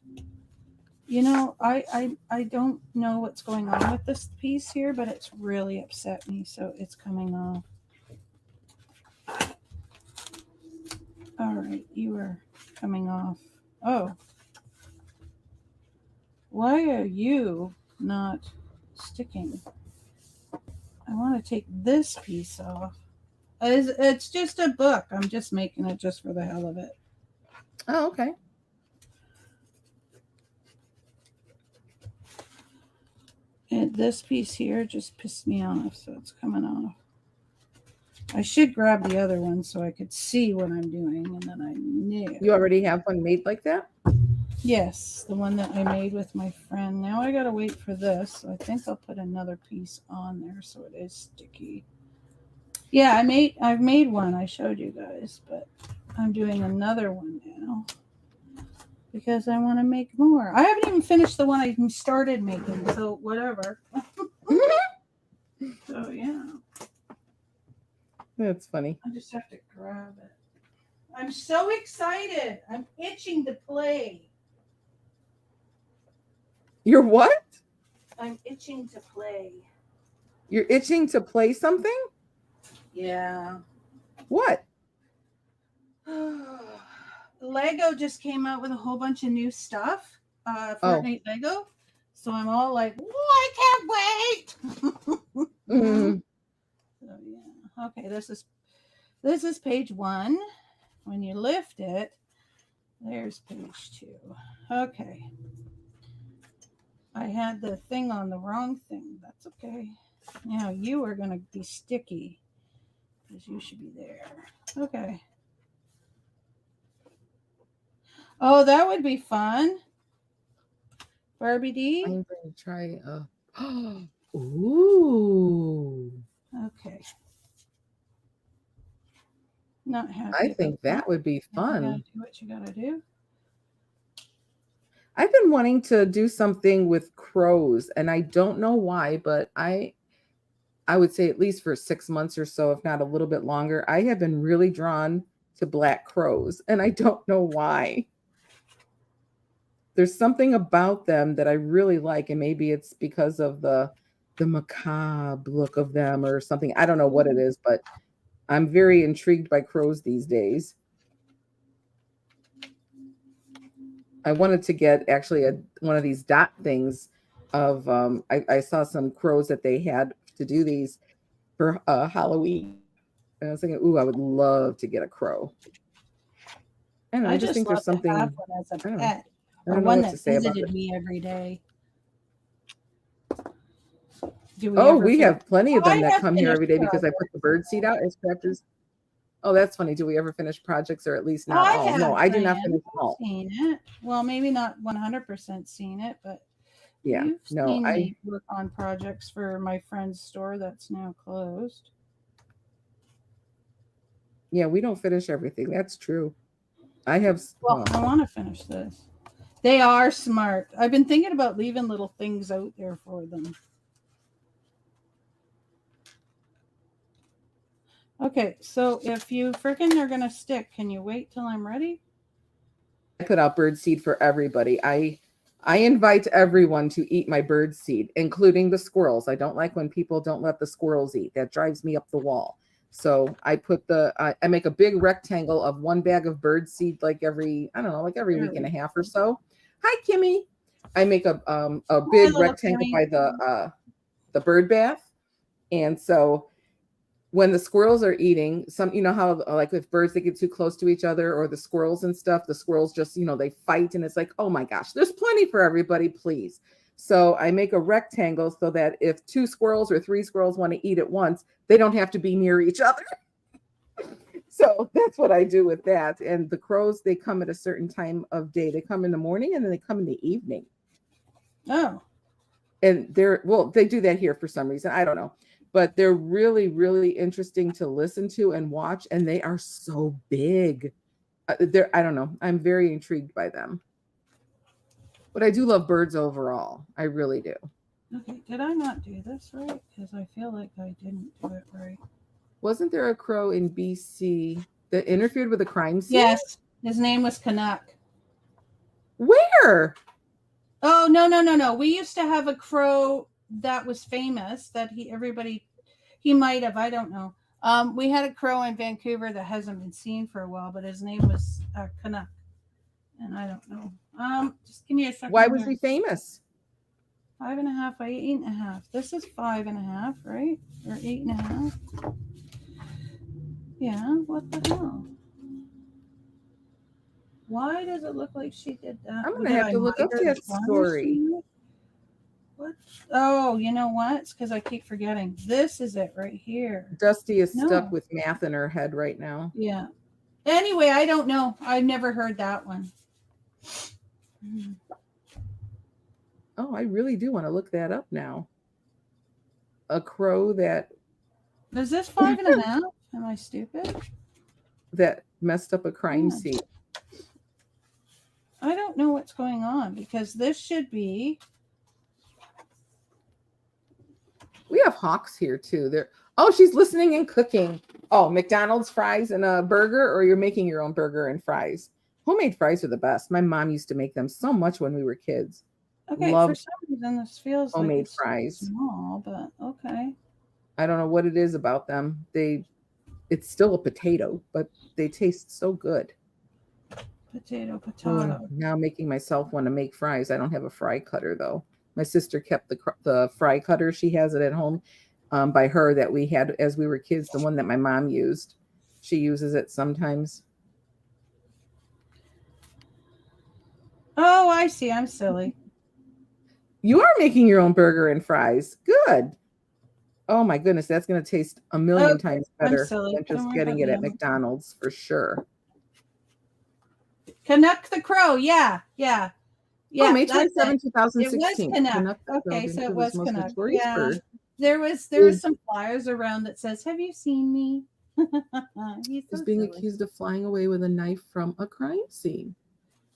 I don't know what's going on with this piece here, but it's really upset me, so it's coming off. All right, you are coming off. Oh. Why are you not sticking? I want to take this piece off. It's just a book. I'm just making it just for the hell of it. Oh, okay. And this piece here just pissed me off, so it's coming off. I should grab the other one so I could see what I'm doing, and then I knew. You already have one made like that? Yes, the one that I made with my friend. Now I gotta wait for this. So I think I'll put another piece on there so it is sticky. Yeah, I've made one. I showed you guys, but I'm doing another one now because I want to make more. I haven't even finished the one I started making, so whatever. So yeah. That's funny. I just have to grab it. I'm so excited. I'm itching to play. You're what? I'm itching to play. You're itching to play something? Yeah. What? Lego just came out with a whole bunch of new stuff. Fortnite Lego. So I'm all like, I can't wait. Mm. So yeah. Okay, this is page 1. When you lift it, there's page 2. Okay. I had the thing on the wrong thing. That's okay. Now you are going to be sticky because you should be there. Okay. Oh, that would be fun. Barbie D. I'm going to try. Ooh. Okay. Not happy. I think that would be fun. You gotta do what you gotta do. I've been wanting to do something with crows, and I don't know why, but I would say at least for 6 months or so, if not a little bit longer, I have been really drawn to black crows, and I don't know why. There's something about them that I really like, and maybe it's because of the macabre look of them or something. I don't know what it is, but I'm very intrigued by crows these days. I wanted to get actually one of these dot things of I saw some crows that they had to do these for Halloween. And I was thinking, ooh, I would love to get a crow. I don't know, I just think there's something. Love to have one as a I don't know. pet, I or don't know one what that to say about visited it. me every day. Do Oh, ever we finish- have plenty of them I that have come here every day finished because I put the bird seed out as crafters. Oh, that's funny. Do we ever finish projects, or at least not I all? No, have, I do not Diane. finish all. Seen it. Well, maybe not 100% seen it, but Yeah, you've no, seen me work on projects for my friend's store that's now closed. yeah, we don't finish everything. That's true. I have. Well, I want to finish this. They are smart. I've been thinking about leaving little things out there for them. Okay, so if you freaking are going to stick, can you wait till I'm ready? I put out bird seed for everybody. I invite everyone to eat my bird seed, including the squirrels. I don't like when people don't let the squirrels eat. That drives me up the wall. So I put I make a big rectangle of one bag of bird seed, like every week and a half or so. Hi, Kimmy. I make a big little rectangle Kimmy. by the bird bath, and so when the squirrels are eating, some, you know how like if birds, they get too close to each other, or the squirrels and stuff, the squirrels just, they fight, and it's like, oh my gosh, there's plenty for everybody, please. So I make a rectangle so that if 2 squirrels or 3 squirrels want to eat at once, they don't have to be near each other. So that's what I do with that. And the crows, they come at a certain time of day. They come in the morning and then they come in the evening. Oh. And they do that here for some reason. I don't know. But they're really, really interesting to listen to and watch. And they are so big. I don't know. I'm very intrigued by them. But I do love birds overall. I really do. Okay, did I not do this right? Because I feel like I didn't do it right. Wasn't there a crow in BC that interfered with a crime scene? Yes, his name was Canuck. Where? Oh, no. We used to have a crow that was famous that he might have, I don't know. We had a crow in Vancouver that hasn't been seen for a while, but his name was Canuck. And I don't know. Just give me a second. Why was he famous? 5.5 by 8.5. This is 5.5, right? Or 8.5. Yeah, what the hell? Why does it look like she did that? I'm gonna have to look up that story. What? Oh, you know what? It's because I keep forgetting. This is it right here. Dusty is stuck with math in her head right now. Yeah. Anyway, I don't know. I've never heard that one. Oh, I really do want to look that up now. A crow that... Is this 5.5? Am I stupid? That messed up a crime scene. I don't know what's going on because this should be... We have hawks here too. Oh, she's listening and cooking. Oh, McDonald's fries and a burger, or you're making your own burger and fries? Homemade fries are the best. My mom used to make them so much when we were kids. Okay, for some reason this feels homemade like it's fries. Small, but okay. I don't know what it is about them. It's still a potato, but they taste so good. Potato. Now I'm making myself want to make fries. I don't have a fry cutter though. My sister kept the fry cutter. She has it at home by her that we had as we were kids, the one that my mom used. She uses it sometimes. Oh, I see. I'm silly. You are making your own burger and fries. Good. Oh my goodness, that's going to taste a million times better than just getting it at McDonald's for sure. Canuck the Crow. Yeah. Oh, May 27, 2016. It was Canuck. Okay, so it was Canuck. Yeah. Bird. There was some flyers around that says, "Have you seen me?" He's being accused of flying away with a knife from a crime scene.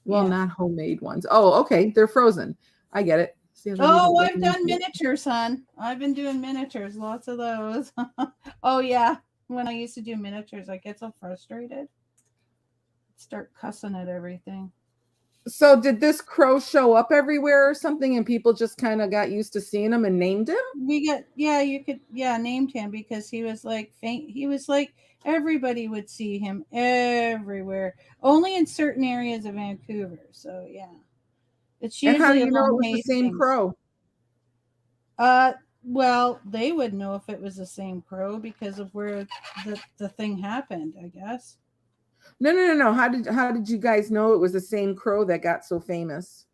Well, not homemade ones. Oh, okay. They're frozen. I get it. Oh, I've done miniatures, hon. I've been doing miniatures. Lots of those. Oh, yeah. When I used to do miniatures, I get so frustrated. start cussing at everything. So did this crow show up everywhere or something, and people just kind of got used to seeing him and named him? Named him because he was like faint. He was like everybody would see him everywhere, only in certain areas of Vancouver. So yeah, it's And how do usually you know it along was the same Hastings. crow? Well, they would know if it was the same crow because of where the thing happened, I guess. No. How did you guys know it was the same crow that got so famous?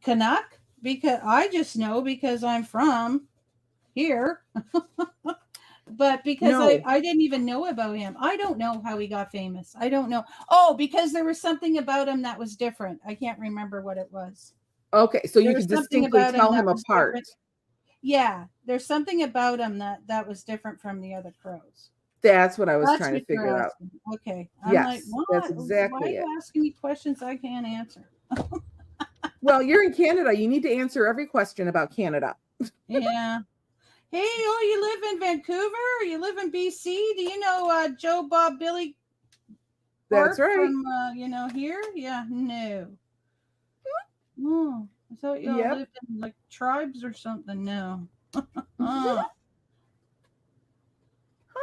Canuck? Because I just know because I'm from here. But because No. I didn't even know about him. I don't know how he got famous. I don't know. Oh, because there was something about him that was different. I can't remember what it was. Okay, so you There could was something distinctly about tell him him that was apart. different. Yeah, there's something about him that was different from the other crows. That's what I was That's trying to what you're figure out. asking. Okay. I'm like, Yes, what? that's Why exactly are it. you asking me questions I can't answer? Well, you're in Canada. You need to answer every question about Canada. Yeah. Hey, you live in Vancouver? Or you live in BC? Do you know Joe Bob Billy That's Bart right. from here? Yeah, no. Oh, I thought y'all Yep. lived in like tribes or something. No.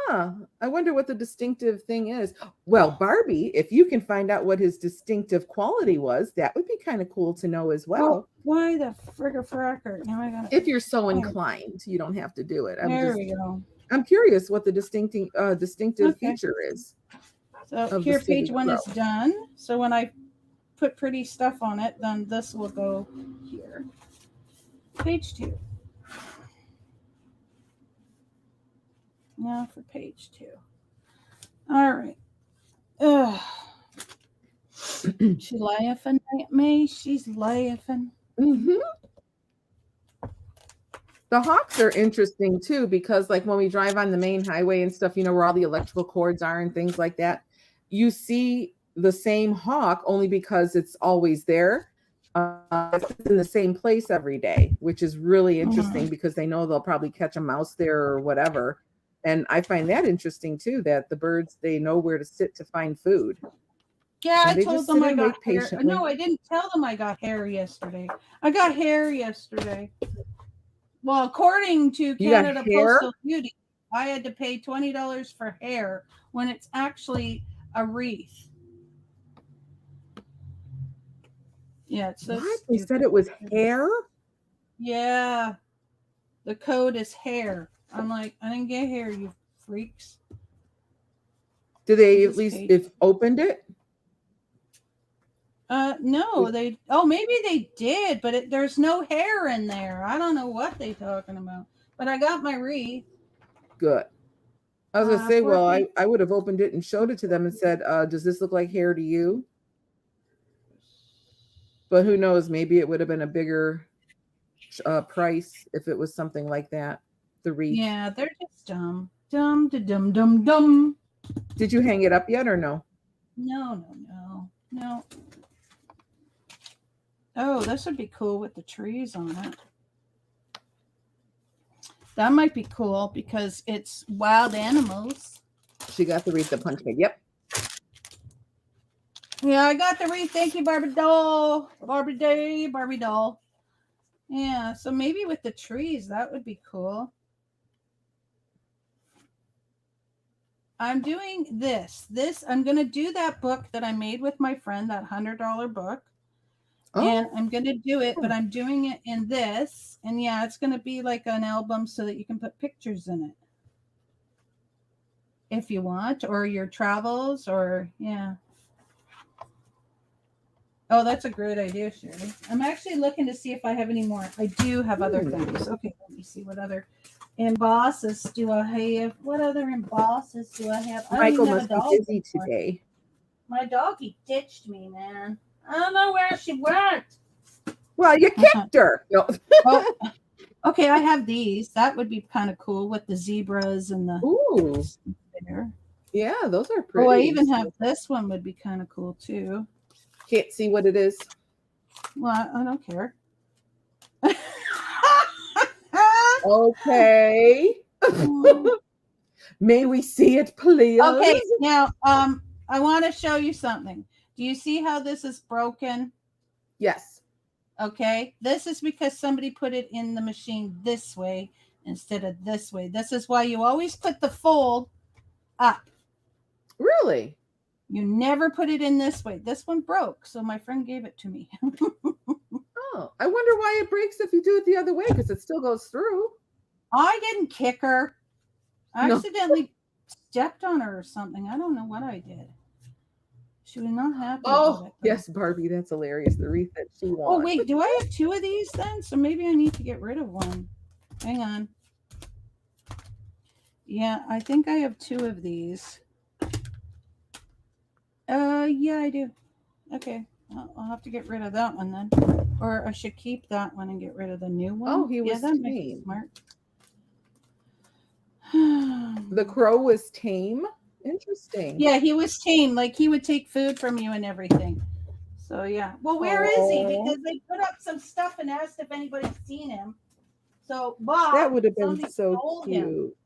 Huh. I wonder what the distinctive thing is. Well, Barbie, if you can find out what his distinctive quality was, that would be kind of cool to know as well. Oh, why the frigger fracker? Now I got If you're so inclined, you don't have to do it. There we go. I'm curious what the distinctive Okay. feature is. So of here, the city page 1 is crow. done. So when I put pretty stuff on it, then this will go here. Page 2. Now for page 2. All right. Ugh. She's laughing at me. She's laughing. Mm-hmm. The hawks are interesting too, because like when we drive on the main highway and stuff, you know, where all the electrical cords are and things like that, you see the same hawk only because it's always there. It's in the same place every day, which is really interesting because they know they'll probably catch a mouse there or whatever. And I find that interesting too, that the birds, they know where to sit to find food. Yeah, And I they told just them sit I and got wait hair. patiently. No, I didn't tell them I got hair yesterday. I got hair yesterday. Well, according to You got Canada hair? Postal Beauty, I had to pay $20 for hair when it's actually a wreath. Yeah, it's so What? They stupid. said it was hair? Yeah, the code is hair. I'm like, I didn't get hair, you freaks. Did they This at least page. if opened it? No, maybe they did, but there's no hair in there. I don't know what they're talking about. But I got my wreath. Good. I was gonna say, poor well, thing. I would have opened it and showed it to them and said, does this look like hair to you? But who knows? Maybe it would have been a bigger price if it was something like that. The wreath. Yeah, they're just dumb. Dumb. Did you hang it up yet or no? No. Oh, this would be cool with the trees on it. That might be cool because it's wild animals. She got the wreath, the punch card. Yep. Yeah, I got the wreath. Thank you, Barbie doll. Barbie doll. Yeah, so maybe with the trees, that would be cool. I'm doing this. I'm going to do that book that I made with my friend, that $100 book. Oh. And I'm going to do it, but I'm doing it in this. And yeah, it's going to be like an album so that you can put pictures in it. If you want, or your travels, or yeah. Oh, that's a great idea, Sherry. I'm actually looking to see if I have any more. I do have other things. Okay, let me see what other embosses do I have. What other embosses do I have? Michael must be busy today. My doggy ditched me, man. I don't know where she went. Well, you kicked her. No. Oh, okay, I have these. That would be kind of cool with the zebras and the. Ooh. There. Yeah, those are pretty. Oh, I even have this one. Would be kind of cool too. Can't see what it is. Well, I don't care. Okay. May we see it, please? Okay, now I want to show you something. Do you see how this is broken? Yes. Okay. This is because somebody put it in the machine this way instead of this way. This is why you always put the fold up. Really? You never put it in this way. This one broke, so my friend gave it to me. Oh, I wonder why it breaks if you do it the other way, because it still goes through. I didn't kick her. I No. accidentally stepped on her or something. I don't know what I did. She was not happy Oh, about it. Though. yes, Barbie, that's hilarious. The wreath that she wants. Oh, wait, do I have two of these then? So maybe I need to get rid of one. Hang on. Yeah, I think I have two of these. Yeah, I do. Okay, I'll have to get rid of that one then. Or I should keep that one and get rid of the new one. Oh, he was that makes tame. it smart. The crow was tame. Interesting. Yeah, he was tame. Like he would take food from you and everything. So yeah. Well, where is he? Because they put up some stuff and asked if anybody's seen him. So Bob, That would have been somebody so stole him. cute.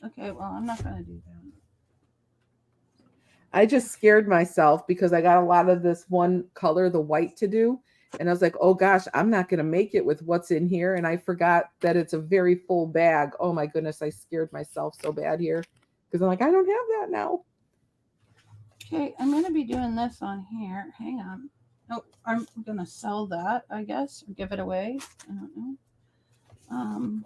Okay, well, I'm not gonna do that. I just scared myself because I got a lot of this one color, the white, to do. And I was like, oh gosh, I'm not going to make it with what's in here. And I forgot that it's a very full bag. Oh my goodness, I scared myself so bad here because I'm like, I don't have that now. Okay, I'm going to be doing this on here. Hang on. Oh, I'm going to sell that, I guess, or give it away. I don't know.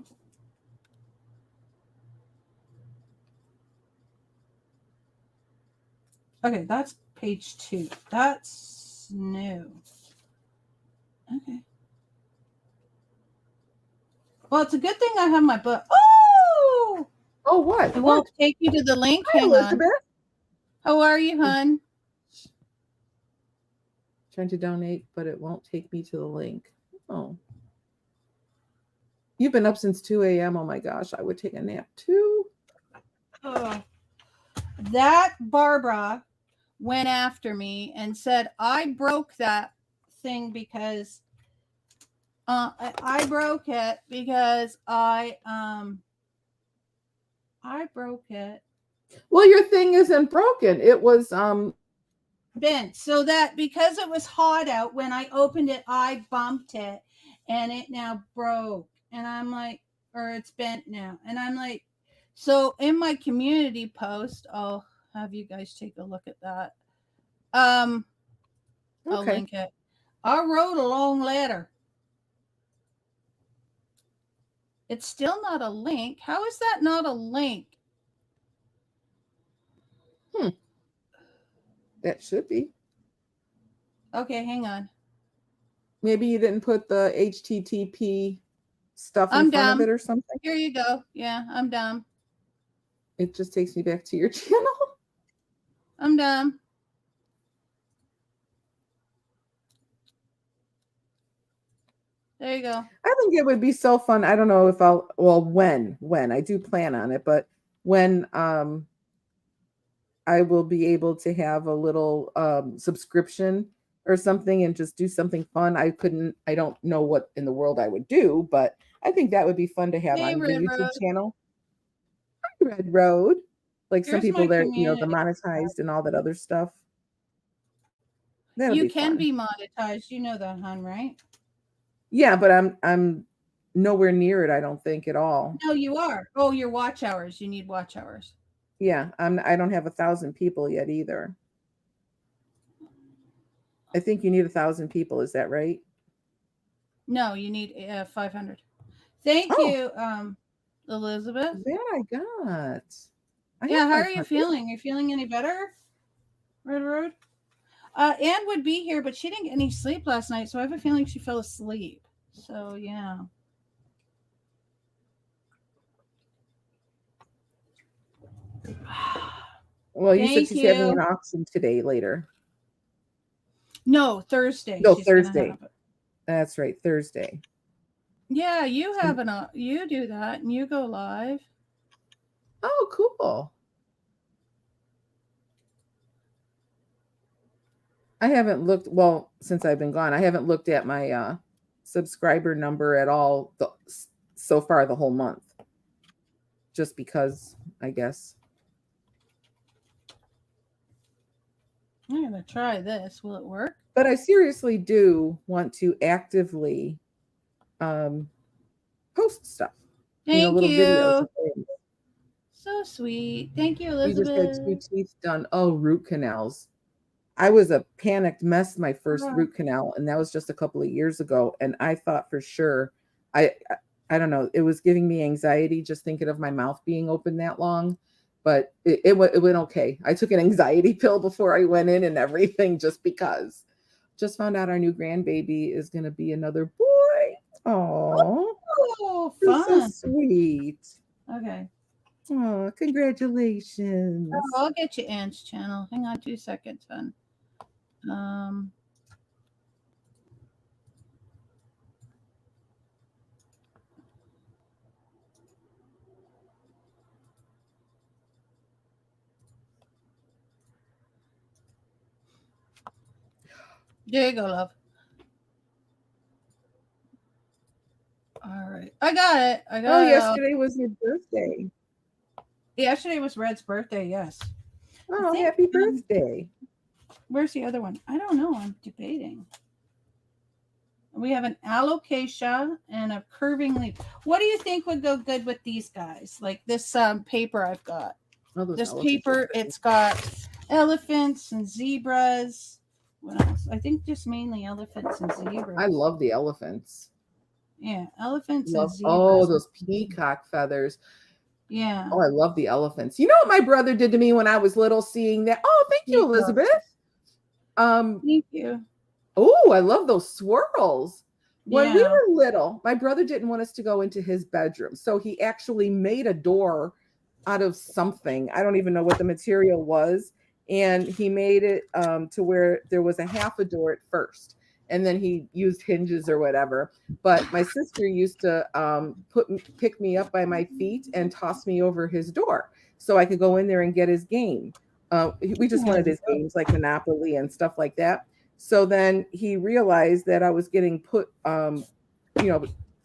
Okay, that's page 2. That's new. Okay. Well, it's a good thing I have my book. Oh! Oh, what? It won't take you to the link. Hi, Hang Elizabeth. on. How are you, hon? Trying to donate, but it won't take me to the link. Oh. You've been up since 2 a.m. Oh my gosh, I would take a nap too. Oh. That Barbara went after me and said I broke that thing because I broke it because I broke it. Well, your thing isn't broken. It was bent, so that because it was hot out when I opened it, I bumped it and it now broke. And I'm like, or it's bent now. And I'm like, so in my community post, I'll have you guys take a look at that. I'll link it. I wrote a long letter. It's still not a link. How is that not a link? That should be. Okay, hang on. Maybe you didn't put the HTTP stuff I'm in front dumb. of it or something. Here you go. Yeah, I'm dumb. It just takes me back to your channel. I'm dumb. There you go. I think it would be so fun. I don't know if I'll, well, when I do plan on it, but when I will be able to have a little subscription or something and just do something fun. I don't know what in the world I would do, but I think that would be fun to have on the YouTube channel. Hi, Red Road. Like some people there, you know, the monetized and all that other stuff. You can be monetized. You know that, hon, right? Yeah, but I'm nowhere near it, I don't think, at all. No, you are. Oh, your watch hours. You need watch hours. Yeah, I don't have 1,000 people yet either. I think you need 1,000 people. Is that right? No, you need 500. Thank you, Elizabeth. That I got. Yeah, how are you feeling? Are you feeling any better, Red Road? Anne would be here, but she didn't get any sleep last night, so I have a feeling she fell asleep. So, yeah. Well, you said she's having an auction today later. No, Thursday. No, Thursday. That's right, Thursday. Yeah, you have you do that and you go live. Oh, cool. I haven't looked, well, since I've been gone, I haven't looked at my subscriber number at all so far the whole month. Just because, I guess. I'm gonna try this. Will it work? But I seriously do want to actively post stuff. Thank Little videos you. of things. So sweet. Thank you, You just had 2 Elizabeth. teeth done. Oh, root canals. I was a panicked mess my first Oh. root canal, and that was just a couple of years ago. And I thought for sure, I don't know, it was giving me anxiety just thinking of my mouth being open that long. But it went okay. I took an anxiety pill before I went in and everything, just because. Just found out our new grandbaby is going to be another boy. Oh, Oh, so fun. sweet. Okay. Oh, congratulations. Oh, I'll get you Anne's channel. Hang on 2 seconds, hon. There you go, love. All right. I got it. Oh, yesterday was your birthday. Yesterday was Red's birthday, yes. Oh, think, happy birthday. Where's the other one? I don't know. I'm debating. We have an alocasia and a curving leaf. What do you think would go good with these guys? Like this paper I've got. Oh, those This elephants are paper, pretty. it's got elephants and zebras. What else? I think just mainly elephants and zebras. I love the elephants. Yeah, elephants Love, and zebras. oh, those peacock feathers. Yeah. Oh, I love the elephants. You know what my brother did to me when I was little, seeing that? Oh, thank you, Elizabeth. Thank you. Oh, I love those swirls. When we Yeah. were little, my brother didn't want us to go into his bedroom. So he actually made a door out of something. I don't even know what the material was. And he made it to where there was a half a door at first. And then he used hinges or whatever. But my sister used to pick me up by my feet and toss me over his door so I could go in there and get his game. We just wanted his games like Monopoly and stuff like that. So then he realized that I was getting put, thrown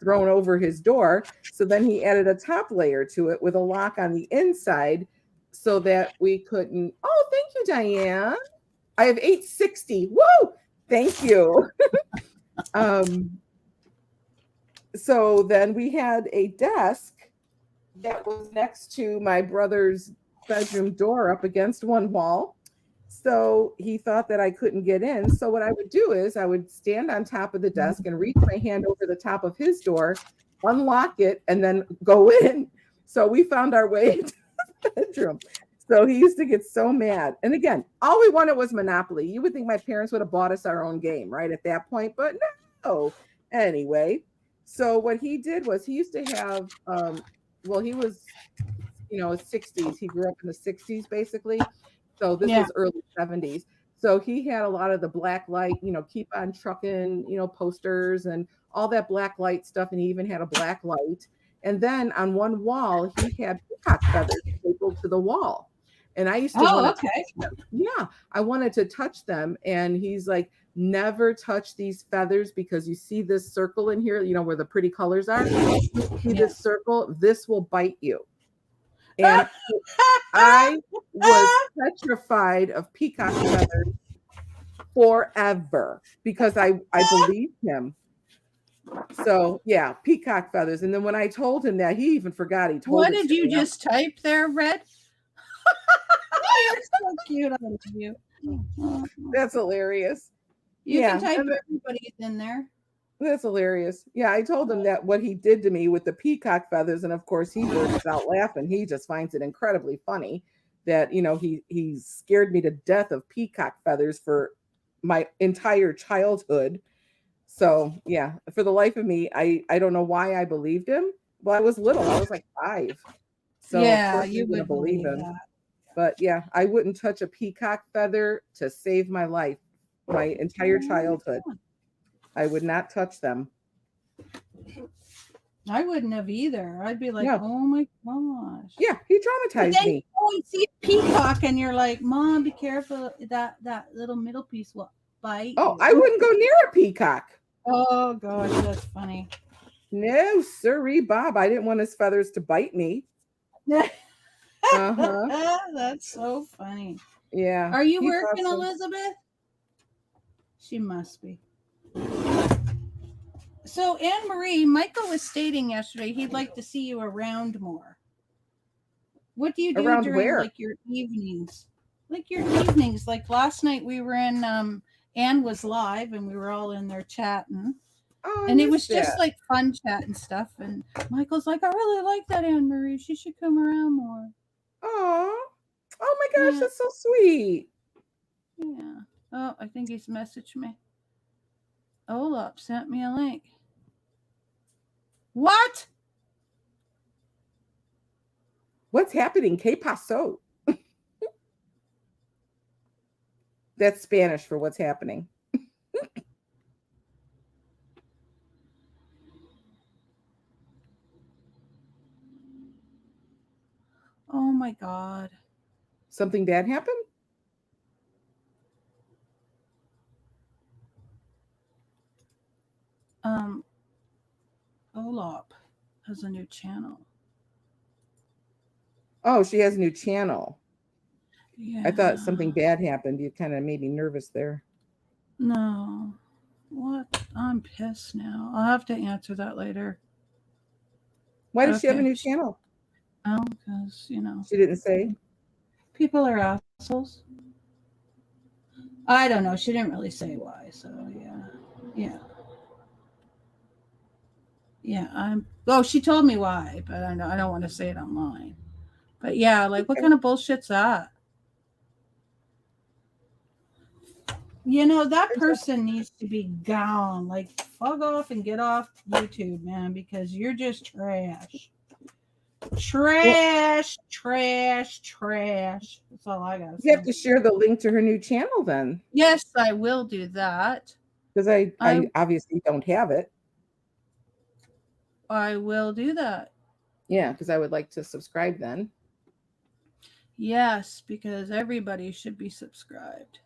over his door. So then he added a top layer to it with a lock on the inside so that we couldn't. Oh, thank you, Diane. I have 860. Woo! Thank you. So then we had a desk that was next to my brother's bedroom door up against one wall. So he thought that I couldn't get in. So what I would do is I would stand on top of the desk and reach my hand over the top of his door, unlock it, and then go in. So we found our way to the bedroom. So he used to get so mad. And again, all we wanted was Monopoly. You would think my parents would have bought us our own game, right, at that point, but no. Anyway, so what he did was he used to have, he was, 60s. He grew up in the 60s, basically. So this was early 70s. So he had a lot of the black light, keep on trucking, posters and all that black light stuff. And he even had a black light. And then on one wall, he had peacock feathers stapled to the wall. And I used to want to touch them. Yeah, I wanted to touch them. And he's like, never touch these feathers because you see this circle in here, where the pretty colors are. You see this circle, this will bite you. And I was petrified of peacock feathers forever because I believed him. So yeah, peacock feathers. And then when I told him that, he even forgot he told What did you just type there, Red? You're so cute. I love you. That's hilarious. You can type everybody's in there. That's hilarious. Yeah, I told him that what he did to me with the peacock feathers, and of course he bursts out laughing. He just finds it incredibly funny that he scared me to death of peacock feathers for my entire childhood. So yeah, for the life of me, I don't know why I believed him. Well, I was little. I was like 5. So yeah, you would believe him. That. But yeah, I wouldn't touch a peacock feather to save my life. My entire childhood. I would not touch them. I wouldn't have either. I'd be like, oh my gosh. Yeah, he traumatized me. You go and see a peacock and you're like, Mom, be careful. That little middle piece will bite. Oh, I wouldn't go near a peacock. Oh gosh, that's funny. No, sirree, Bob. I didn't want his feathers to bite me. That's so funny. Yeah. Are you he's working, awesome. Elizabeth? She must be. So, Anne Marie, Michael was stating yesterday he'd like to see you around more. What do you do Around during where? like your evenings? Like your evenings. Like last night we were in Anne was live and we were all in there chatting. Oh, I And it was missed just that. like fun chat and stuff. And Michael's like, I really like that Anne Marie. She should come around more. Oh my gosh, Yeah. that's so sweet. Yeah. Oh, I think he's messaged me. Olap sent me a link. What? What's happening? ¿Qué pasó? That's Spanish for what's happening. Oh my God. Something bad happened? Olap has a new channel. Oh, she has a new channel. Yeah. I thought something bad happened. You kind of made me nervous there. No. What? I'm pissed now. I'll have to answer that later. Why does she have a Okay. new channel? Oh, because, you know, She didn't say. people are assholes. I don't know. She didn't really say why. So, yeah. Yeah, she told me why, but I don't want to say it online. But yeah, like, what Okay. kind of bullshit's that? You know, that person needs to be gone. Like, fuck off and get off YouTube, man, because you're just trash. Trash. That's all I got to say. You have to share the link to her new channel then, Yes, I will do that. because I obviously don't have it. I will do that. Yeah, because I would like to subscribe then. Yes, because everybody should be subscribed.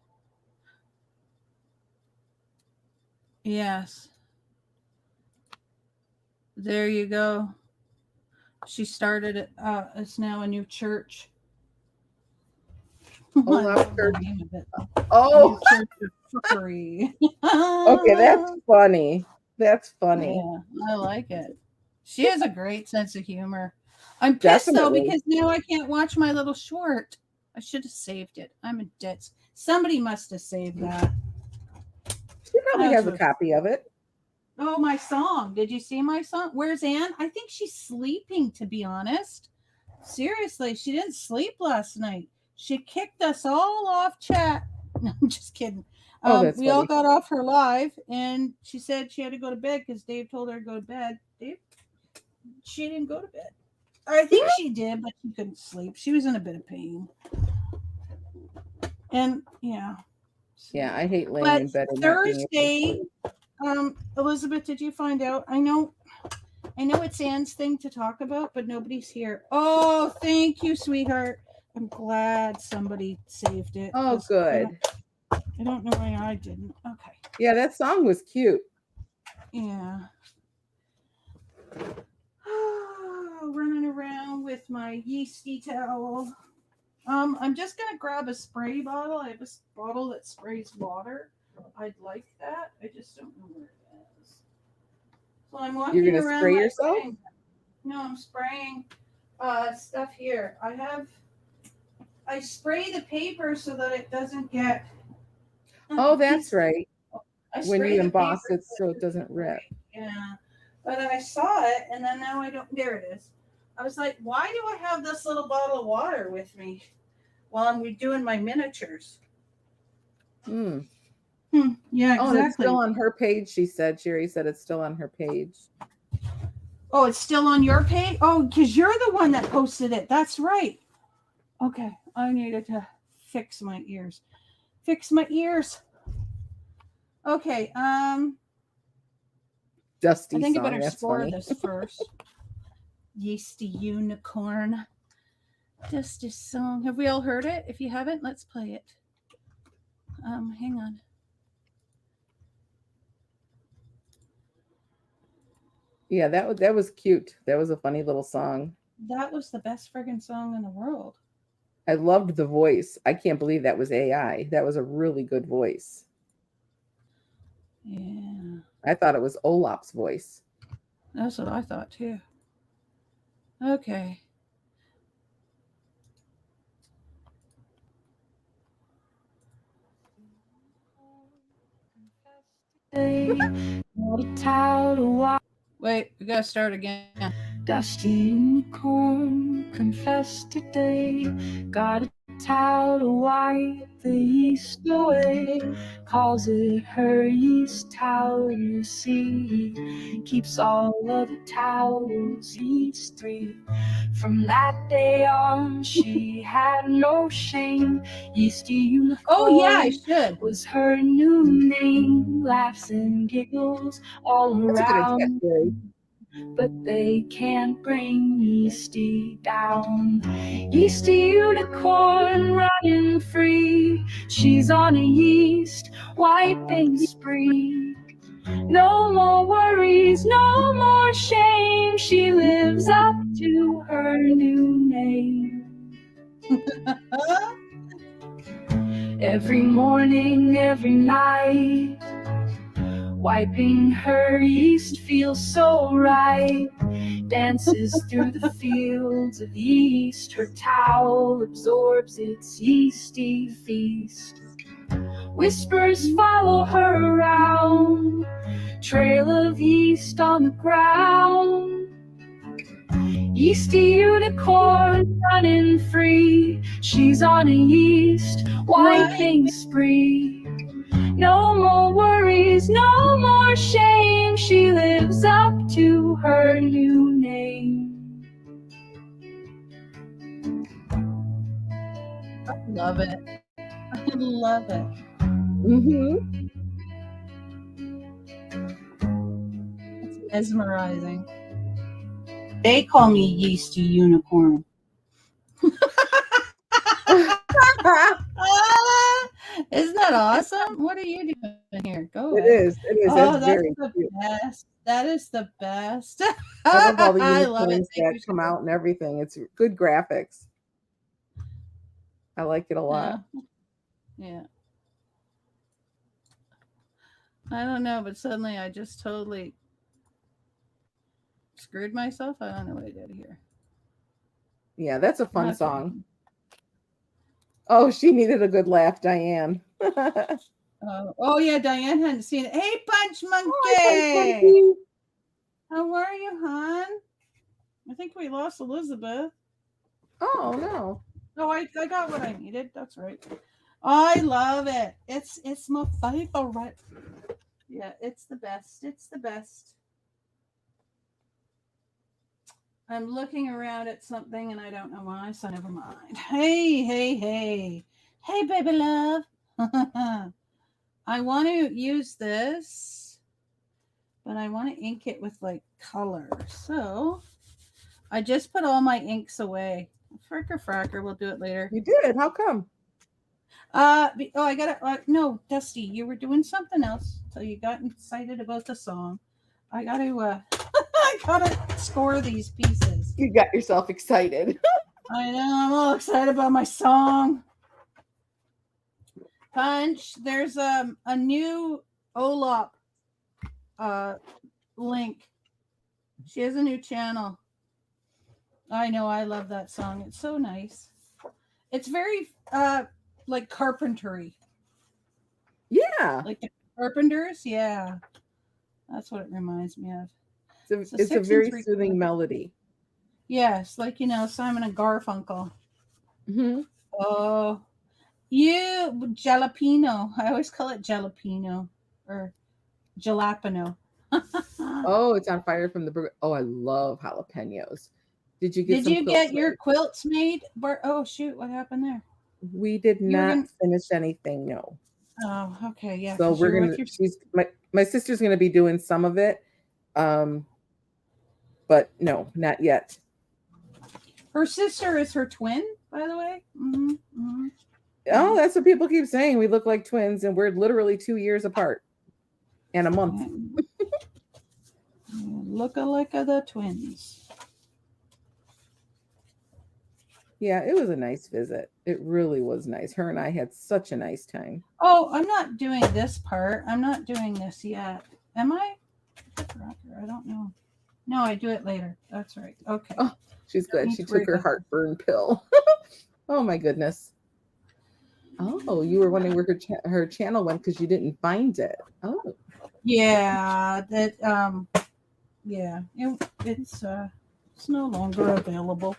Yes. There you go. She started it. It's now a new church. I love the name of it. Oh, New Church of Fuckery. okay, that's funny. That's funny. Yeah, I like it. She has a great sense of humor. I'm pissed though Definitely. because now I can't watch my little short. I should have saved it. I'm a ditz. Somebody must have saved that. She probably has a copy of it. Oh, my song. Did you see my song? Where's Anne? I think she's sleeping, to be honest. Seriously, she didn't sleep last night. She kicked us all off chat. No, I'm just kidding. That's we all funny. got off her live, and she said she had to go to bed because Dave told her to go to bed. Dave, she didn't go to bed. I think she did, but she couldn't sleep. She was in a bit of pain. And yeah. Yeah, I hate laying in bed and not being able to Thursday, sleep. Elizabeth, did you find out? I know it's Anne's thing to talk about, but nobody's here. Oh, thank you, sweetheart. I'm glad somebody saved it. Oh, good. I don't know why I didn't. Okay. Yeah, that song was cute. Yeah. Running around with my yeasty towel. I'm just gonna grab a spray bottle. I have a bottle that sprays water. I'd like that. I just don't know where it is. So I'm walking You're gonna around. spray yourself? No, I'm spraying stuff here. I spray the paper so that it doesn't get. Oh, that's right. When you the emboss paper it so it doesn't rip. Yeah. But I saw it and then now I don't. There it is. I was like, why do I have this little bottle of water with me while I'm doing my miniatures? Yeah, exactly. Oh, it's still on her page, she said. Sherry said it's still on her page. Oh, it's still on your page? Oh, because you're the one that posted it. That's right. Okay. I needed to fix my ears. Okay. Dusty I think song. I better That's score funny. this first. Yeasty Unicorn. Dusty song. Have we all heard it? If you haven't, let's play it. Hang on. Yeah, that was cute. That was a funny little song. That was the best friggin' song in the world. I loved the voice. I can't believe that was AI. That was a really good voice. Yeah, I thought it was Olap's voice. that's what I thought too. Okay. Wait, we gotta start again. Dusty unicorn, confess today. Got a towel to wipe the yeast away. Calls it her yeast towel, you see. Keeps all of the towels yeast free. From that day on, she had no shame. Yeasty unicorn. Oh yeah, I should. Was her new name. Laughs and giggles all That's a good around. attempt, Gary. But they can't bring Yeasty down. Yeasty unicorn running free. She's on a yeast wiping spree. No more worries, no more shame. She lives up to her new name. Every morning, every night, wiping her yeast feels so right. Dances through the fields of yeast. Her towel absorbs its yeasty feast. Whispers follow her around. Trail of yeast on the ground. Yeasty unicorn running free. She's on a yeast wiping spree. No more worries, no more shame. She lives up to her new name. I love it. I love it. Mm-hmm. It's mesmerizing. They call me Yeasty Unicorn. Isn't that awesome? What are you doing here? Go It ahead. is. It is. Oh, That's that's very the cute. best. That is the best. I love all the I love it. unicorns Thank that you, come Cheryl. out and everything. It's good graphics. I like it a lot. Yeah. I don't know, but suddenly I just totally screwed myself. I don't know what I did here. Yeah, that's a fun Okay. song. Oh, she needed a good laugh, Diane. Oh yeah, Diane hadn't seen it. Hey, Punch Monkey. Monkey. How are you, hon? I think we lost Elizabeth. Oh no. Oh, I got what I needed. That's right. I love it. It's my favorite. Yeah, it's the best. It's the best. I'm looking around at something and I don't know why, so never mind. Hey, hey, hey. Hey, baby love. I want to use this, but I want to ink it with like color. So I just put all my inks away. Fricker fracker, we'll do it later. You did. How come? I got it. No, Dusty, you were doing something else, so you got excited about the song. I got to I gotta score these pieces. You got yourself excited. I know, I'm all excited about my song. Punch, there's a new Olap link. She has a new channel. I know, I love that song. It's so nice. It's very like carpentry. Yeah. Like the Carpenters, yeah. That's what it reminds me of. It's a very soothing melody. Yes, like Simon and Garfunkel. Mm-hmm. Oh, you jalapeno. I always call it jalapeno or jalapeno. Oh, it's on fire from the burger. Oh, I love jalapenos. Did you get? Did you get your quilts made? Oh shoot! What happened there? We did not finish anything. No. Oh, okay, yeah. So we're gonna. My sister's gonna be doing some of it, but no, not yet. Her sister is her twin, by the way. Mm-hmm, mm-hmm. Oh, that's what people keep saying. We look like twins, and we're literally 2 years apart and a month. Look-a-like of the twins. Yeah, it was a nice visit. It really was nice. Her and I had such a nice time. Oh, I'm not doing this part. I'm not doing this yet. Am I? I don't know. No, I do it later. That's right. Okay. Oh, she's Don't good. need She to worry took her about that. heartburn pill. Oh my goodness. Oh, you were wondering where her channel went because you didn't find it. Oh, Yeah, it's no longer available.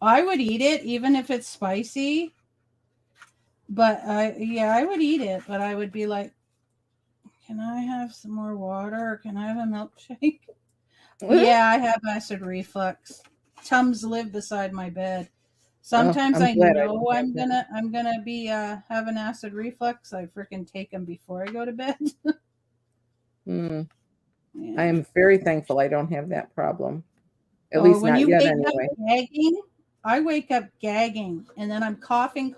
I would eat it even if it's spicy. But I would eat it, but I would be like, can I have some more water or can I have a milkshake? Yeah, I have acid reflux. Tums live beside my bed. Sometimes I'm I glad I know don't have that. I'm gonna be having acid reflux. I freaking take them before I go to bed. Hmm. Yeah. I am very thankful I don't have that problem. At Oh, least when not you yet, wake anyway. up gagging, I wake up gagging and then I'm coughing,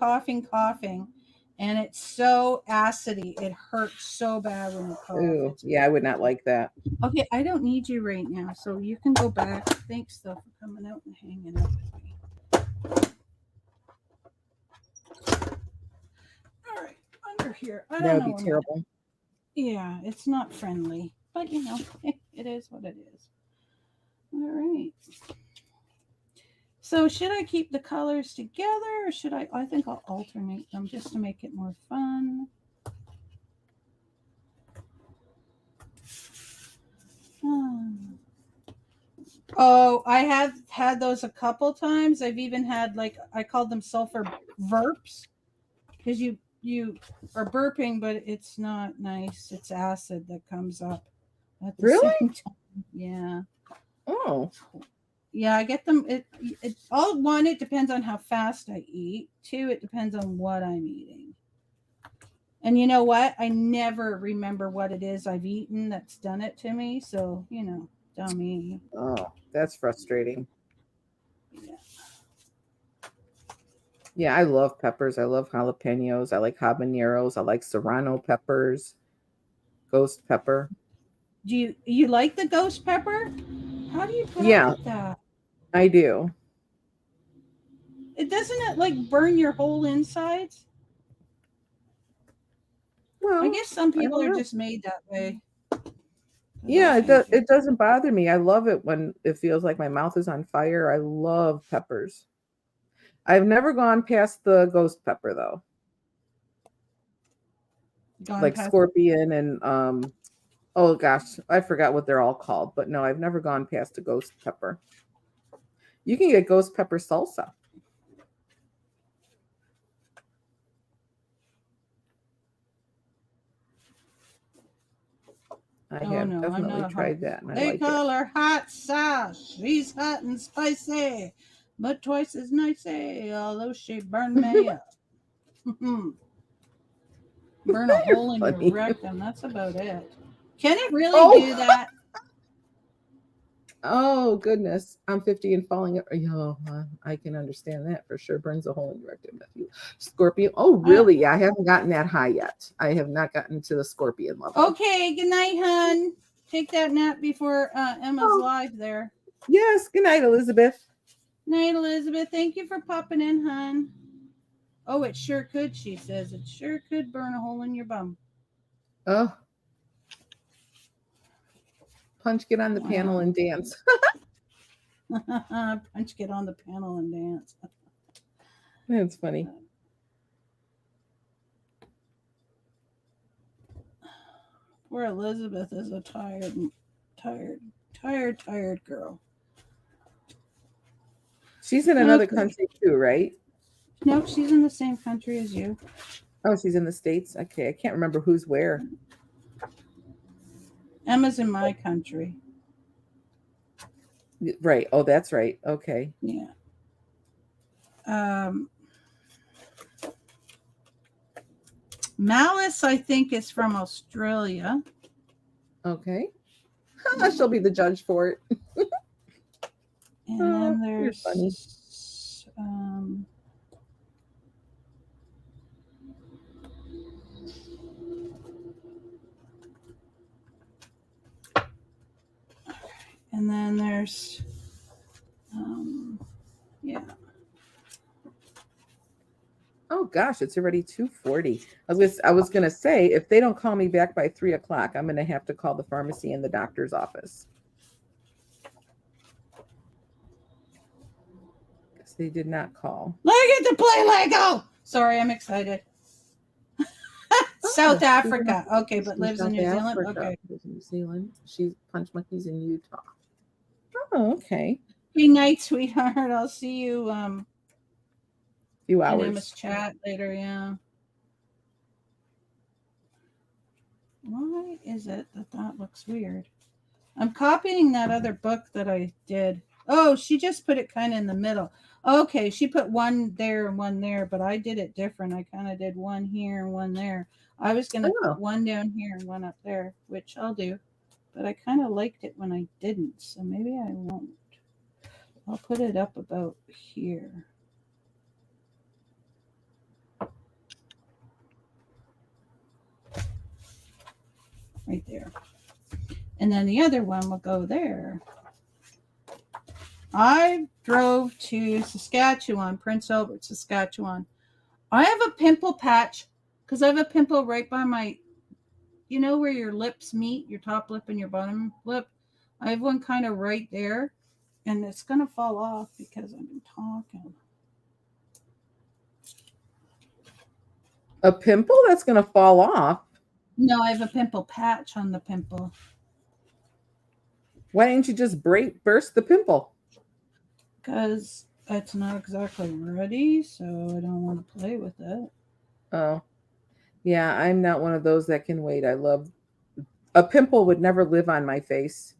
and it's so acidy. It hurts so bad when you cough. Ooh, yeah, I would not like that. Okay, I don't need you right now, so you can go back. Thanks, though, for coming out and hanging out with me. All right, under here. I That don't would know. be Where terrible. yeah, it's not friendly, but you know, it is what it is. All right. So should I keep the colors together or should I think I'll alternate them just to make it more fun. Oh, I have had those a couple times. I've even had like I called them sulfur verps because you are burping, but it's not nice. It's acid that comes up at the Really? same time. Yeah. Oh, Yeah, I get them. It all one. It depends on how fast I eat. Two, it depends on what I'm eating. And you know what? I never remember what it is I've eaten that's done it to me. So you know, dummy. oh, that's frustrating. Yeah. Yeah, I love peppers. I love jalapenos. I like habaneros. I like serrano peppers, ghost pepper. Do you like the ghost pepper? How do you put Yeah, up with that? I do. It doesn't it like burn your whole insides? I Well, guess some I people don't are know. just made that way. 'Cause I Yeah, hate it. it doesn't bother me. I love it when it feels like my mouth is on fire. I love peppers. I've never gone past the ghost pepper though, Gone like past. scorpion and oh gosh, I forgot what they're all called, but no, I've never gone past a ghost pepper. You can get ghost pepper salsa. I Oh have no, I'm definitely not a hot. tried that and I They like it. call her hot sauce. She's hot and spicy, but twice as nicey. Although she burned me up. Burn a hole in your Funny. rectum. That's about it. Can it really Oh, do that? oh goodness. I'm 50 and falling. Oh, I can understand that for sure. Burns a hole in your rectum. Scorpion. Oh, really? I haven't gotten that high yet. I have not gotten to the scorpion level. Okay, good night, hun. Take that nap before Emma's Oh. live there. Yes. Good night, Elizabeth. Night, Elizabeth. Thank you for popping in, hun. Oh, it sure could, she says. It sure could burn a hole in your bum. Oh. Punch, get on the panel and dance. Punch, get on the panel and dance. That's funny. Poor Elizabeth is a tired girl. She's in another Okay. country too, right? Nope, she's in the same country as you. Oh, she's in the States. Okay, I can't remember who's where. Emma's in my country. Right. Oh, that's right. Okay. Yeah. Malice, I think, is from Australia. Okay. She'll be the judge for it. And Oh, then you're there's funny. And And then there's, yeah. Oh gosh, it's already 2:40. I was gonna say, if they don't call me back by 3 o'clock, I'm gonna have to call the pharmacy and the doctor's office. Because they did not call. I get to play Lego. Sorry, I'm excited. South Oh, Africa. Okay, but she's lives in South New Zealand. Africa. Okay. Lives in New Zealand. She's Punch Monkeys in Utah. Oh, okay. Be night, sweetheart. I'll see you Few in hours. Emma's chat later, yeah. Why is it that looks weird? I'm copying that other book that I did. Oh, she just put it kind of in the middle. Okay, she put one there and one there, but I did it different. I kind of did one here and one there. I was going to Oh. put one down here and one up there, which I'll do. But I kind of liked it when I didn't, so maybe I won't. I'll put it up about here. Right there. And then the other one will go there. I drove to Saskatchewan, Prince Albert, Saskatchewan. I have a pimple patch because I have a pimple right by my, you know, where your lips meet, your top lip and your bottom lip. I have one kind of right there, and it's going to fall off because I've been talking. A pimple that's gonna fall off. No, I have a pimple patch on the pimple. Why didn't you just burst the pimple? Because it's not exactly ready, so I don't want to play with it. Oh, yeah, I'm not one of those that can wait. I love a pimple would never live on my face.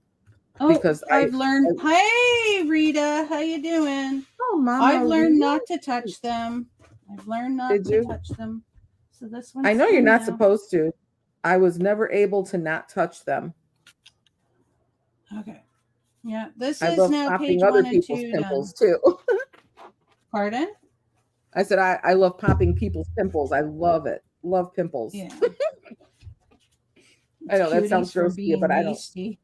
Oh, Because I've learned. Hey, Rita, how you doing? Oh, Mama, I've learned Rita. not to touch them. I've learned not Did to you? touch them. So this one. I know you're not supposed to. I was never able to not touch them. Okay. Yeah, this I is love now popping page other 1 and people's 2 pimples done. too. Pardon? I said I love popping people's pimples. I love it. Love pimples. Yeah. I know that Cooties sounds from gross to you, being but I don't. yeasty.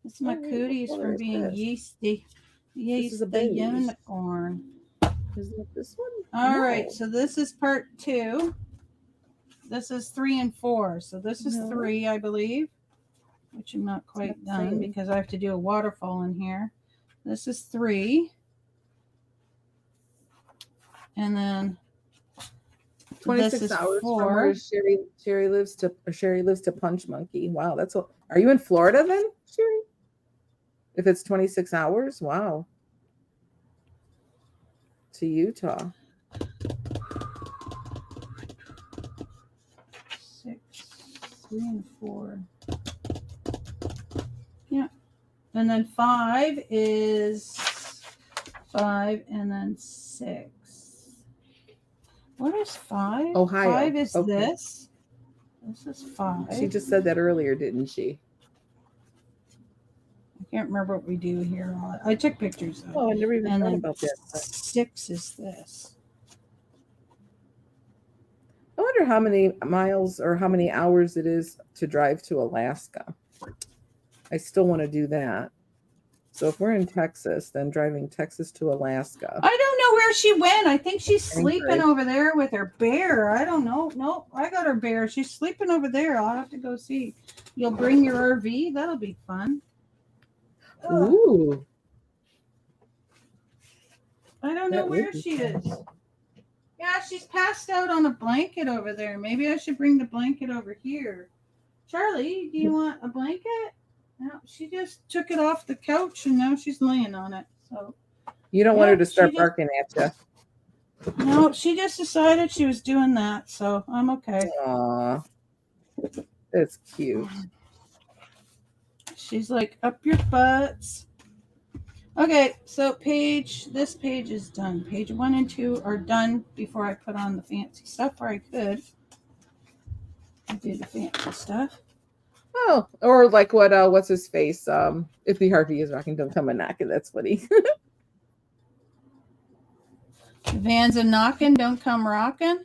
It's my Oh, cooties what from color is being this? yeasty. This is a Yeast the beige. unicorn. Is it this one? All right, No. so this is part 2. This is 3 and 4. So this is No. 3, I believe, which I'm not quite not done saying. because I have to do a waterfall in here. This is 3. And then 26 this is hours from 4. where Sherry lives to Punch Monkey. Wow, that's a. Are you in Florida then, Sherry? If it's 26 hours, wow. To Utah. 6, 3 and 4. Yeah. And then 5 is 5 and then 6. What is 5? Ohio. 5 is Okay. this. This is 5. She just said that earlier, didn't she? I can't remember what we do here. I took pictures of it. Oh, I never even And thought then about that. 6 is this. I wonder how many miles or how many hours it is to drive to Alaska. I still want to do that. So if we're in Texas, then driving Texas to Alaska. I don't know where she went. I think she's Anyway. sleeping over there with her bear. I don't know. Nope, I got her bear. She's sleeping over there. I'll have to go see. You'll bring your RV. That'll be fun. Ugh, Ooh. I don't know that would where be she fun. is. Yeah, she's passed out on a blanket over there. Maybe I should bring the blanket over here. Charlie, do you want a blanket? No, she just took it off the couch and now she's laying on it. So You don't want her Yeah, to start she just- barking at you. no, she just decided she was doing that. So I'm okay. Aw. That's cute. She's like, up your butts. Okay, so this page is done. Page 1 and 2 are done before I put on the fancy stuff, or I could. I do the fancy stuff. Oh, or like what's his face? If the Harvey is rocking, don't come a knocking. That's funny. The Vans a knocking, don't come rocking.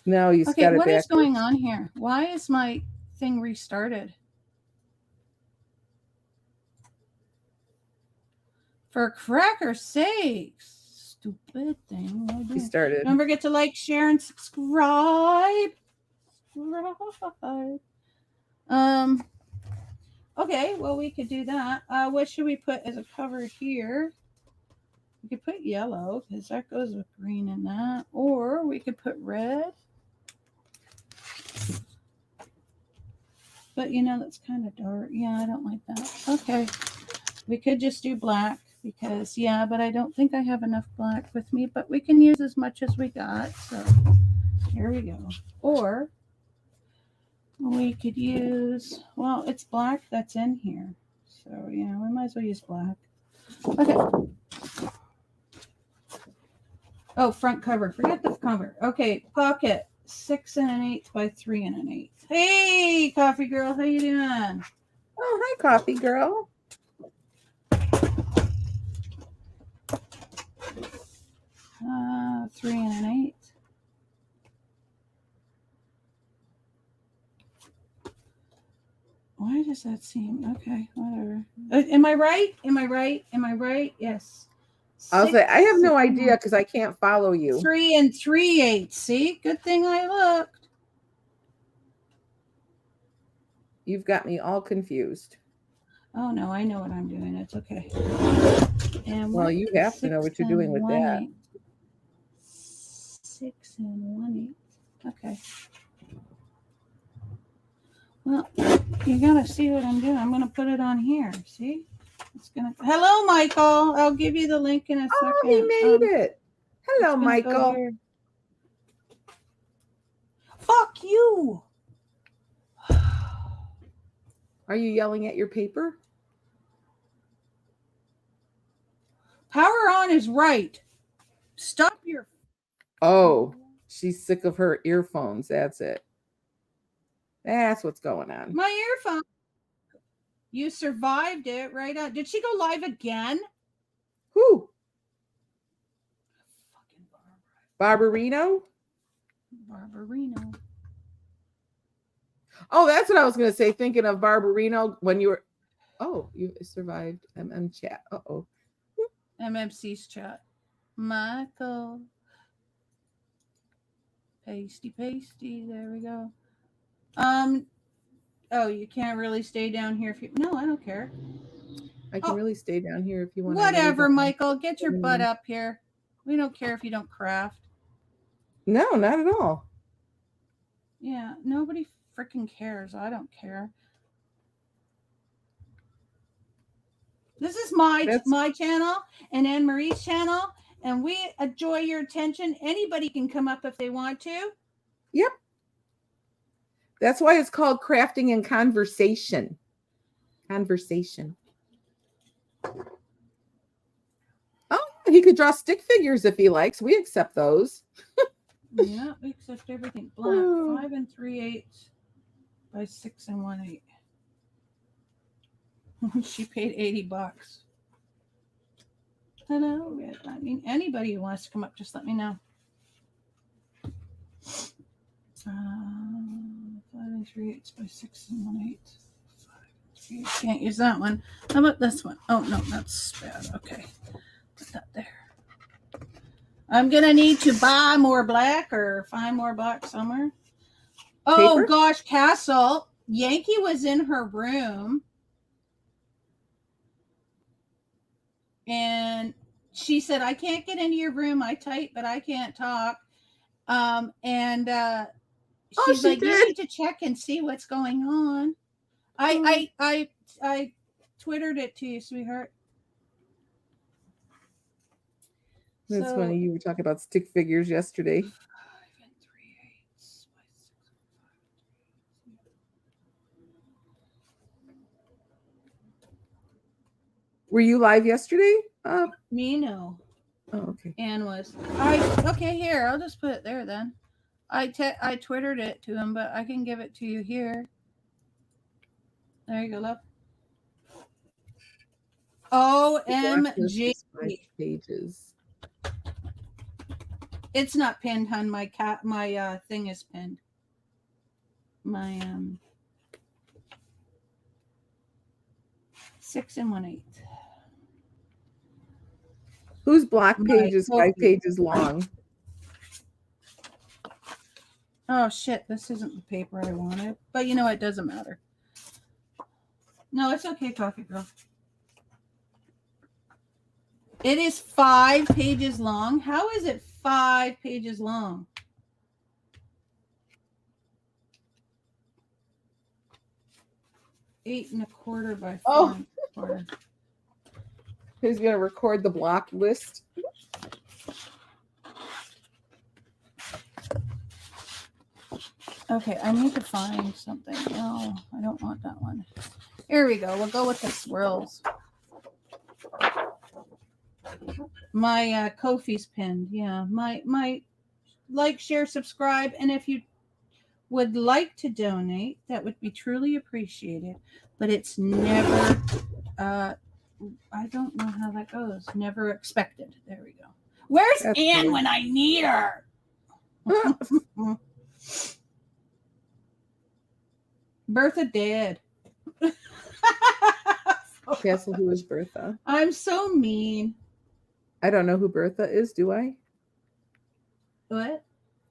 No, you Okay, got it what is backwards. going on here? Why is my thing restarted? For cracker's sakes. Stupid thing. What am I She doing? started. Don't forget to like, share, and subscribe. Subscribe. Okay, well, we could do that. What should we put as a cover here? We could put yellow because that goes with green in that. Or we could put red. But you know, that's kind of dark. Yeah, I don't like that. Okay. We could just do black because, yeah, but I don't think I have enough black with me. But we can use as much as we got. So here we go. Or we could use, well, it's black that's in here. So, yeah, we might as well use black. Okay. Oh, front cover. Forget the cover. Okay, pocket. 6 1/8 by 3 1/8. Hey, coffee girl, how you doing? Oh, hi, coffee girl. 3 1/8. Why does that seem okay? Whatever. Am I right? Am I right? Am I right? Yes. I'll say I have no 6 idea because I can't follow you. 3 3/8. See, good thing I looked. You've got me all confused. Oh no, I know what I'm doing. It's okay. And Well, what you is have to know what 6 you're doing with that. 1/8? 6 1/8. Okay. Well, you gotta see what I'm doing. I'm gonna put it on here. See? It's gonna. Hello, Michael. I'll give you the link in a second. Oh, he made it. Hello, it's gonna go Michael. here. Fuck you. Are you yelling at your paper? Power on is right. Stop your. Oh, she's sick of her earphones. That's it. That's what's going on. My earphone. You survived it right on. Did she go live again? Who? Fucking Barbara. Barbarino? Barbarino. Oh, that's what I was going to say. Thinking of Barbarino when you were. Oh, you survived chat. Uh-oh. MMC's chat. Michael. Pasty. There we go. Oh, you can't really stay down here if you. No, I don't care. I can really stay down here if you want. Whatever, Michael. Get your butt up here. We don't care if you don't craft. No, not at all. Yeah, nobody freaking cares. I don't care. This is my channel and Anne Marie's channel, and we enjoy your attention. Anybody can come up if they want to. Yep. That's why it's called crafting and conversation. Conversation. Oh, he could draw stick figures if he likes. We accept those. Yeah, we accept everything. Black, 5 3/8 by 6 1/8. She paid $80. Hello. I mean, anybody who wants to come up, just let me know. 5 3/8 by 6 1/8. Can't use that one. How about this one? Oh no, that's bad. Okay, put that there. I'm gonna need to buy more black or find more black somewhere. Oh Paper? gosh, Castle. Yankee was in her room. And she said, I can't get into your room. I type, but I can't talk. She's like, you need to check and see what's going on. I Twittered it to you, sweetheart. That's funny. You were talking about stick figures yesterday. 5 3/8 by 6 Were you live yesterday? Me, no. Oh, okay. Anne was. Okay, here. I'll just put it there then. I Twittered it to him, but I can give it to you here. There you go, love. OMG. Pages. It's not pinned, hun. My thing is pinned. My 6 1/8. Whose block My page is 5 Sophie. pages long? Oh shit, this isn't the paper I wanted. But you know, it doesn't matter. No, it's okay, Coffee Girl. It is 5 pages long. How is it 5 pages long? Eight and a quarter by 4 Oh. and a quarter. Who's going to record the block list? Okay, I need to find something. No, I don't want that one. Here we go. We'll go with the swirls. My Ko-fi's pinned. Yeah, my like, share, subscribe, and if you would like to donate, that would be truly appreciated. But it's never. I don't know how that goes. Never expected. There we go. Where's That's Anne weird. when I need her? Bertha dead. Guess who is Bertha? I'm so mean. I don't know who Bertha is, do I? What?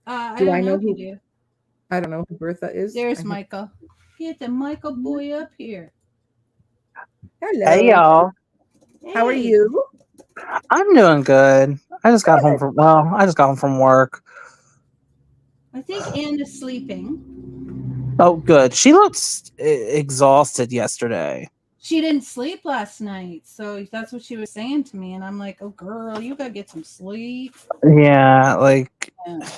Do I don't know if you who- do. I don't know who Bertha is. There's I- Michael. Get the Michael boy up here. Hello. Hey y'all, How are Hey. you? I'm doing good. I just got home from work. I think Anne is sleeping. Oh, good. She looks exhausted yesterday. She didn't sleep last night, so that's what she was saying to me. And I'm like, "Oh, girl, you gotta get some sleep." Yeah, like Yeah.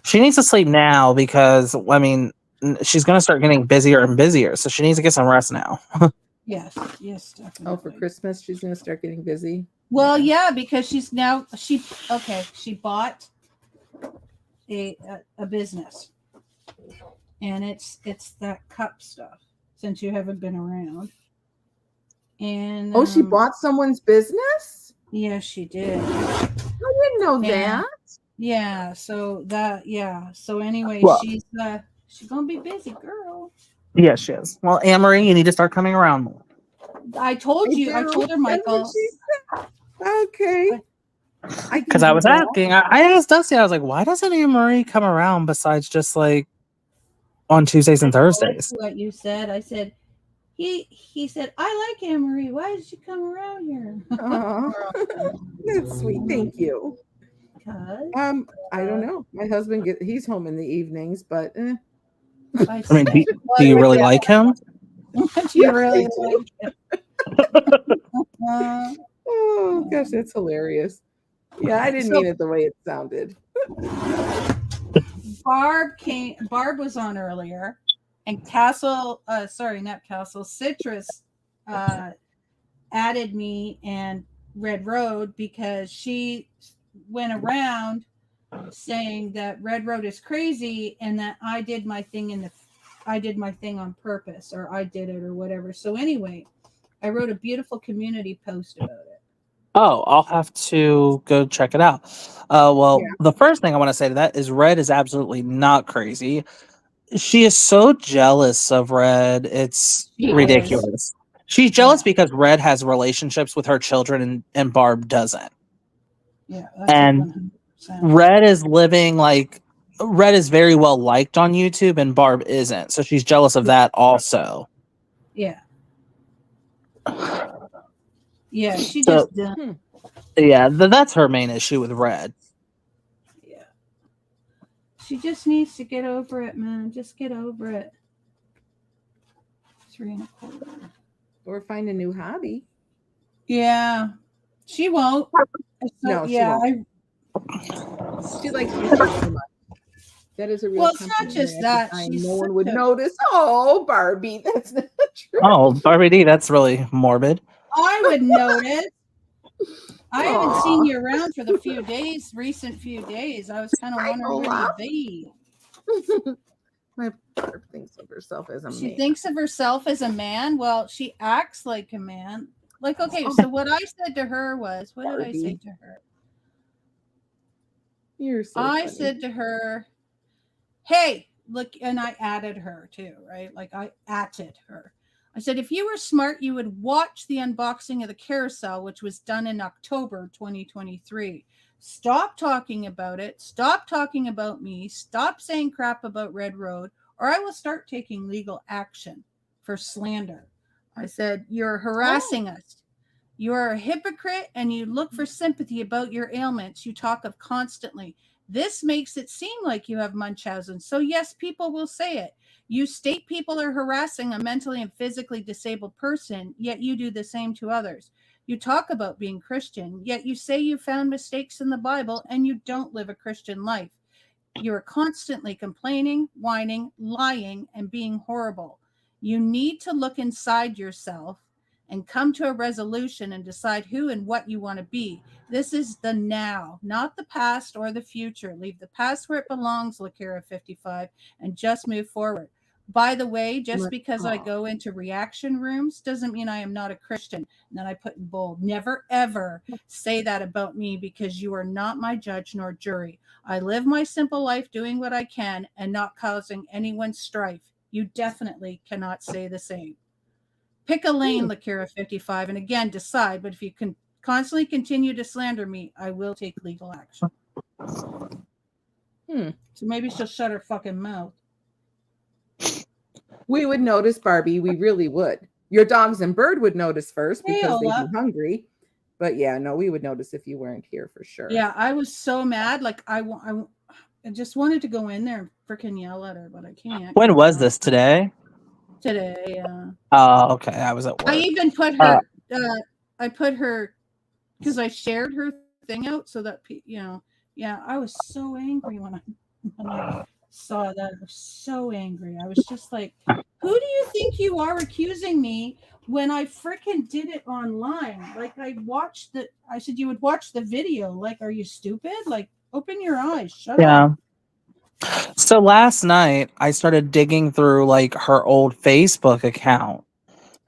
she needs to sleep now because I mean she's gonna start getting busier and busier, so she needs to get some rest now. Yes, definitely. Oh, for Christmas, she's going to start getting busy. Well, yeah, because she bought a business, and it's that cup stuff. Since you haven't been around, and Oh, she bought someone's business? Yeah, she did. I didn't know Yeah. that. Yeah, so anyway, Well- she's gonna be busy, girl. Yeah, she is. Well, Anne-Marie, you need to start coming around more. I told you. I do. told her, That's Michael. what she said. Okay. Because I was asking, I asked Dusty, I was like, why doesn't Anne-Marie come around besides just like on Tuesdays and I told Thursdays? you what you said. I said he said, I like Anne-Marie. Why did she come around here? That's sweet. Thank you. Because I don't know. My husband he's home in the evenings, but I I mean, said, do you really like him? do you Yes, really I do. like it? oh gosh, that's hilarious. Yeah, I didn't So- mean it the way it sounded. Barb was on earlier, and Citrus added me and Red Road because she went around saying that Red Road is crazy and that I did my thing on purpose, or I did it or whatever. So anyway, I wrote a beautiful community post about it. Oh, I'll have to go check it out. Well, Yeah. the first thing I want to say to that is Red is absolutely not crazy. She is so jealous of Red. It's She ridiculous. She's jealous Yeah. because Red has relationships with her children and Barb doesn't. Yeah, that's And 100%. Red is living like Red is very well liked on YouTube and Barb isn't. So she's jealous of that also. Yeah. Yeah, she So- just done. Yeah, that's her main issue with Red. Yeah. She just needs to get over it, man. Just get over it. 3 1/4. Or find a new hobby. Yeah. She won't. No, she yeah, won't. She likes YouTube too much. That is a real Well, it's not compliment just at that. the time. She's No one such would a- notice. Oh, Barbie, that's not true. Oh, Barbie D, that's really morbid. I would notice. I haven't Aw. seen you around for the recent few days. I was kind of I wondering know, where huh? you'd be. My Barb thinks of herself as a She man. thinks of herself as a man. Well, she acts like a man. Like, okay, Oh. so what I said to her was, what did I say Barbie. to her? You're so I funny. said to her, hey, look, and I added her too, right? Like I added her. I said, if you were smart, you would watch the unboxing of the carousel, which was done in October 2023. Stop talking about it. Stop talking about me. Stop saying crap about Red Road, or I will start taking legal action for slander. I said, you're harassing us. You are a hypocrite and you look for sympathy about your ailments you talk of constantly. This makes it seem like you have Munchausen. So yes, people will say it. You state people are harassing a mentally and physically disabled person, yet you do the same to others. You talk about being Christian, yet you say you found mistakes in the Bible and you don't live a Christian life. You are constantly complaining, whining, lying, and being horrible. You need to look inside yourself and come to a resolution and decide who and what you want to be. This is the now, not the past or the future. Leave the past where it belongs, Lakira 55, and just move forward. By the way, just because I go into reaction rooms doesn't mean I am not a Christian. And then I put in bold, never ever say that about me, because you are not my judge nor jury. I live my simple life doing what I can and not causing anyone strife. You definitely cannot say the same. Pick a lane, Lakira 55, and again, decide. But if you can constantly continue to slander me, I will take legal action. So maybe she'll shut her fucking mouth. We would notice, Barbie. We really would. Your dogs and bird would notice first because they'd be hungry. But yeah, no, we would notice if you weren't here for sure. Yeah, I was so mad. Like I just wanted to go in there and freaking yell at her, but I can't. When was this? Today? Today, yeah. Oh, okay. I was at work. I even put her. I put her because I shared her thing out so that Yeah, I was so angry when I saw that. I was so angry. I was just like, "Who do you think you are accusing me when I freaking did it online? Like I said you would watch the video. Like, are you stupid? Like, open your eyes. Shut up." So last night I started digging through like her old Facebook account.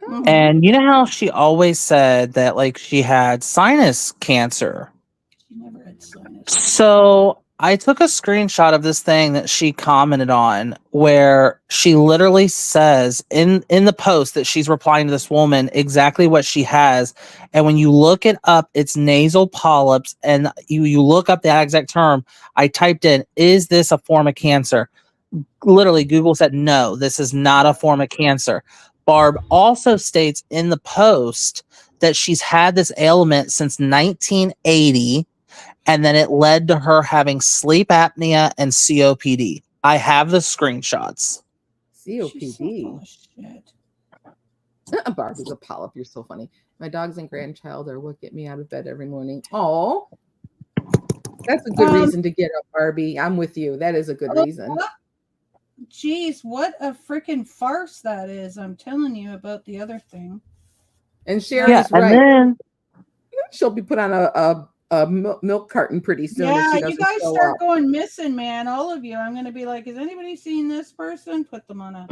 Mhm. And you know how she always said that like she had sinus cancer. She never had sinus. So I took a screenshot of this thing that she commented on where she literally says in the post that she's replying to this woman exactly what she has. And when you look it up, it's nasal polyps. And you look up that exact term. I typed in, is this a form of cancer? Literally, Google said, no, this is not a form of cancer. Barb also states in the post that she's had this ailment since 1980. And then it led to her having sleep apnea and COPD. I have the screenshots. COPD. So Barbie's a polyp. You're so funny. My dogs and grandchild are what get me out of bed every morning. Oh, that's a good reason to get up, Barbie. I'm with you. That is a good reason. Jeez, what a freaking farce that is. I'm telling you about the other thing. And Sharon's right. And then she'll be put on a milk carton pretty soon. Yeah, you guys start going missing, man. All of you. I'm gonna be like, has anybody seen this person? Put them on a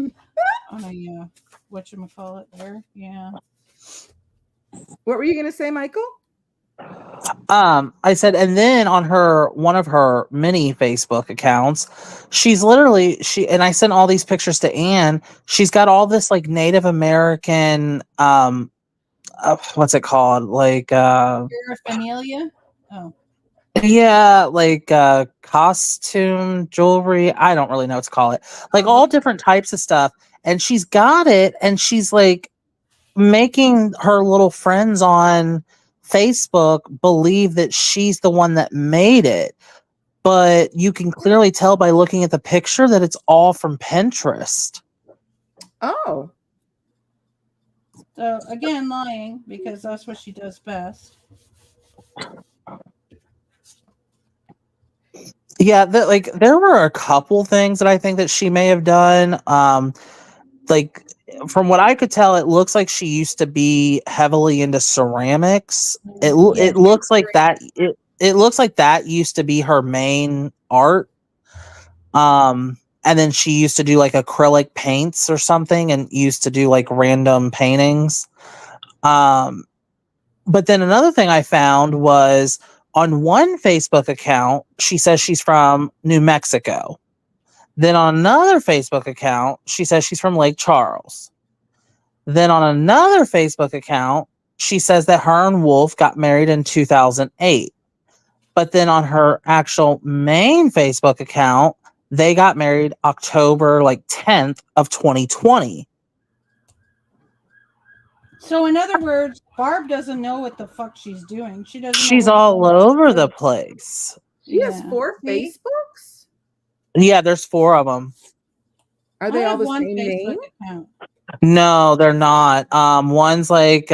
whatchamacallit there. Yeah. What were you gonna say, Michael? I said, and then on one of her mini Facebook accounts, she's literally and I sent all these pictures to Anne. She's got all this like Native American what's it called? Like paraphernalia? Oh. Yeah, like costume jewelry. I don't really know what to call it. Like all different types of stuff. And she's got it, and she's like making her little friends on Facebook believe that she's the one that made it. But you can clearly tell by looking at the picture that it's all from Pinterest. Oh. So again, lying, because that's what she does best. Yeah, there were a couple things that I think that she may have done. Like from what I could tell, it looks like she used to be heavily into ceramics. It looks like that. It looks like that used to be her main art. And then she used to do like acrylic paints or something, and used to do like random paintings. But then another thing I found was on one Facebook account, she says she's from New Mexico. Then on another Facebook account, she says she's from Lake Charles. Then on another Facebook account, she says that her and Wolf got married in 2008. But then on her actual main Facebook account, they got married October 10th of 2020. So in other words, Barb doesn't know what the fuck she's doing. She doesn't. She's know all over the place. She has Yeah. 4 See? Facebooks? Yeah, there's 4 of them. Are they I all have the one same Facebook name? account. No, they're not. One's like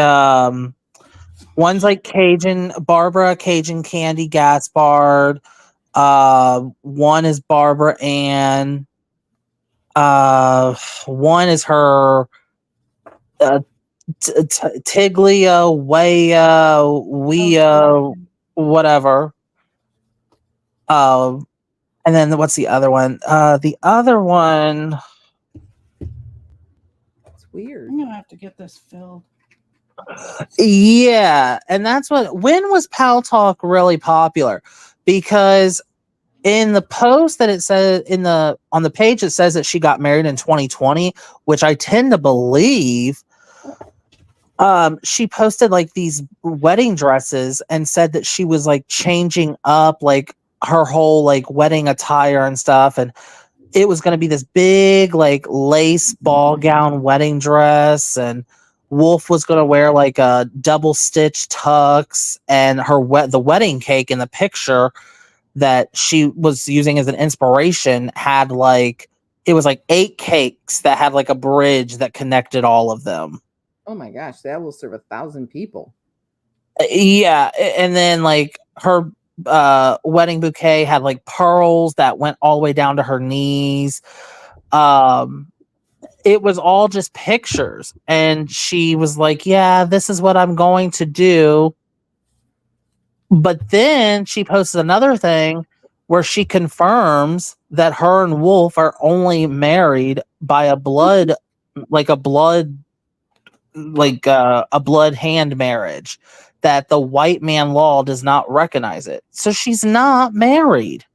Cajun Barbara Cajun Candy Gaspard. One is Barbara Ann. One is her Tiglia, Wea, whatever. And then what's the other one? The other one. It's weird. I'm gonna have to get this filled. Yeah, and that's when was Pal Talk really popular? Because in the post that it said on the page it says that she got married in 2020, which I tend to believe. She posted like these wedding dresses and said that she was like changing up like her whole like wedding attire and stuff, and it was going to be this big like lace ball gown wedding dress, and Wolf was going to wear like a double stitch tux, and the wedding cake in the picture that she was using as an inspiration had like it was like 8 cakes that had like a bridge that connected all of them. Oh my gosh, that will serve 1,000 people. Yeah, and then like her wedding bouquet had like pearls that went all the way down to her knees. It was all just pictures, and she was like, yeah, this is what I'm going to do. But then she posted another thing where she confirms that her and Wolf are only married by a blood hand marriage, that the white man law does not recognize it. So she's not married.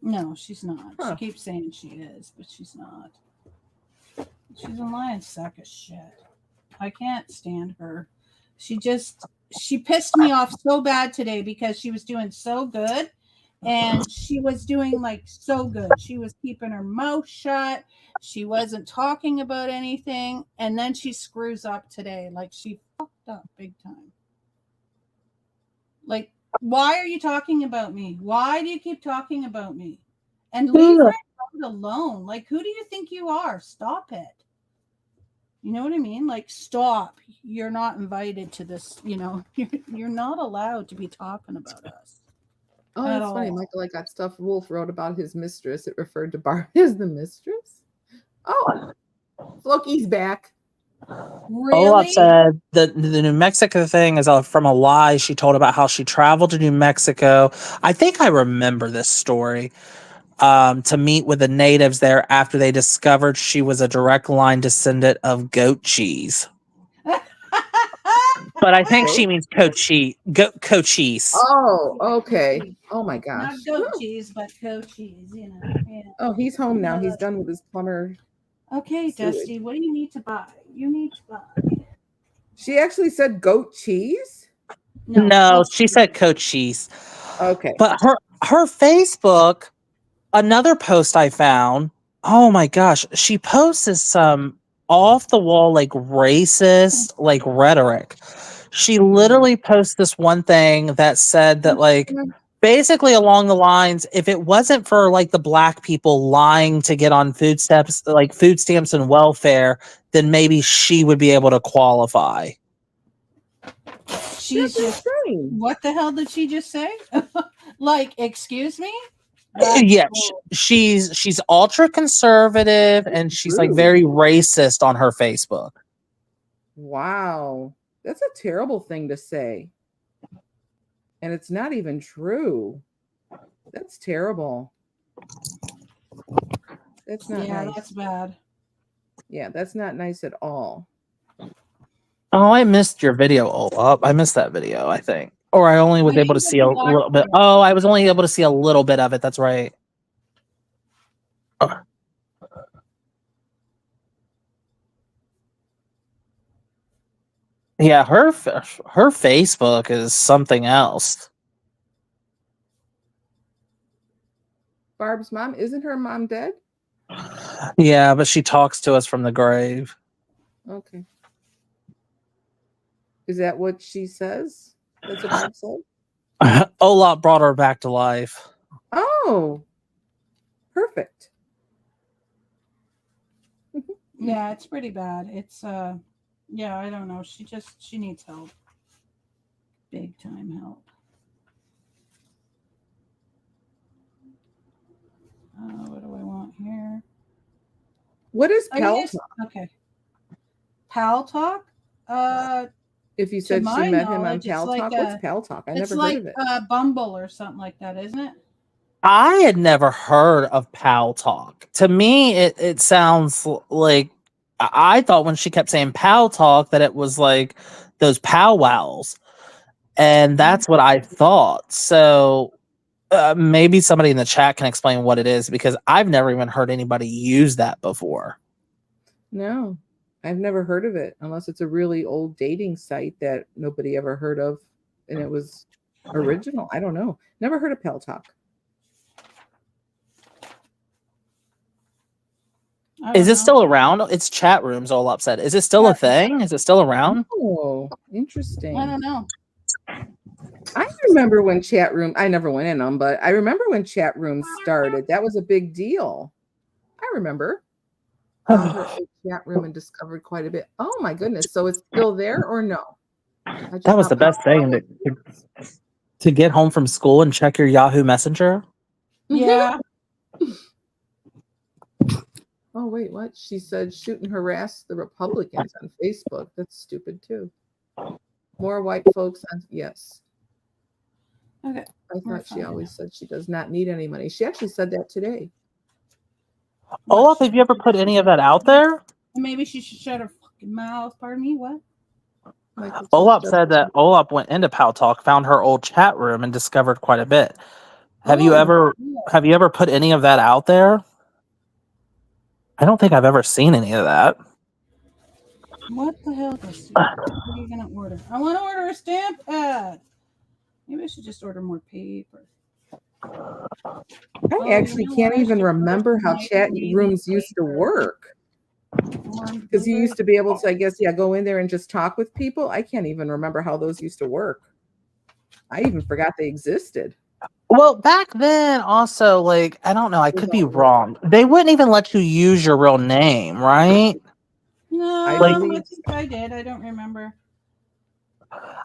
No, she's not. Huh. She keeps saying she is, but she's not. She's a lying sack of shit. I can't stand her. She pissed me off so bad today because she was doing so good, and she was doing like so good. She was keeping her mouth shut. She wasn't talking about anything, and then she screws up today. Like she fucked up big time. Like, why are you talking about me? Why do you keep talking about me? And leave her alone. Like, who do you think you are? Stop it. You know what I mean? Like, stop. You're not invited to this. You know, you're not allowed to be talking about us. Oh, At that's funny, all. Michael. I got stuff Wolf wrote about his mistress. It referred to Barb as the mistress. Oh, Floki's back. Really? Olaf said the New Mexico thing is from a lie she told about how she traveled to New Mexico. I think I remember this story. To meet with the natives there after they discovered she was a direct line descendant of goat cheese. But I think she means Cochise. Oh, okay. Oh my gosh. Not goat cheese, but goat cheese. You know. Yeah. Oh, he's home now. He's done with his plumber. Okay, Sewage. Dusty. What do you need to buy? You need to buy. She actually said goat cheese. No, she said Cochise. Okay. But her Facebook, another post I found, oh my gosh, she posted some off the wall like racist like rhetoric. She literally posted this one thing that said that like basically along the lines, if it wasn't for like the black people lying to get on food stamps and welfare, then maybe she would be able to qualify. She's That's just. insane. What the hell did she just say? Like, excuse me? Yeah, she's ultra conservative and she's like very racist on her Facebook. Wow. That's a terrible thing to say. And it's not even true. That's terrible. That's not Yeah, nice. that's bad. Yeah, that's not nice at all. Oh, I missed your video, Olaf. I missed that video, I think. Or I only was I able to think see a it's little bit. black. Oh, I was only able to see a little bit of it. That's right. Yeah, her Facebook is something else. Barb's mom, isn't her mom dead? Yeah, but she talks to us from the grave. Okay. Is that what she says? That's what Barb said? Olaf brought her back to life. Oh, perfect. Yeah, it's pretty bad. It's yeah, I don't know. She needs help. Big time help. What do I want here? What is Oh, Pal yes. Talk? Okay. Pal Talk? If you To said she my met him on knowledge, it's Pal like Talk, what's Pal Talk? I it's never like heard of it. Bumble or something like that, isn't it? I had never heard of Pal Talk. To me, it sounds like I thought when she kept saying Pal Talk that it was like those powwows, and that's what I thought. So maybe somebody in the chat can explain what it is because I've never even heard anybody use that before. No, I've never heard of it unless it's a really old dating site that nobody ever heard of and it was original. I don't know. Never heard of Pal Talk. I Is don't it know. still around? It's chat rooms, all upset. Is it still a thing? Is it still around? Oh, interesting. I don't know. I remember when chat room, I never went in them, but I remember when chat rooms started. That was a big deal. I remember. Chat room and discovered quite a bit. Oh my goodness. So it's still there or no? That was the best thing to get home from school and check your Yahoo Messenger. Yeah. Oh, wait, what? She said shoot and harass the Republicans on Facebook. That's stupid too. More white folks on, yes. Okay. I thought she always said she does not need any money. She actually said that today. Olaf, have you ever put any of that out there? Maybe she should shut her fucking mouth. Pardon me, what? Olaf said that Olaf went into Pal Talk, found her old chat room, and discovered quite a bit. Have you ever put any of that out there? I don't think I've ever seen any of that. What the hell is this? What are you gonna order? I want to order a stamp pad. Maybe I should just order more paper. I actually can't even remember how chat rooms used to work. Because you used to be able to, I guess, go in there and just talk with people. I can't even remember how those used to work. I even forgot they existed. Well, back then, also, like, I don't know, I could be wrong. They wouldn't even let you use your real name, right? No, I I believe- think I did. I don't remember.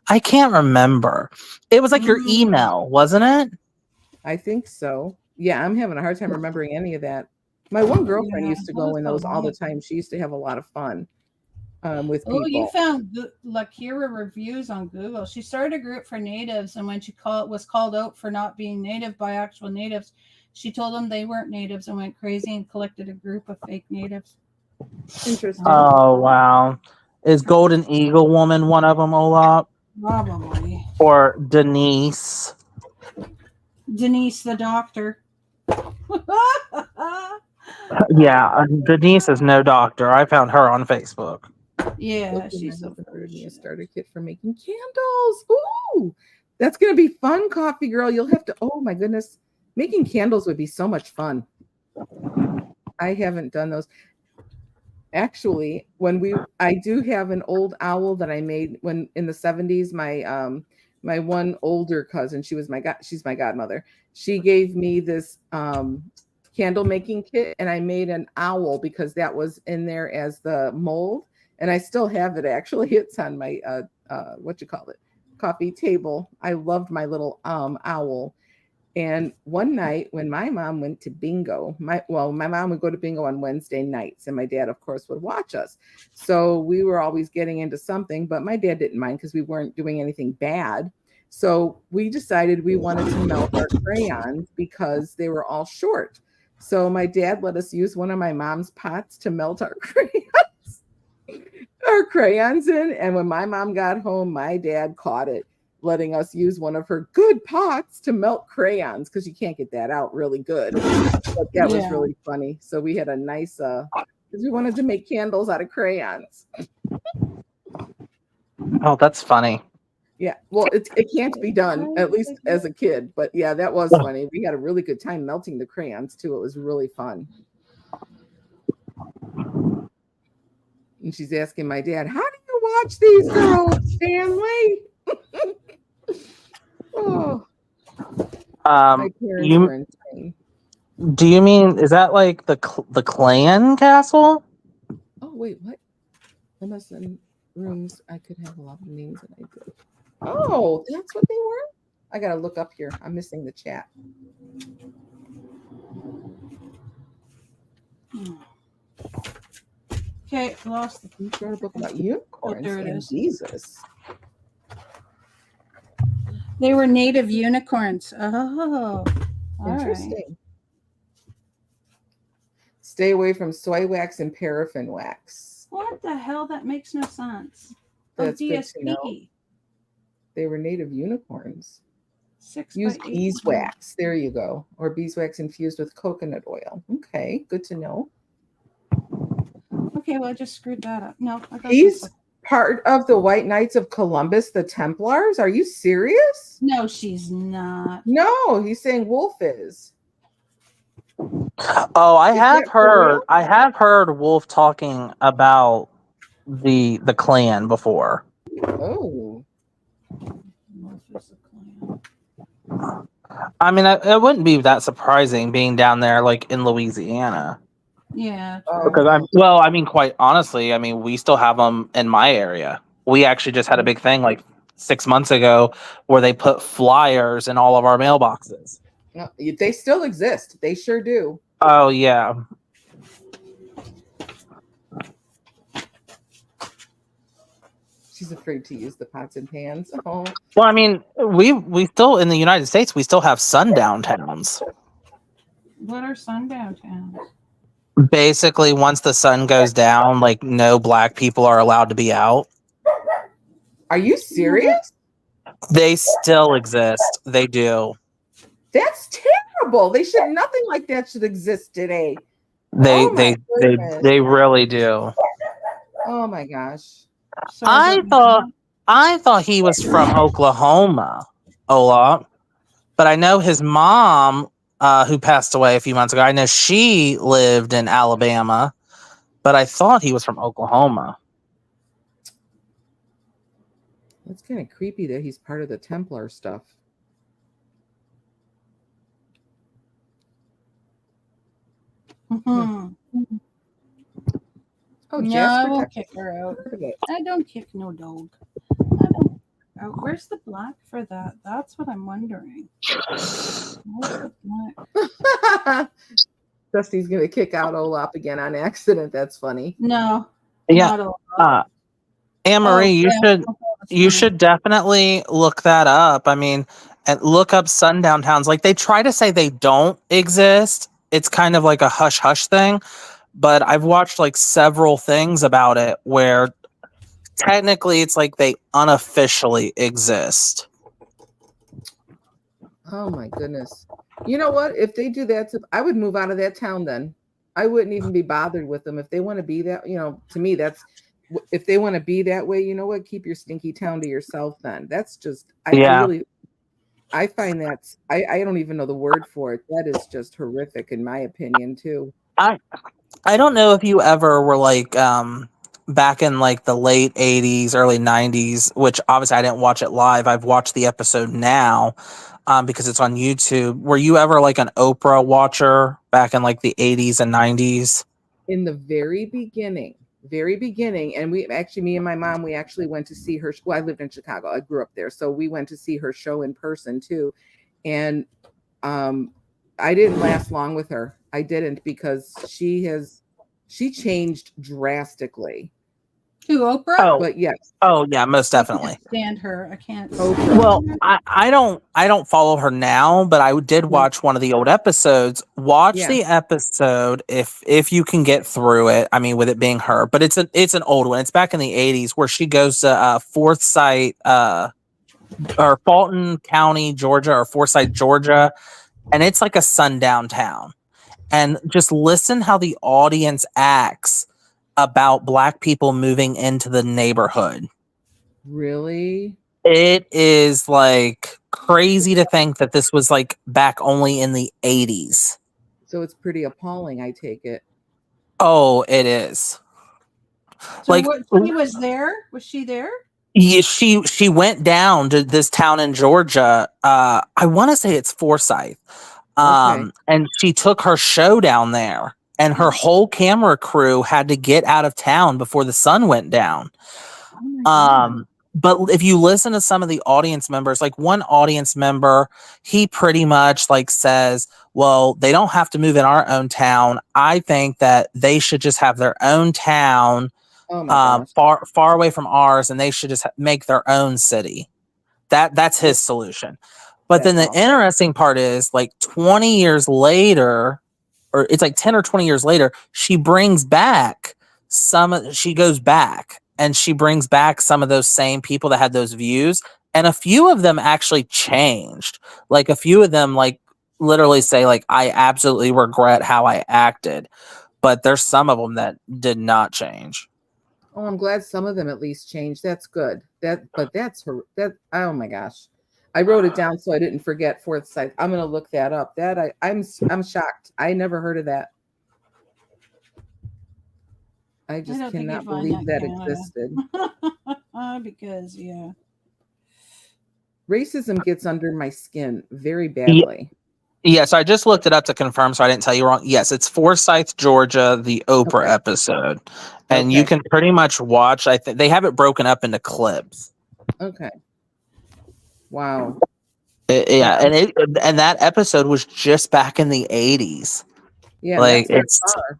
I can't remember. It was like your email, wasn't it? I think so. Yeah, I'm having a hard time remembering any of that. My one girlfriend used to go in those all the time. She used to have a lot of fun with people. Oh, you found Lakira reviews on Google. She started a group for natives, and when she was called out for not being native by actual natives, she told them they weren't natives and went crazy and collected a group of fake natives. Interesting. Oh, wow. Is Golden Eagle Woman one of them, Olaf? Probably. Or Denise? Denise the doctor. Yeah, Denise is no doctor. I found her on Facebook. Yeah, she's so me a starter kit for making candles. Ooh, that's gonna be fun, Coffee Girl. You'll have to. Oh my goodness, making candles would be so much fun. I haven't done those. Actually, I do have an old owl that I made when in the 70s. My one older cousin, she's my godmother. She gave me this candle making kit, and I made an owl because that was in there as the mold, and I still have it. Actually, it's on my coffee table. I loved my little owl. And one night when my mom went to bingo, my mom would go to bingo on Wednesday nights, and my dad, of course, would watch us. So we were always getting into something, but my dad didn't mind because we weren't doing anything bad. So we decided we wanted to melt our crayons because they were all short. So my dad let us use one of my mom's pots to melt our crayons in. And when my mom got home, my dad caught it, letting us use one of her good pots to melt crayons because you can't get that out really good. But that was really funny. So we had a nice, because we wanted to make candles out of crayons. Oh, that's funny. Yeah, well, it can't be done, at least as a kid. But yeah, that was funny. We had a really good time melting the crayons too. It was really fun. And she's asking my dad, "How do you watch these girls, Stanley?" Oh, my parents you were insane. do you mean is that like the clan castle? Oh wait, what? MSN rooms. I could have a lot of names, and I did. Oh, that's what they were. I gotta look up here. I'm missing the chat. Okay, lost the. You wrote a book about unicorns there it and is. Jesus. They were native unicorns. Oh, all right. Interesting. Stay away from soy wax and paraffin wax. What the hell? That makes no sense. That's good to DSP. know. They were native unicorns. 6 Use by 8. beeswax. There you go. Or beeswax infused with coconut oil. Okay, good to know. Okay, well, I just screwed that up. No, I thought He's this was- part of the White Knights of Columbus, the Templars. Are you serious? No, she's not. No, he's saying Wolf is. Oh, I Is have that for real? heard. I have heard Wolf talking about the clan before. Oh, I mean, it wouldn't be that surprising being down there, like in Louisiana. Yeah. Because I mean, quite honestly, I mean, we still have them in my area. We actually just had a big thing like 6 months ago where they put flyers in all of our mailboxes. no, they still exist. They sure do. Oh yeah. She's afraid to use the pots and pans. Oh, Well, I mean, we still in the United States we still have sundown towns. What are sundown towns? Basically, once the sun goes down, like no black people are allowed to be out. are you serious? They still exist. They do. That's terrible. They should. Nothing like that should exist today. They Oh my goodness. they really do. Oh my gosh. So I thought he was from Oklahoma, Ola, but I know his mom, who passed away a few months ago. I know she lived in Alabama, but I thought he was from Oklahoma. That's kind of creepy that he's part of the Templar stuff. Mhm. Oh, No, I Jasper. won't kick her out. Tucker. I don't kick no dog. I don't. Oh, where's the black for that? That's what I'm wondering. Where's the black? Dusty's gonna kick out Olap again on accident. That's funny. No. Yeah. not a lot. Anne Marie, Oh, you yeah, should that's you funny. should definitely look that up. I mean, and look up sundown towns. Like they try to say they don't exist. It's kind of like a hush hush thing, but I've watched like several things about it where technically it's like they unofficially exist. Oh my goodness. You know what? If they do that, I would move out of that town then. I wouldn't even be bothered with them. If they want to be that, to me, that's if they want to be that way, you know what? Keep your stinky town to yourself then. That's just, I find that, I don't even know the word for it. That is just horrific in my opinion too. I don't know if you ever were like back in like the late 80s, early 90s, which obviously I didn't watch it live. I've watched the episode now because it's on YouTube. Were you ever like an Oprah watcher back in like the 80s and 90s? In the very beginning, and me and my mom, we actually went to see her. Well, I lived in Chicago. I grew up there. So we went to see her show in person too. And I didn't last long with her. I didn't because she changed drastically. Who, Oprah? Oh, But yes, oh yeah, most I definitely. can't stand her. I can't. Oprah. Well, I don't follow her now, but I did watch one of the old episodes. Watch Yeah. the episode if you can get through it. I mean, with it being her, but it's an old one. It's back in the 80s where she goes to Forsyth or Fulton County, Georgia, or Forsyth, Georgia, and it's like a sundown town. And just listen how the audience acts about black people moving into the neighborhood. Really? It is like crazy to think that this was like back only in the 80s. So it's pretty appalling, I take it. Oh, it is. So Like, what, she was there? Was she there? yeah, she went down to this town in Georgia. I want to say it's Forsyth. Okay. And she took her show down there, and her whole camera crew had to get out of town before the sun went down. Oh my God. But if you listen to some of the audience members, like one audience member, he pretty much like says, well, they don't have to move in our own town. I think that they should just have their own town, Oh my gosh. far away from ours, and they should just make their own city. That's his solution. But then That's the awful. interesting part is like 20 years later, or it's like 10 or 20 years later, she brings back she goes back and she brings back some of those same people that had those views. And a few of them actually changed. Like a few of them like literally say like, I absolutely regret how I acted. But there's some of them that did not change. Oh, I'm glad some of them at least changed. That's good. But that's her. That oh my gosh, I wrote it down so I didn't forget Forsyth. I'm gonna look that up. I'm shocked. I never heard of that. I just don't think cannot you'd find believe that that in Canada. existed. Because yeah. Racism gets under my skin very badly. Yeah, so I just looked it up to confirm so I didn't tell you wrong. Yes, it's Forsyth, Georgia, the Oprah Okay. episode. And you Okay. can pretty much watch, I think they have it broken up into clips. Okay. Wow. Yeah, and that episode was just back in the 80s. Yeah. Like That's it's far.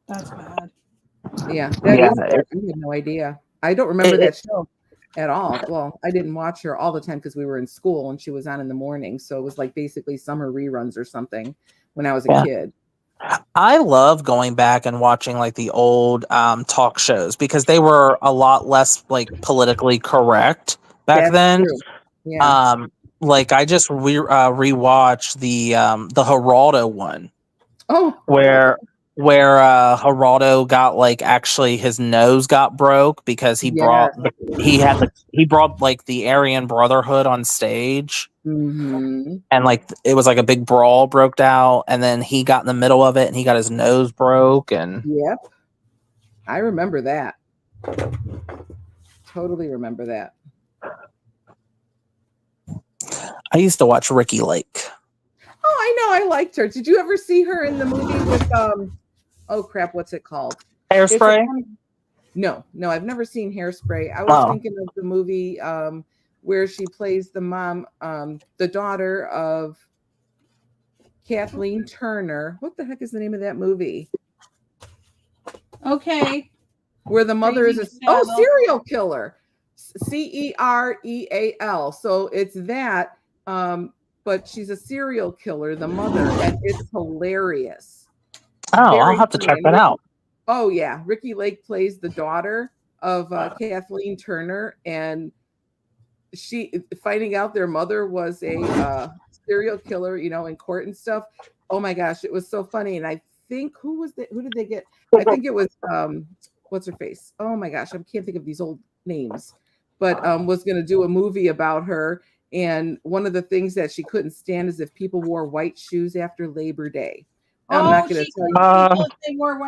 That's bad. Yeah. That Yeah, is bad. I had no idea. I don't remember that show at all. Well, I didn't watch her all the time because we were in school and she was on in the morning. So it was like basically summer reruns or something when I was a Yeah. kid. I love going back and watching like the old talk shows because they were a lot less like politically correct back That's then. true. Yeah. Like I just rewatched the Geraldo one Oh, where Geraldo got like actually his nose got broke because he yeah. brought like the Aryan Brotherhood on stage. Mm-hmm. And like it was like a big brawl broke out, and then he got in the middle of it and he got his nose broke. And Yep. I remember that. Totally remember that. I used to watch Ricky Lake. Oh, I know. I liked her. Did you ever see her in the movie with oh crap, what's it called? It's Hairspray. No, I've never seen Hairspray. I was Oh. thinking of the movie where she plays the mom, the daughter of Kathleen Turner. What the heck is the name of that movie? Okay. Where the mother is Crazy a Stella. serial killer. Cereal. So it's that, but she's a serial killer, the mother, and it's hilarious. Oh, I'll Very have to funny. check And that out. Oh yeah, Ricky Lake plays the daughter of Kathleen Turner, and she finding out their mother was a serial killer, in court and stuff. Oh my gosh, it was so funny. And I think who did they get? I think it was what's her face? Oh my gosh, I can't think of these old names, but was going to do a movie about her. And one of the things that she couldn't stand is if people wore white shoes after Labor Day. I'm not going to tell you. People if they wore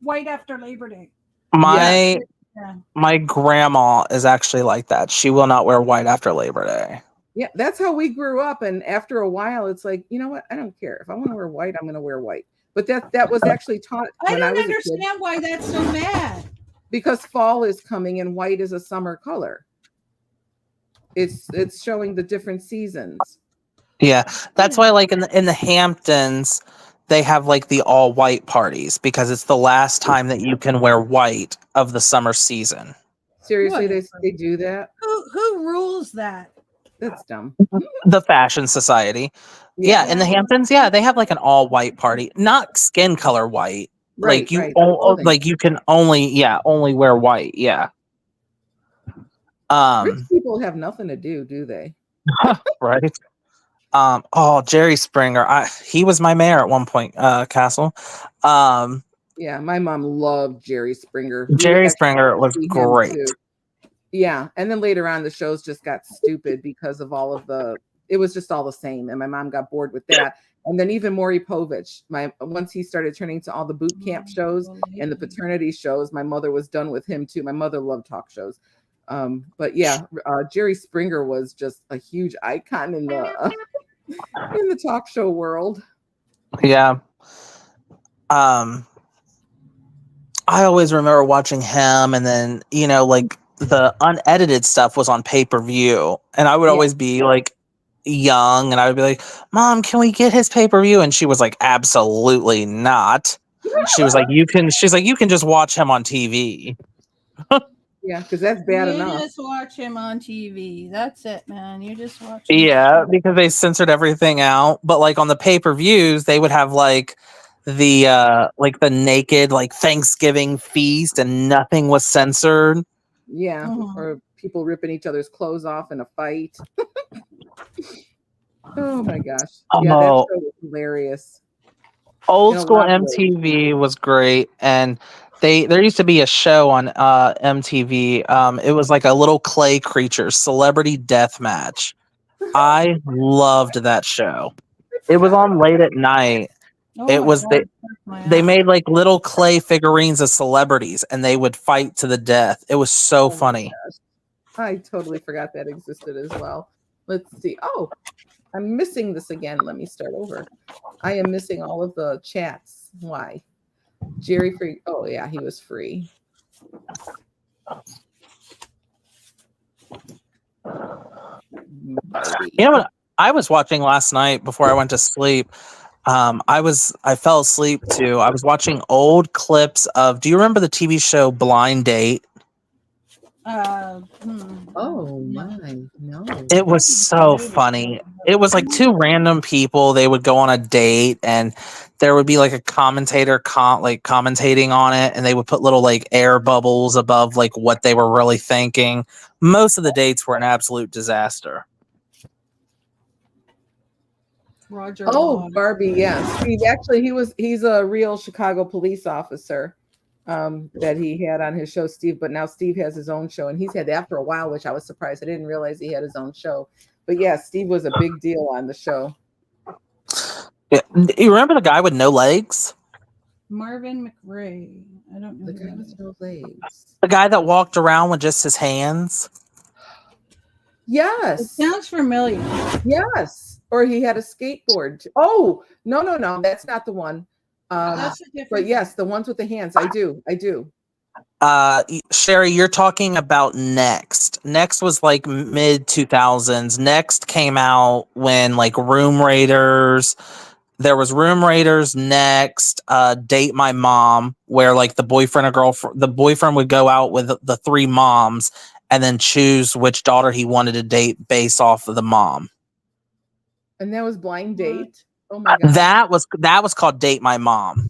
white after Labor Day. My Yeah. my grandma is actually like that. She will not wear white after Labor Day. Yeah, that's how we grew up. And after a while, it's like, you know what? I don't care. If I want to wear white, I'm going to wear white. But that was actually taught I when I don't was a kid, understand why that's so bad. because fall is coming and white is a summer color. It's showing the different seasons. Yeah, that's why like in the Hamptons they have like the all white parties because it's the last time that you can wear white of the summer season. Seriously, Whatever. they do that? Who rules that? That's dumb. The Fashion Society. Yeah, in the Hamptons, yeah, they have like an all white party, not skin color white. Right, Like you right. like you can only wear white. Yeah. Rich people have nothing to do they? Right. Jerry Springer. He was my mayor at one point, Castle. Yeah, my mom loved Jerry Springer. We Jerry actually Springer was see him great. too. Yeah, and then later on, the shows just got stupid because of all of the. It was just all the same, and my mom got bored with that. And then even Maury Povich, once he started turning to all the boot camp shows and the paternity shows, my mother was done with him too. My mother loved talk shows, but yeah, Jerry Springer was just a huge icon in the in the talk show world. Yeah. I always remember watching him, and then like the unedited stuff was on pay-per-view, and I would Yeah. always be like young, and I would be like, "Mom, can we get his pay-per-view?" And she was like, "Absolutely not." She's like, "You can just watch him on TV." Yeah, because that's bad You enough. just watch him on TV. That's it, man. You just watch him. Yeah, because they censored everything out. But like on the pay-per-views, they would have like the naked like Thanksgiving feast, and nothing was censored. Yeah, Mhm. or people ripping each other's clothes off in a fight. Oh my gosh. Yeah, that Oh, show was hilarious. old In a school lot of ways. MTV was great, and there used to be a show on MTV. It was like a little clay creature, Celebrity Death Match. I loved that show. It was on late at night. Oh It my was God, they that's my they eye. made like little clay figurines of celebrities, and they would fight to the death. It was so Oh my funny. gosh. I totally forgot that existed as well. Let's see. Oh, I'm missing this again. Let me start over. I am missing all of the chats. Why? Jerry Free. Oh, yeah, he was free. Barbie. You know what I was watching last night before I went to sleep? I fell asleep too. I was watching old clips of. Do you remember the TV show Blind Date? Oh my, no. It was so funny. It was like two random people. They would go on a date, and there would be like a commentator commentating on it, and they would put little like air bubbles above like what they were really thinking. Most of the dates were an absolute disaster. Roger. Oh, Log. Barbie, yeah. Steve, actually, he's a real Chicago police officer that he had on his show, Steve. But now Steve has his own show, and he's had that for a while, which I was surprised. I didn't realize he had his own show. But yeah, Steve was a big deal on the show. Yeah. You remember the guy with no legs? Marvin McRae. I don't know. The who guy that with is. no legs. The guy that walked around with just his hands? It Yes. sounds familiar. Yes. Or he had a skateboard. Oh, no. That's not the one. That's a different. But yes, the ones with the hands. I do. Sherry, you're talking about Next. Next was like mid 2000s. Next came out when like Room Raiders. There was Room Raiders, Next, Date My Mom, where like the boyfriend would go out with the three moms and then choose which daughter he wanted to date based off of the mom. And that was Blind Date. Oh my god. That was called Date My Mom.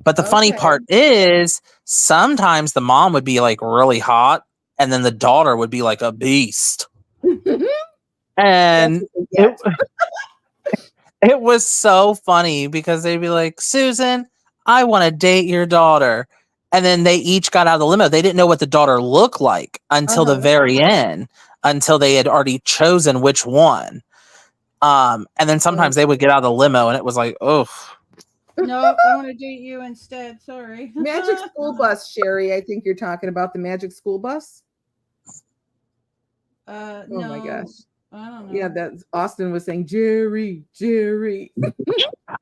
But the funny Okay. part is sometimes the mom would be like really hot, and then the daughter would be like a beast. And it was so funny because they'd be like, Susan, I want to date your daughter. And then they each got out of the limo. They didn't know what the daughter looked like until the very end, until they had already chosen which one. And then sometimes they would get out of the limo and it was like, oh. No, I want to date you instead. Sorry. Magic School Bus, Sherry. I think you're talking about the Magic School Bus. Oh Oh my gosh. I don't know. Yeah, that's Austin was saying, Jerry.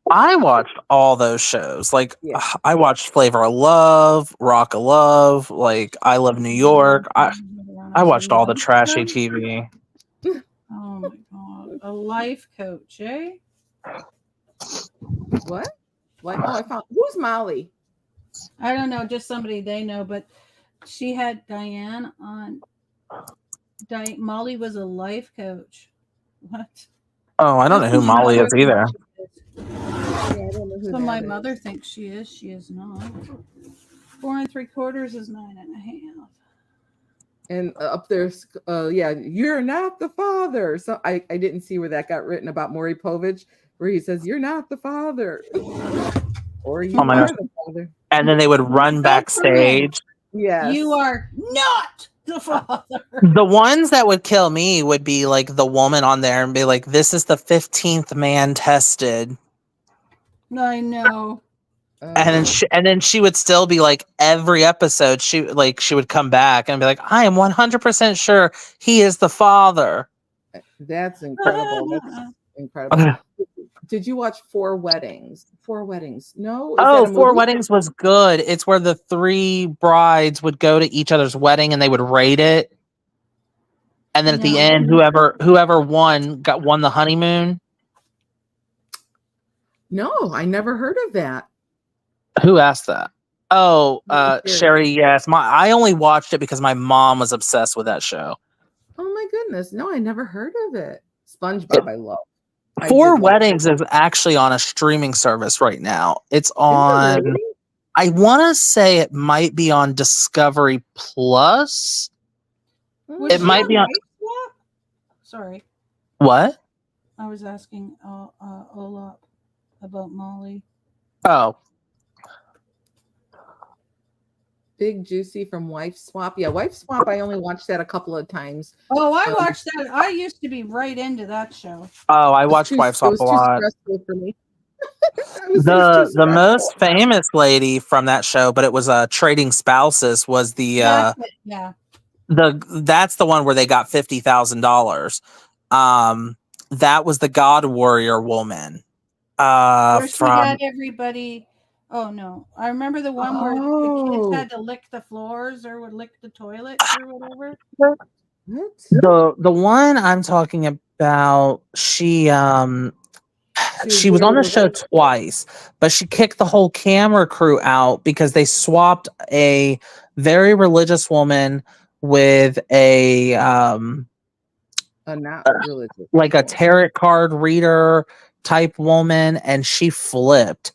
I watched all those shows. Like Yeah. I watched Flavor of Love, Rock of Love, like I Love New York. I watched all the trashy TV. Oh my god. A life coach, eh? What? Like, oh, I found who's Molly? I don't know, just somebody they know, but she had Diane on. Molly was a life coach. What? Oh, I don't know who Molly is either. Yeah, I don't know who So that my is. mother thinks she is. She is not. 4 3/4 is 9.5. And up there, yeah, you're not the father. So I didn't see where that got written about Maury Povich, where he says, you're not the father. Or you Oh my are gosh. the father. and then they would run Don't backstage. Yes. You are not the father. The ones that would kill me would be like the woman on there and be like, "This is the 15th man tested," I know. and then she would still be like, every episode she would come back and be like, "I am 100% sure he is the father." That's incredible. That's incredible. Did you watch Four Weddings? Four Weddings? No. Is that Oh, a Four movie? Weddings was good. It's where the 3 brides would go to each other's wedding and they would rate it. And then at the No. end, whoever won the honeymoon. No, I never heard of that. Who asked that? Oh, Sherry. Sherry. Yes, I only watched it because my mom was obsessed with that show. Oh my goodness. No, I never heard of it. SpongeBob, I love. I Four did love Weddings is actually on a streaming service right now. It's Is it on. really? I want to say it might be on Discovery Plus. Was It she might be on. Wife Swap? Sorry, What? I was asking Ola about Molly. Oh, Big Juicy from Wife Swap. Yeah, Wife Swap. I only watched that a couple of times. Oh, I watched that. I used to be right into that show. I It was watched too- Wife Swap It a was too lot. stressful for me. It was too The most stressful. famous lady from that show, but it was Trading Spouses, was the That's it, yeah. that's the one where they got $50,000. That was the God Warrior woman. Where she From had everybody. Oh no, I remember the one where the Oh. kids had to lick the floors or would lick the toilets or whatever. What? the one I'm talking about, she was really on the show related. twice, but she kicked the whole camera crew out because they swapped a very religious woman with a Not religious. like a tarot card reader type woman, and she flipped.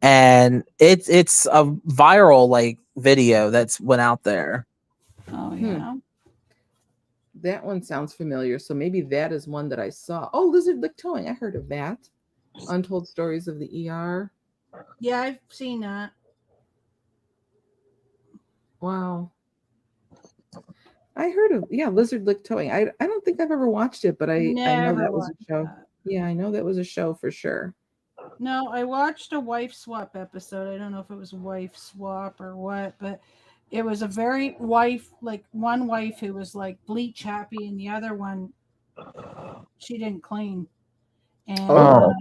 And it's a viral like video that's went out there. Oh yeah. That one sounds familiar. So maybe that is one that I saw. Oh, Lizard Lick Towing. I heard of that. Untold Stories of the ER. Yeah, I've seen that. Wow. I heard of Lizard Lick Towing. I don't think I've ever watched it, but I know Never that was a watched show. that. Yeah, I know that was a show for sure. No, I watched a Wife Swap episode. I don't know if it was Wife Swap or what, but it was a very wife, like one wife who was like bleach happy, and the other one, she didn't clean. And Oh.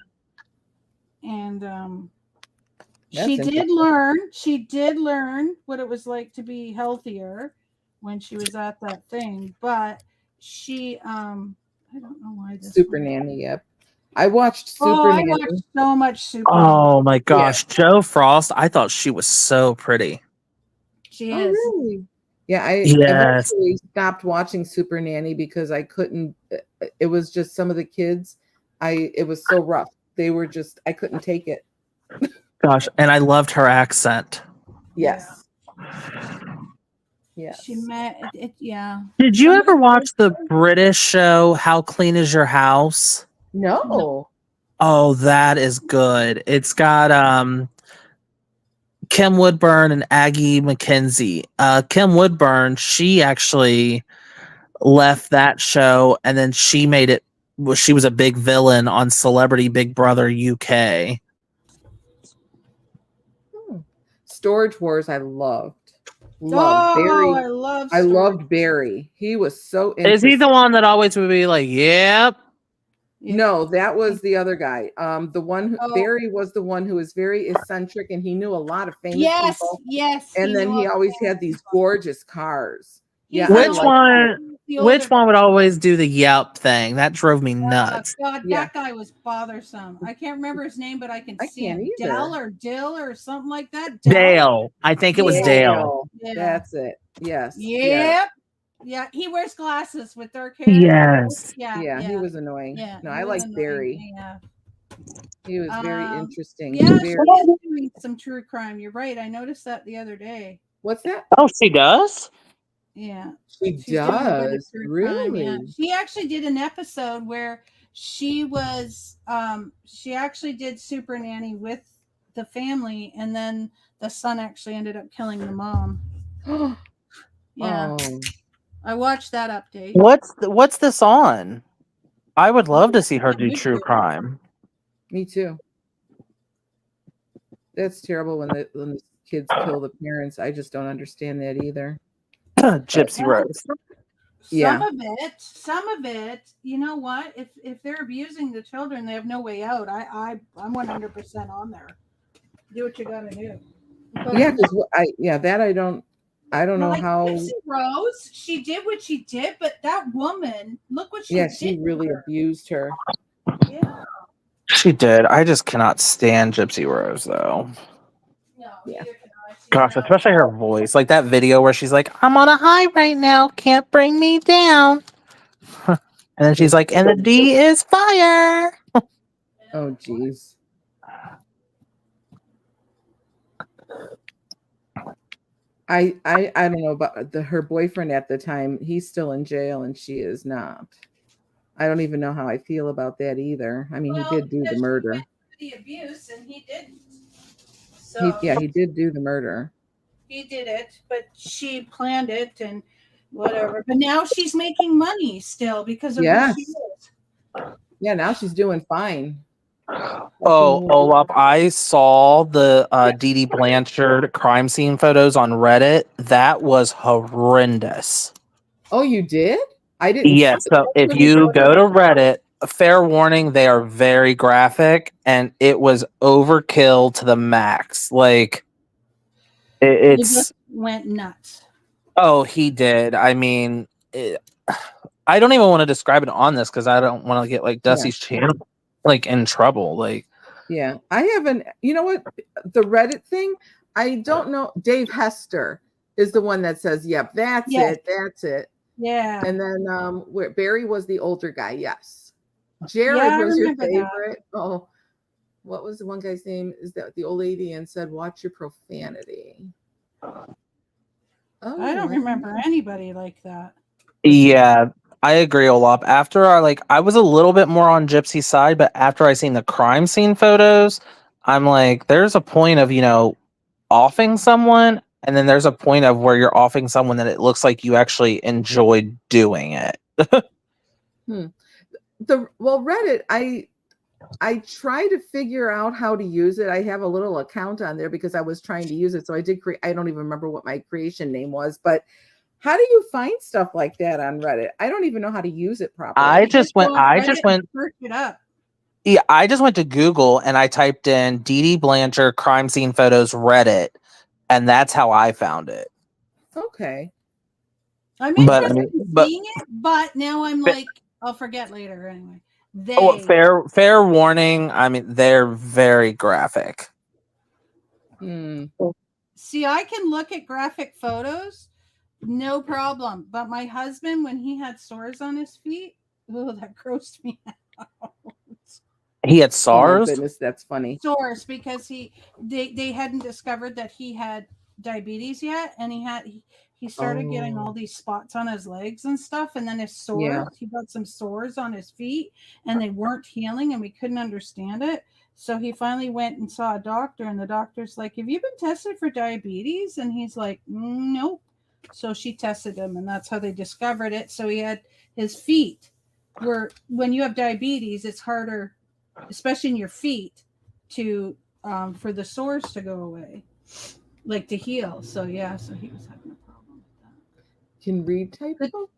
That's she interesting. did learn what it was like to be healthier when she was at that thing, but she I don't know why this Super one- Nanny. Yep. I watched Super I Nanny. watched so much Super Oh my gosh, Joe Frost! I thought she was so pretty. She Oh, is. really? Yeah, I Yes. eventually stopped watching Super Nanny because I couldn't. It was just some of the kids. It was so rough. They were just. I couldn't take it. Gosh, and I loved her accent. Yes. Yes. She met it, yeah. Did you ever watch the British show How Clean Is Your House? No. Oh, that is good. It's got Kim Woodburn and Aggie McKenzie. Kim Woodburn, she actually left that show and then she made it. She was a big villain on Celebrity Big Brother UK. Storage Wars. I loved. Oh, Barry. I I Storage loved Barry. He was so Is he interesting. the one that always would be like, "Yep"? Yeah. No, that was the other guy. The one who, Oh. Barry was the one who was very eccentric and he knew a lot of famous Yes, people. yes. And then he knew always all had these gorgeous cars. Yeah, He's I Which liked one? the Which older- one would always do the Yelp thing? That drove me nuts. God, Yeah. that guy was bothersome. I can't remember his name, but I can I see can't him. either. Dell or Dill or something like that. Dale. I think it was Yeah. Dale. Yeah. That's it. Yes. Yep. Yeah, he wears glasses with dark hair. Yes. Yeah. Yeah, he was annoying. Yeah, No, he I was liked annoying. Barry. Yeah. He was very Um, interesting. Yeah, Very- she is doing some true crime. You're right. I noticed that the other day. What's that? Oh, she does? Yeah. She She's doing a bit of does. true crime, yeah. Really? She actually did an episode where she was she actually did Super Nanny with the family, and then the son actually ended up killing the mom. Yeah, Oh, I watched that update. What's this on? I would love to see her on do true YouTube. crime. me too. That's terrible when the kids kill the parents. I just don't understand that either. Gypsy Rose. Yeah. Some of it, you know what? If they're abusing the children, they have no way out. I'm 100% on there. Do what you gotta do. But Yeah, because I don't know like how. Gypsy Rose, she did what she did, but that woman, look what she Yeah, did. she to really her. abused her. Yeah. She did. I just cannot stand Gypsy Rose though. No, Yeah. neither can I. She's Gosh, really- especially her voice. Like that video where she's like, I'm on a high right now, can't bring me down. And then she's like, and the D is fire. Oh, geez. I don't know about her boyfriend at the time. He's still in jail and she is not. I don't even know how I feel about that either. I mean, Well, he did do the because she murder. went for the abuse and he didn't. So He did do the murder. he did it, but she planned it and whatever. But now she's making money still because of Yes. who she is. Yeah, now she's doing fine. Oh, Olaf, I saw the Dee Dee Blanchard crime scene photos on Reddit. That was horrendous. Oh, you did? I didn't. Yes, see so it. if you go to Reddit, fair warning, they are very graphic and it was overkill to the max. Like It it's just went nuts. oh, he did. I mean, I don't even want to describe it on this because I don't want to get like Dusty's channel like in trouble. Like, Yeah, I haven't. You know what? The Reddit thing. I don't know. Dave Hester is the one that says, "Yep, that's Yes. it. That's it." Yeah. And then where Barry was the older guy. Yes. Jared Yeah, I was your remember that. favorite. Oh, what was the one guy's name? Is that the old lady and said, "Watch your profanity." Oh, I don't remember anybody like that. yeah, I agree, Olaf. After I was a little bit more on Gypsy's side, but after I seen the crime scene photos, I'm like, there's a point of, offing someone, and then there's a point of where you're offing someone that it looks like you actually enjoyed doing it. Reddit, I try to figure out how to use it. I have a little account on there because I was trying to use it. So I did create, I don't even remember what my creation name was, but how do you find stuff like that on Reddit? I don't even know how to use it properly. I just went Search it up. Yeah, I just went to Google and I typed in Dee Dee Blanchard crime scene photos Reddit, and that's how I found it. Okay. I'm But, interested in seeing it, but now I'm like, I'll forget later anyway. Fair warning. I mean, they're very graphic. See, I can look at graphic photos, no problem. But my husband, when he had sores on his feet, that grossed me out. He had Oh SARS. my goodness, that's funny. Sores because they hadn't discovered that he had diabetes yet, and he started getting all these spots on his legs and stuff, and then his sores, he got some sores on his feet, and they weren't healing, and we couldn't understand it. So he finally went and saw a doctor, and the doctor's like, "Have you been tested for diabetes?" And he's like, "Nope." So she tested him, and that's how they discovered it. So he had his feet were, when you have diabetes, it's harder, especially in your feet, to for the sores to go away, like to heal. So yeah, so he was having a problem with that. Can read typo?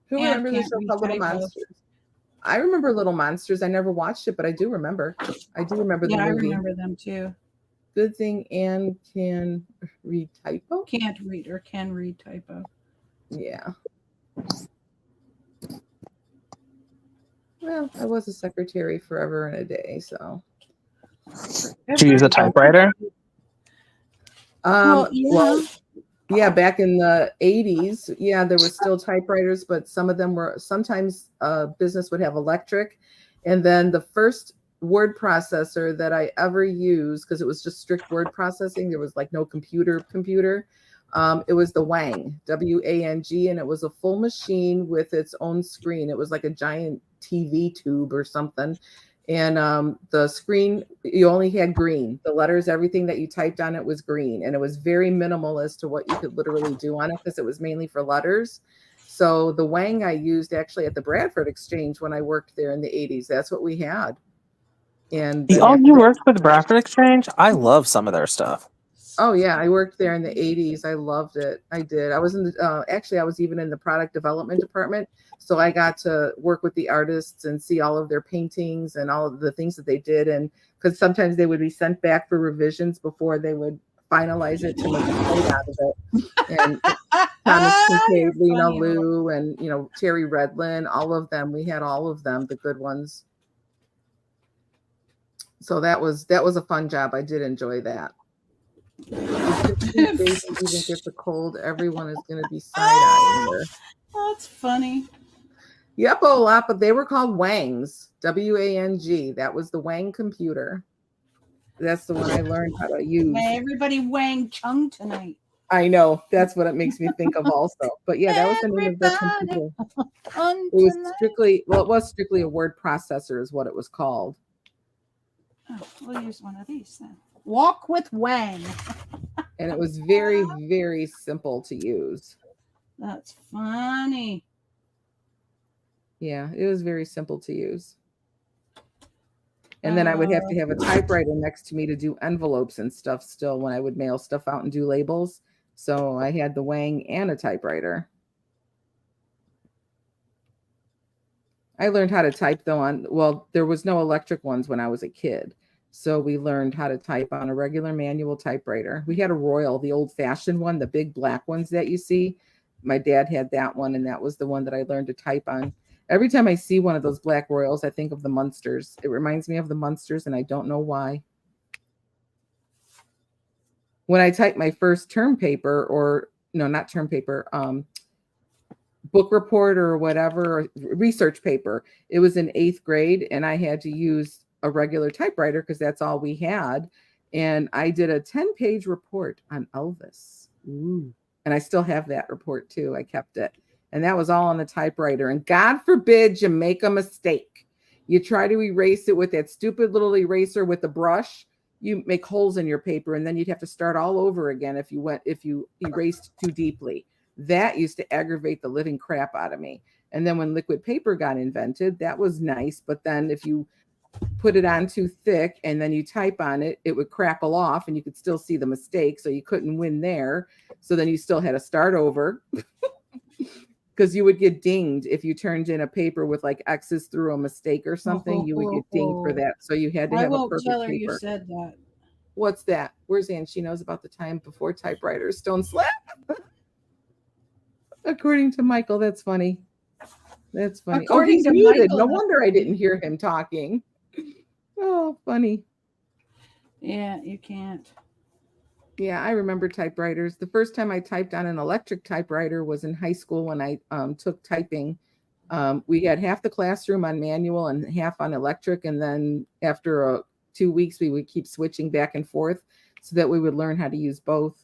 Who Yeah, remembers the can't show read called Little typo. Monsters? I remember Little Monsters. I never watched it, but I do remember. I do remember the Yeah, I movie. remember them too. Good thing Anne can read typo. Can't read or can read typo. Yeah. Well, I was a secretary forever and a day, so. Did you use a typewriter? Well, yeah, back in the 80s, yeah, there were still typewriters, but some of them were, sometimes business would have electric. And then the first word processor that I ever used, because it was just strict word processing, there was like no computer. It was the Wang, W-A-N-G, and it was a full machine with its own screen. It was like a giant TV tube or something. And the screen, you only had green. The letters, everything that you typed on it was green, and it was very minimal as to what you could literally do on it because it was mainly for letters. So the Wang I used actually at the Bradford Exchange when I worked there in the 80s. That's what we had. And then Oh, after you that, worked for the Bradford Exchange? I love some of their stuff. oh yeah, I worked there in the 80s. I loved it. I did. I was in the actually I was even in the product development department. So I got to work with the artists and see all of their paintings and all of the things that they did. And because sometimes they would be sent back for revisions before they would finalize it to make a plate out of it. And Thomas Kincaid, You're Lena funny, Laura. Lou, and Terry Redlin, all of them. We had all of them, the good ones. So that was a fun job. I did enjoy that. If even gets a cold, everyone is going to be side-eyeing her. That's funny. Yep, Olap, but they were called Wangs, W-A-N-G. That was the Wang computer. That's the one I learned how to use. May everybody Wang Chung tonight. I know. That's what it makes me think of also. But yeah, that was the name of the computer. It was strictly a word processor is what it was called. Oh, we'll use one of these then. Walk with Wang. And it was very, very simple to use. That's funny. Yeah, it was very simple to use. And then I would have to have a typewriter next to me to do envelopes and stuff still when I would mail stuff out and do labels. So I had the Wang and a typewriter. I learned how to type though there was no electric ones when I was a kid. So we learned how to type on a regular manual typewriter. We had a Royal, the old fashioned one, the big black ones that you see. My dad had that one, and that was the one that I learned to type on. Every time I see one of those black Royals, I think of the Munsters. It reminds me of the Munsters, and I don't know why. When I typed my first term paper, or no, not term paper, book report or whatever, research paper, it was in 8th grade, and I had to use a regular typewriter because that's all we had. And I did a 10-page report on Elvis. Ooh. And I still have that report too. I kept it. And that was all on the typewriter. And God forbid you make a mistake. You try to erase it with that stupid little eraser with the brush. You make holes in your paper, and then you'd have to start all over again if you erased too deeply. That used to aggravate the living crap out of me. And then when liquid paper got invented, that was nice. But then if you put it on too thick and then you type on it, it would crackle off and you could still see the mistake. So you couldn't win there. So then you still had to start over because you would get dinged if you turned in a paper with like X's through a mistake or something. You would get dinged for that. So you had to have a perfect tell her paper. you said that. What's that? Where's Ann? She knows about the time before typewriters. Stone slap. According to Michael, that's funny. That's funny. According he's to muted. Michael, No wonder I didn't hear him talking. Oh, funny. Yeah, you can't. Yeah, I remember typewriters. The first time I typed on an electric typewriter was in high school when I took typing. We had half the classroom on manual and half on electric. And then after 2 weeks, we would keep switching back and forth so that we would learn how to use both.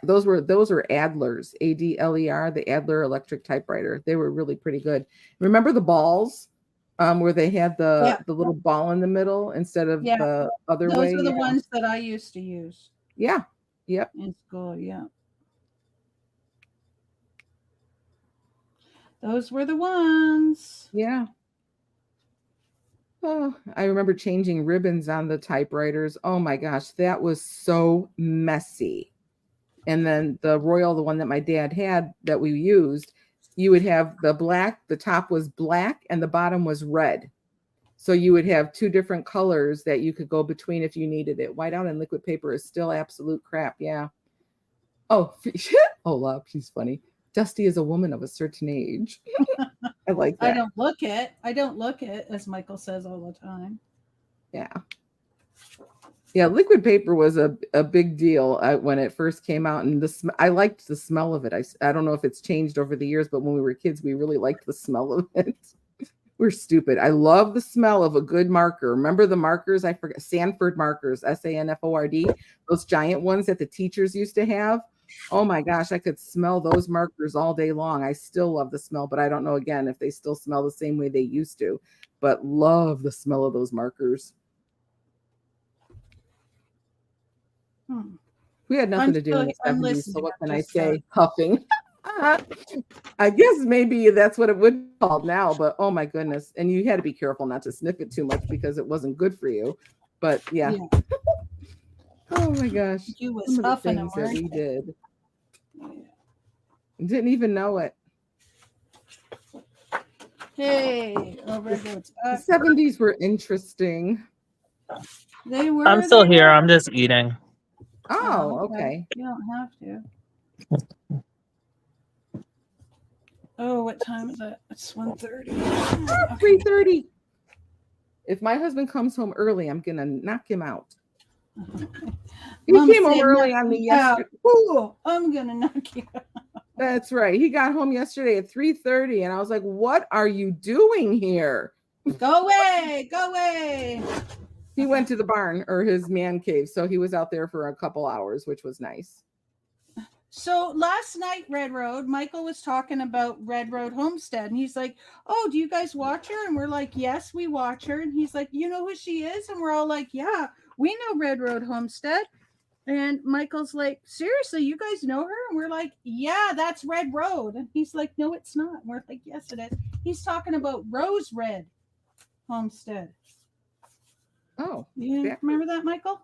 Those were Adlers, A-D-L-E-R, the Adler electric typewriter. They were really pretty good. Remember the balls where they had the little ball in the middle instead of the other way? Those are the ones that I used to use. Yeah. Yep. In school, yeah. Those were the ones. Yeah. Oh, I remember changing ribbons on the typewriters. Oh my gosh, that was so messy. And then the Royal, the one that my dad had that we used, you would have the black, the top was black and the bottom was red. So you would have 2 different colors that you could go between if you needed it. Whiteout and liquid paper is still absolute crap. Yeah. Oh, Olaf, she's funny. Dusty is a woman of a certain age. I like that. I don't look it, as Michael says all the time. Yeah. Yeah, liquid paper was a big deal when it first came out, and I liked the smell of it. I don't know if it's changed over the years, but when we were kids, we really liked the smell of it. We're stupid. I love the smell of a good marker. Remember the markers? I forget. Sanford markers, S-A-N-F-O-R-D. Those giant ones that the teachers used to have. Oh my gosh, I could smell those markers all day long. I still love the smell, but I don't know again if they still smell the same way they used to. But love the smell of those markers. We had nothing to do in the I'm 70s, so listening. what I'm can I just, say? Huffing. I guess maybe that's what it would be called now, but oh my goodness. And you had to be careful not to sniff it too much because it wasn't good for you. But yeah. Oh my gosh. You was Some of the huffing them, things that weren't we you? did. Yeah. Didn't even know it. Hey, over goes The up. 70s were interesting. They were. I'm still they here. were. I'm just eating. Oh, okay. You don't have to. Oh, what time is it? It's 1:30. 3:30. If my husband comes home early, I'm gonna knock him out. He Mama came home said early knock on me me out. yesterday. Ooh, I'm gonna knock you out. That's right. He got home yesterday at 3:30, and I was like, "What are you doing here?" Go away, go away. He went to the barn or his man cave, so he was out there for a couple hours, which was nice. So last night, Red Road, Michael was talking about Red Road Homestead, and he's like, "Oh, do you guys watch her?" And we're like, "Yes, we watch her." And he's like, "You know who she is?" And we're all like, "Yeah, we know Red Road Homestead." And Michael's like, "Seriously, you guys know her?" And we're like, "Yeah, that's Red Road." And he's like, "No, it's not." And we're like, "Yes, it is." He's talking about Rose Red Homestead. Oh, You backwards. remember that, Michael?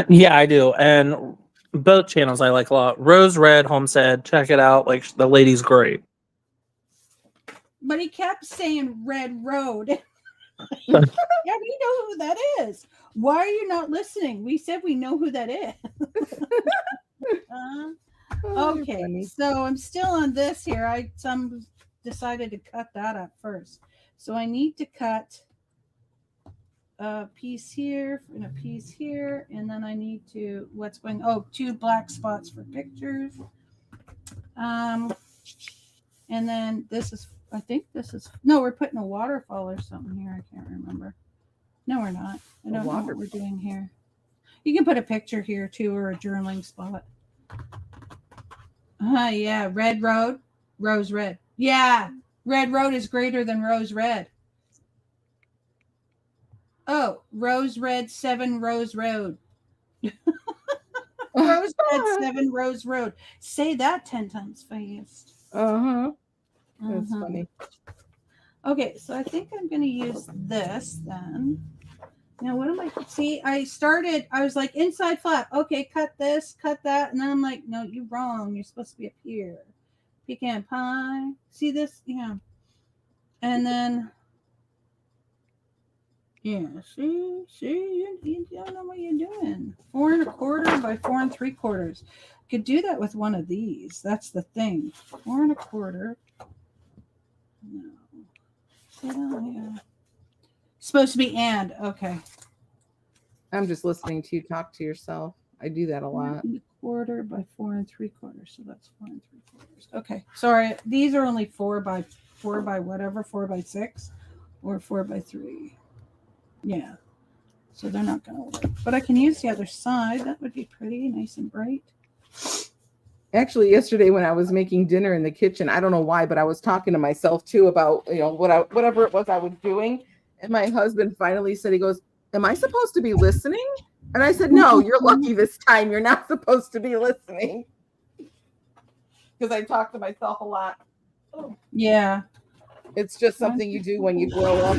Yeah, I do. And both channels I like a lot. Rose Red Homestead, check it out. Like the lady's great. But he kept saying Red Road. Yeah, we know who that is. Why are you not listening? We said we know who that is. Oh, you're Okay, funny. so I'm still on this here. I decided to cut that up first. So I need to cut a piece here and a piece here, and then I need to what's going. Oh, 2 black spots for pictures. And then this is. I think this is. No, we're putting a waterfall or something here. I can't remember. No, we're not. I don't know what we're doing here. You can put a picture here too, or a journaling spot. Yeah, Red Road, Rose Red. Yeah, Red Road is greater than Rose Red. Oh, Rose Red 7 Rose Road. Rose Red 7 Rose Road. Say that 10 times fast. That's funny. Okay, so I think I'm going to use this then. Now, what am I? See, I was like, inside flap. Okay, cut this, cut that. And then I'm like, no, you're wrong. You're supposed to be up here. Pecan pie. See this? Yeah. And then, yeah, see, you don't know what you're doing. 4 1/4 by 4 3/4. Could do that with one of these. That's the thing. 4 1/4. No. See that? Yeah. Supposed to be and. Okay. I'm just listening to you talk to yourself. I do that a lot. 1/4 by 4 3/4. So that's 4 3/4. Okay. Sorry. These are only 4 by whatever, 4 by 6 or 4 by 3. Yeah. So they're not going to work. But I can use the other side. That would be pretty, nice and bright. Actually, yesterday when I was making dinner in the kitchen, I don't know why, but I was talking to myself too about, whatever it was I was doing. And my husband finally said, he goes, "Am I supposed to be listening?" And I said, "No, you're lucky this time. You're not supposed to be listening." Because I talk to myself a lot. Yeah. It's just something you do when you grow up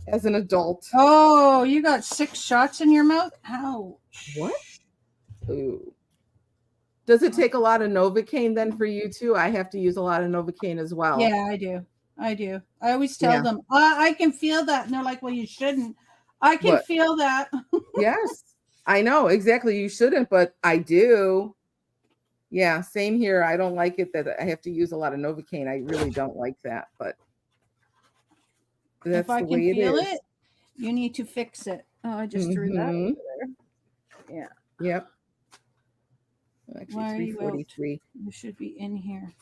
as an adult. Oh, you got 6 shots in your mouth? Ouch. What? Ooh. Does it take a lot of Novocaine then for you too? I have to use a lot of Novocaine as well. Yeah, I do. I always tell them, I can feel that. And they're like, well, you shouldn't. I can feel that. Yes, I know. Exactly. You shouldn't, but I do. Yeah, same here. I don't like it that I have to use a lot of Novocaine. I really don't like that, but that's if I the can way feel it is. it, you need to fix it. Oh, I just threw that over there. Yeah. Yep. Actually, Why are you out? 343. You should be in here.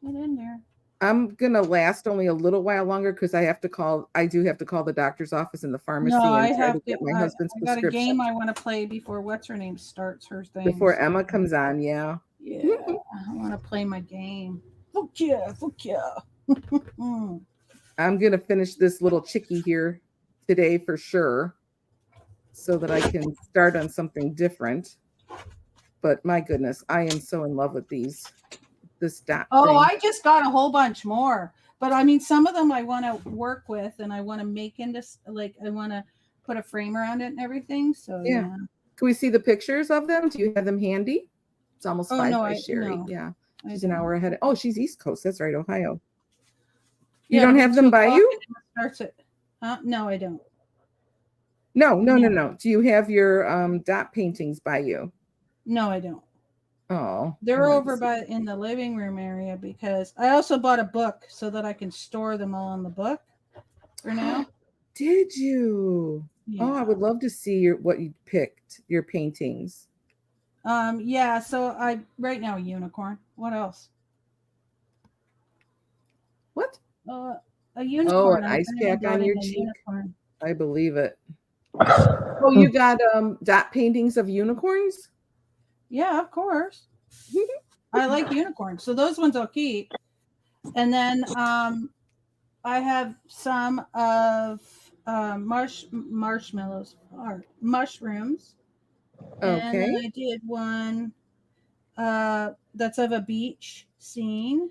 Get in there. I'm gonna last only a little while longer because I do have to call the doctor's office and the pharmacy No, I and try to have to. get my husband's I got a prescription game I want to play before what's her name starts her thing. before Emma comes on. Yeah. Yeah, I want to play my game. Fuck yeah, fuck yeah. I'm gonna finish this little chickie here today for sure, so that I can start on something different. But my goodness, I am so in love with this dot Oh, thing. I just got a whole bunch more. But I mean, some of them I want to work with and I want to make into, like, I want to put a frame around it and everything. So, Yeah. yeah. Can we see the pictures of them? Do you have them handy? It's almost 5 by Sherry. No, Yeah. I She's an hour don't. ahead. Oh, she's East Coast. That's right, Ohio. You Yeah, don't it'll have be them 2 by o'clock you? and it starts at, no, I don't. No. Do you have your dot paintings by you? No, I don't. Oh. They're I wanted over to see. in the living room area because I also bought a book so that I can store them all in the book for now. Did you? Yeah. Oh, I would love to see what you picked, your paintings. Yeah, so I right now a unicorn. What else? What? A unicorn. an I'm ice planning pack on doing your a cheek. unicorn. I believe it. Oh, you got dot paintings of unicorns? Yeah, of course. I like unicorns, so those ones I'll keep. And then I have some of marshmallows or mushrooms. And Okay. then I did one that's of a beach scene.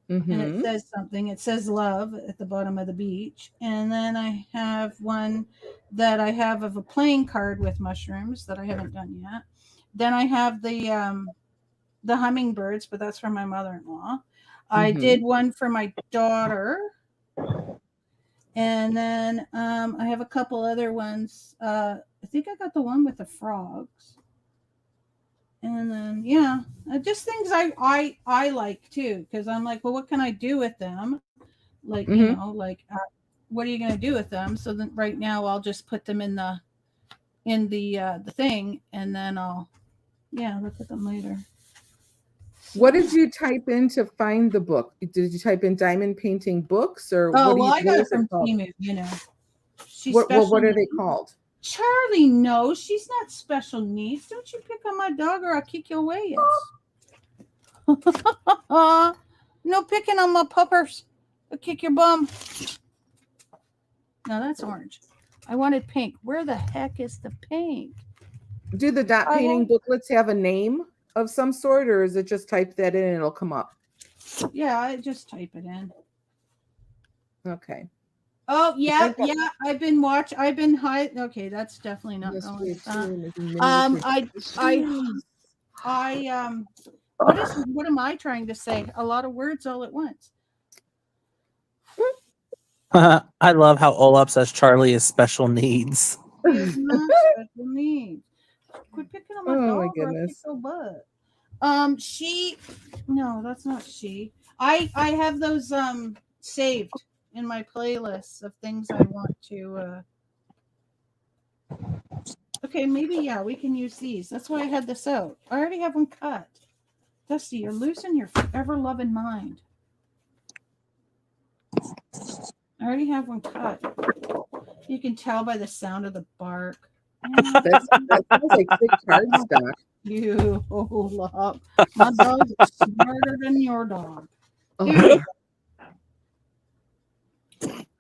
And it says something. It says love at the bottom of the beach. And then I have one that I have of a playing card with mushrooms that I haven't done yet. Then I have the hummingbirds, but that's from my mother-in-law. I did one for my daughter. And then I have a couple other ones. I think I got the one with the frogs. And then just things I like too, because I'm like, well, what can I do with them? Like you know, like what are you going to do with them? So then right now I'll just put them in the thing, and then I'll look at them later. What did you type in to find the book? Did you type in diamond painting books or I got it what from Temu. You know, she's what are they needs. called? Charlie, no, she's not special needs. Don't you pick on my dog or I'll kick you away. No picking on my puppers. I'll kick your bum. No, that's orange. I wanted pink. Where the heck is the pink? Do the dot painting booklets have a name of some sort, or is it just type that in and it'll come up? Yeah, I just type it in. Okay. Oh, yeah. I've been okay, that's definitely not going. What am I trying to say? A lot of words all at once. I love how Olaf says Charlie is special needs. He is not special needs. Quit picking on my dog. My goodness. Or butt. No, that's not she. I have those saved in my playlists of things I want to okay, maybe we can use these. That's why I had this out. I already have one cut. Dusty, you're losing your ever loving mind. I already have one cut. You can tell by the sound of the bark. That sounds like thick cardstock. You love my dog's smarter than your dog. Oh,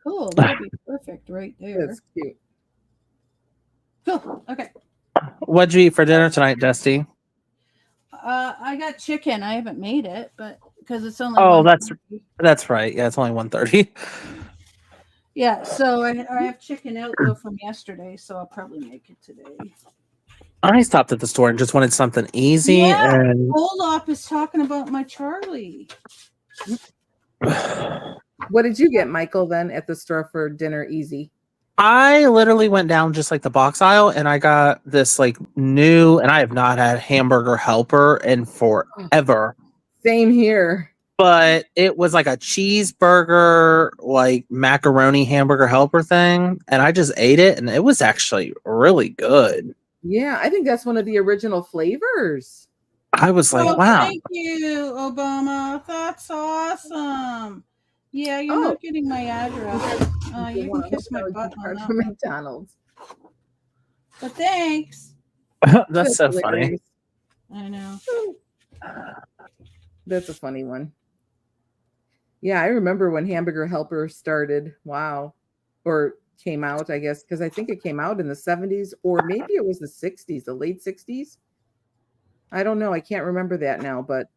Cool. That'd be perfect right there. that's cute. Cool. Okay. What'd you eat for dinner tonight, Dusty? I got chicken. I haven't made it, but because it's only. Oh, 1:30. that's right. Yeah, it's only 1:30. Yeah, so I have chicken out though from yesterday, so I'll probably make it today. I stopped at the store and just wanted something easy. Yeah, And Olaf is talking about my Charlie. What did you get, Michael, then at the store for dinner easy? I literally went down just like the box aisle and I got this like new, and I have not had hamburger helper in forever. Same here. But it was like a cheeseburger, like macaroni hamburger helper thing. And I just ate it and it was actually really good. Yeah, I think that's one of the original flavors. I was like, wow. Thank you, Obama. That's awesome. Yeah, you're Oh. not getting my address. You Wow, can kiss my that was butt a on card that from one. McDonald's. But thanks. That's so funny. hilarious. I know. That's a funny one. Yeah, I remember when Hamburger Helper started. Wow. Or came out, I guess, because I think it came out in the 70s, or maybe it was the 60s, the late 60s. I don't know. I can't remember that now, but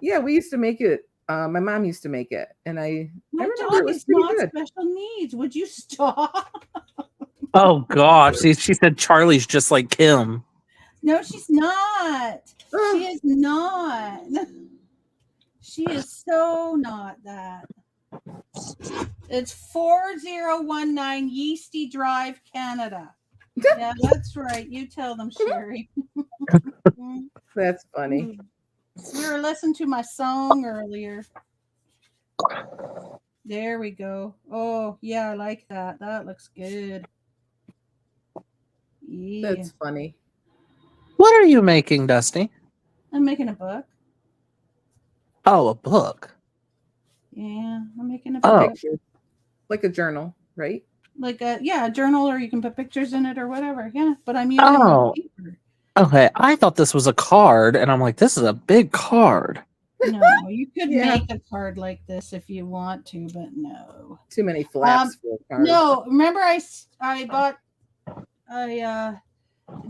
yeah, we used to make it. My mom used to make it, and I My remember it dog was is pretty not good. special needs. Would you stop? Oh gosh, she said Charlie's just like Kim. No, she's not. Oh, She is not. She is so not that. It's 4019 Yeasty Drive, Canada. Yeah, that's right. You tell them, Sherry. that's funny. We were listening to my song earlier. There we go. Oh, yeah, I like that. That looks good. Yeah. That's funny. What are you making, Dusty? I'm making a book. Oh, a book. Yeah, I'm making a Oh. book. Like a journal, right? Like a journal, or you can put pictures in it or whatever. Yeah, but I'm using Oh. paper. Okay, I thought this was a card, and I'm like, this is a big card. No, you could Yeah. make a card like this if you want to, but no. Too many flaps for a card. No, remember I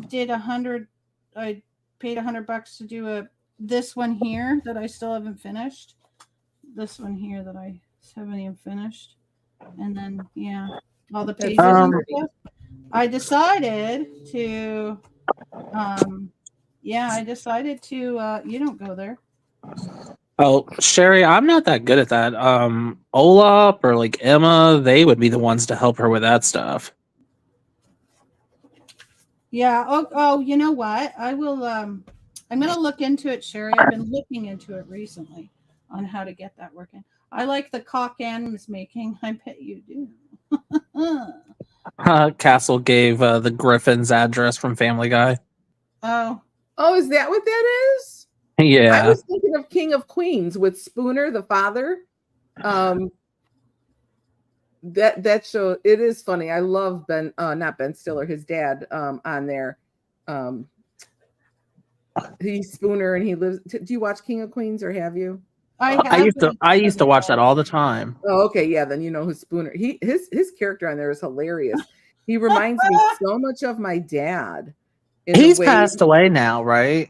did 100. I paid $100 to do this one here that I still haven't finished. This one here that I haven't even finished, and then all the pages and stuff. I decided to, you don't go there. Oh, Sherry, I'm not that good at that. Olaf or like Emma, they would be the ones to help her with that stuff. Yeah. Oh, you know what? I will. I'm going to look into it, Sherry. I've been looking into it recently on how to get that working. I like the cock Anne's making. I bet you do. Castle gave the Griffin's address from Family Guy. Oh, is that what that is? Yeah. I was thinking of King of Queens with Spooner, the father. That show, it is funny. I love not Ben Stiller, his dad on there. He's Spooner, and he lives. Do you watch King of Queens, or have you? I used to watch that all the time. Oh, okay, yeah. Then you know who Spooner. His character on there is hilarious. He reminds me so much of my dad. He's passed away now, right?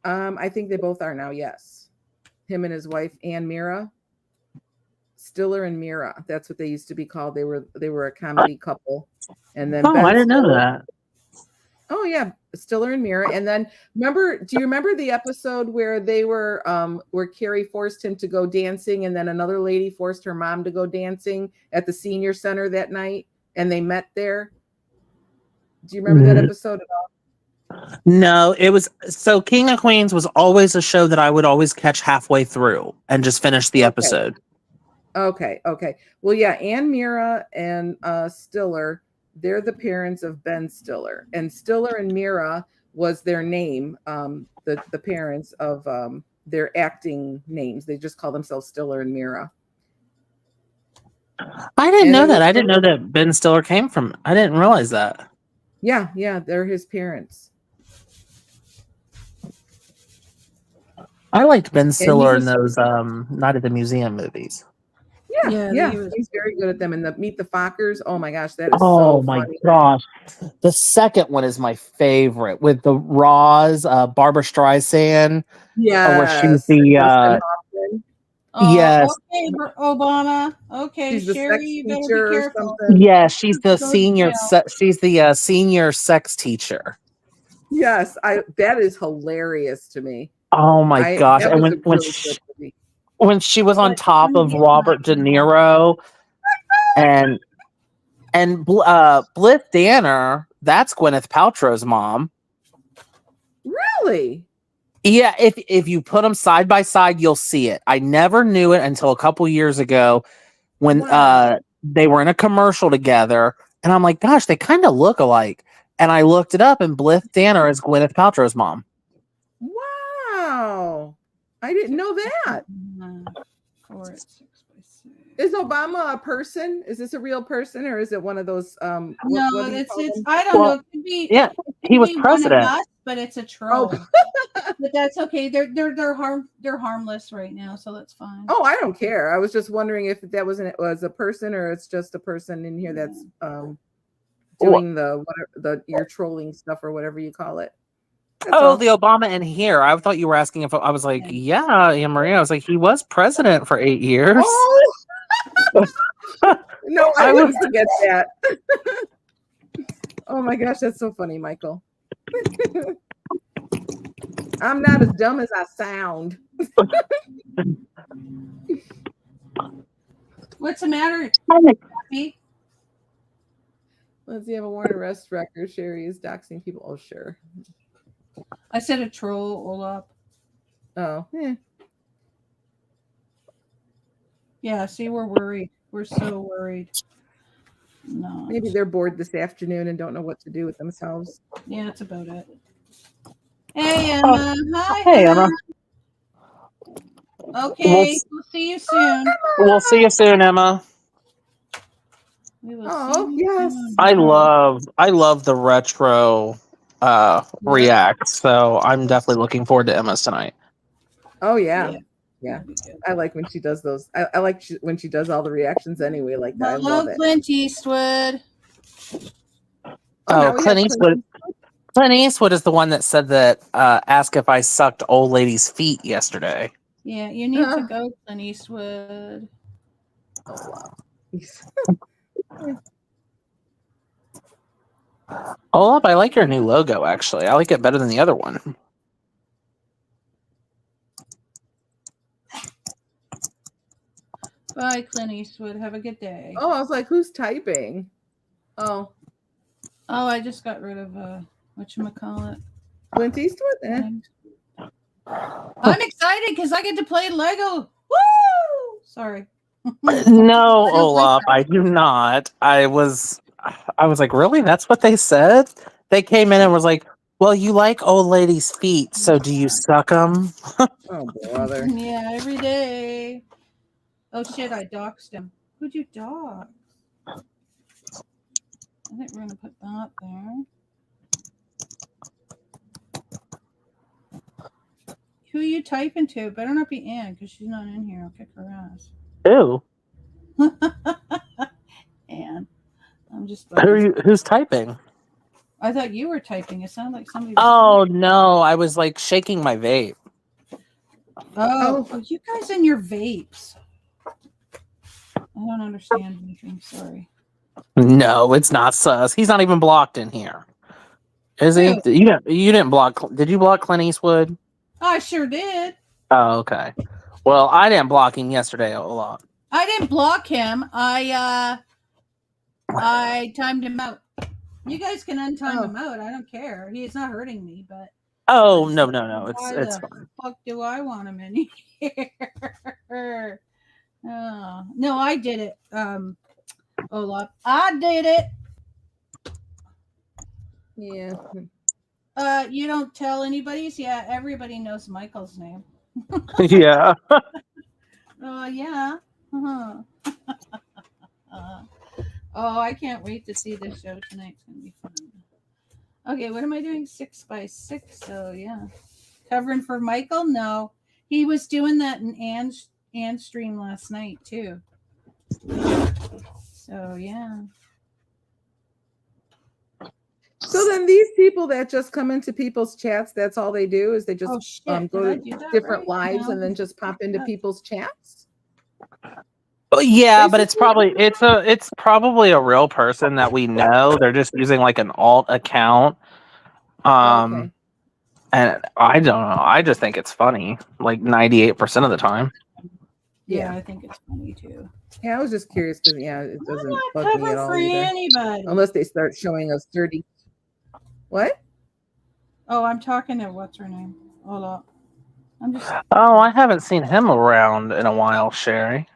I think they both are now. Yes, him and his wife Ann Mira. Stiller and Mira. That's what they used to be called. They were a comedy couple. And then I didn't know that. Oh yeah, Stiller and Mira. And then do you remember the episode where they were where Carrie forced him to go dancing, and then another lady forced her mom to go dancing at the senior center that night, and they met there? Do you remember that episode at all? No, it was so King of Queens was always a show that I would always catch halfway through and just finish the episode. Okay. Well, yeah, Ann Mira and Stiller, they're the parents of Ben Stiller, and Stiller and Mira was their name, the parents of their acting names. They just call themselves Stiller and Mira. I didn't know that. I didn't know that Ben Stiller came from. I didn't realize that. Yeah, they're his parents. I liked Ben Stiller in those Night at the Museum movies. Yeah, he's very good at them. And the Meet the Fockers, oh my gosh, that is Oh so my funny. gosh. The second one is my favorite with the Roz, Barbara Streisand. Yeah. Where she's the yes. Okay, Obama. Okay, she's the Sherry, sex you better teacher be or careful. something. Yeah, she's the Go to senior jail. she's the senior sex teacher. Yes, that is hilarious to me. Oh my gosh. That And was a when really she, good movie. when she was on But top when of he Robert De Niro and Bliss Danner, that's Gwyneth Paltrow's mom. Really? Yeah, if you put them side by side, you'll see it. I never knew it until a couple years ago when they were in a commercial together, and I'm like, gosh, they kind of look alike. And I looked it up, and Bliss Danner is Gwyneth Paltrow's mom. Wow. I didn't know that. 4 at 6 by 6. Is Obama a person? Is this a real person, or is it one of those? No, what do you it's call them? I don't Well, know. It could be Yeah, he was one of president. us, but it's a troll. Oh, But that's okay. They're harmless right now, so that's fine. oh, I don't care. I was just wondering if that was a person, or it's just a person in here that's doing the your trolling stuff or whatever you call it. That's Oh, all. the Obama in here. I thought you were asking if I was like, yeah, Maria. I was like, he was president for 8 years. Oh no, I I wouldn't was- forget that. Oh my gosh, that's so funny, Michael. I'm not as dumb as I sound. What's the matter? Happy? Let's see, have a warrant arrest record. Sherry is doxing people. Oh, sure. I said a troll, Olaf. Oh, yeah. Yeah, see, we're worried. We're so worried. No. Maybe they're bored this afternoon and don't know what to do with themselves. Yeah, that's about it. Hey, Emma. Hi. Hey, Emma. Okay, we'll see you soon. We'll see you soon, Emma. We will Oh, see you yes. soon. I love the retro react. So I'm definitely looking forward to Emma's tonight. Oh, yeah. Yeah. Yeah. I like when she does those. I like when she does all the reactions anyway. Like that. I Hello, love it. Clint Eastwood. now Oh, we Clint have Eastwood. Clint Eastwood is the one that said that ask if I sucked old lady's feet yesterday. Yeah, you need to go, Clint Eastwood. Oh, I like your new logo actually. I like it better than the other one. Bye, Clint Eastwood. Have a good day. Oh, I was like, who's typing? Oh, Oh, I just got rid of whatchamacallit. Clint Eastwood? Eh. I'm excited because I get to play Lego. Woo! Sorry. No, Olaf, I do not. I was like, really? That's what they said? They came in and was like, well, you like old ladies' feet, so do you suck them? Oh, brother. Yeah, every day. Oh shit, I doxed him. Who'd you dox? I think we're gonna put that there. Who are you typing to? Better not be Ann, because she's not in here. I'll kick her ass. Ew. Ann. I'm just Who's typing? I thought you were typing. It sounded like somebody was Oh no, I was like shaking my vape. Oh, you guys and your vapes. I don't understand anything. Sorry. No, it's not sus. He's not even blocked in here. Is he? Who? You didn't block. Did you block Clint Eastwood? I sure did. Oh, okay. Well, I didn't block him yesterday a lot. I didn't block him. I timed him out. You guys can untime him out. I don't care. He's not hurting me, but Oh no. why It's the fine. fuck do I want him in here? Oh, no, I did it. Olaf. I did it. Yeah. You don't tell anybody's? Yeah, everybody knows Michael's name. Yeah. Yeah. Uh-huh. Oh, I can't wait to see this show tonight. It's gonna be fun. Okay, what am I doing? 6 by 6. So yeah. Covering for Michael? No. He was doing that in Ann's stream last night too. So yeah. So then these people that just come into people's chats, that's all they do is they just go to different lives and then just pop into people's chats? Oh, yeah, but it's probably a real person that we know. They're just using like an alt account. Okay. And I don't know. I just think it's funny, like 98% of the time. Yeah, I think it's funny too. Yeah, I was just curious because it doesn't I'm not bug me at covering all for either. anybody. Unless they start showing us dirty. What? Oh, I'm talking to what's her name? Hold up. I'm just Oh, I haven't seen him around in a while, Sherry.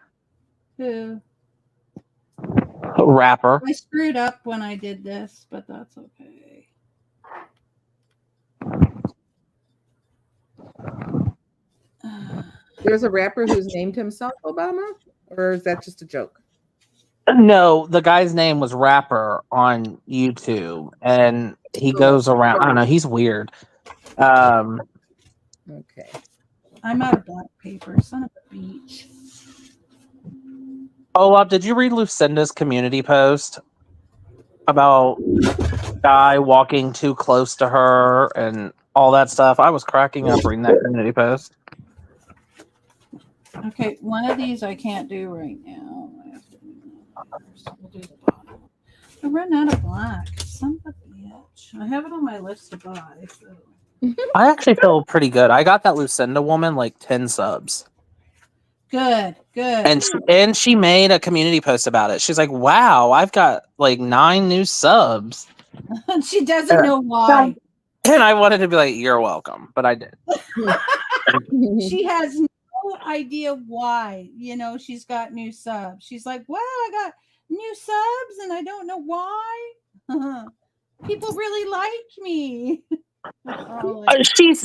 who Rapper. I screwed up when I did this, but that's okay. There's a rapper who's named himself Obama? or is that just a joke? No, the guy's name was Rapper on YouTube, and he goes around. I don't know. He's weird. Okay. I'm out of black paper. Son of a beach. Olaf, did you read Lucinda's community post about guy walking too close to her and all that stuff? I was cracking up reading that community post. Okay, one of these I can't do right now. I have to do that first. We'll do the bottom. I ran out of black. Son of a bitch. I have it on my list to buy. So. I actually feel pretty good. I got that Lucinda woman like 10 subs. Good. And she made a community post about it. She's like, wow, I've got like 9 new subs. She doesn't know why. And I wanted to be like, you're welcome, but I did. She has no idea why. You know, she's got new subs. She's like, wow, I got new subs and I don't know why. People really like me.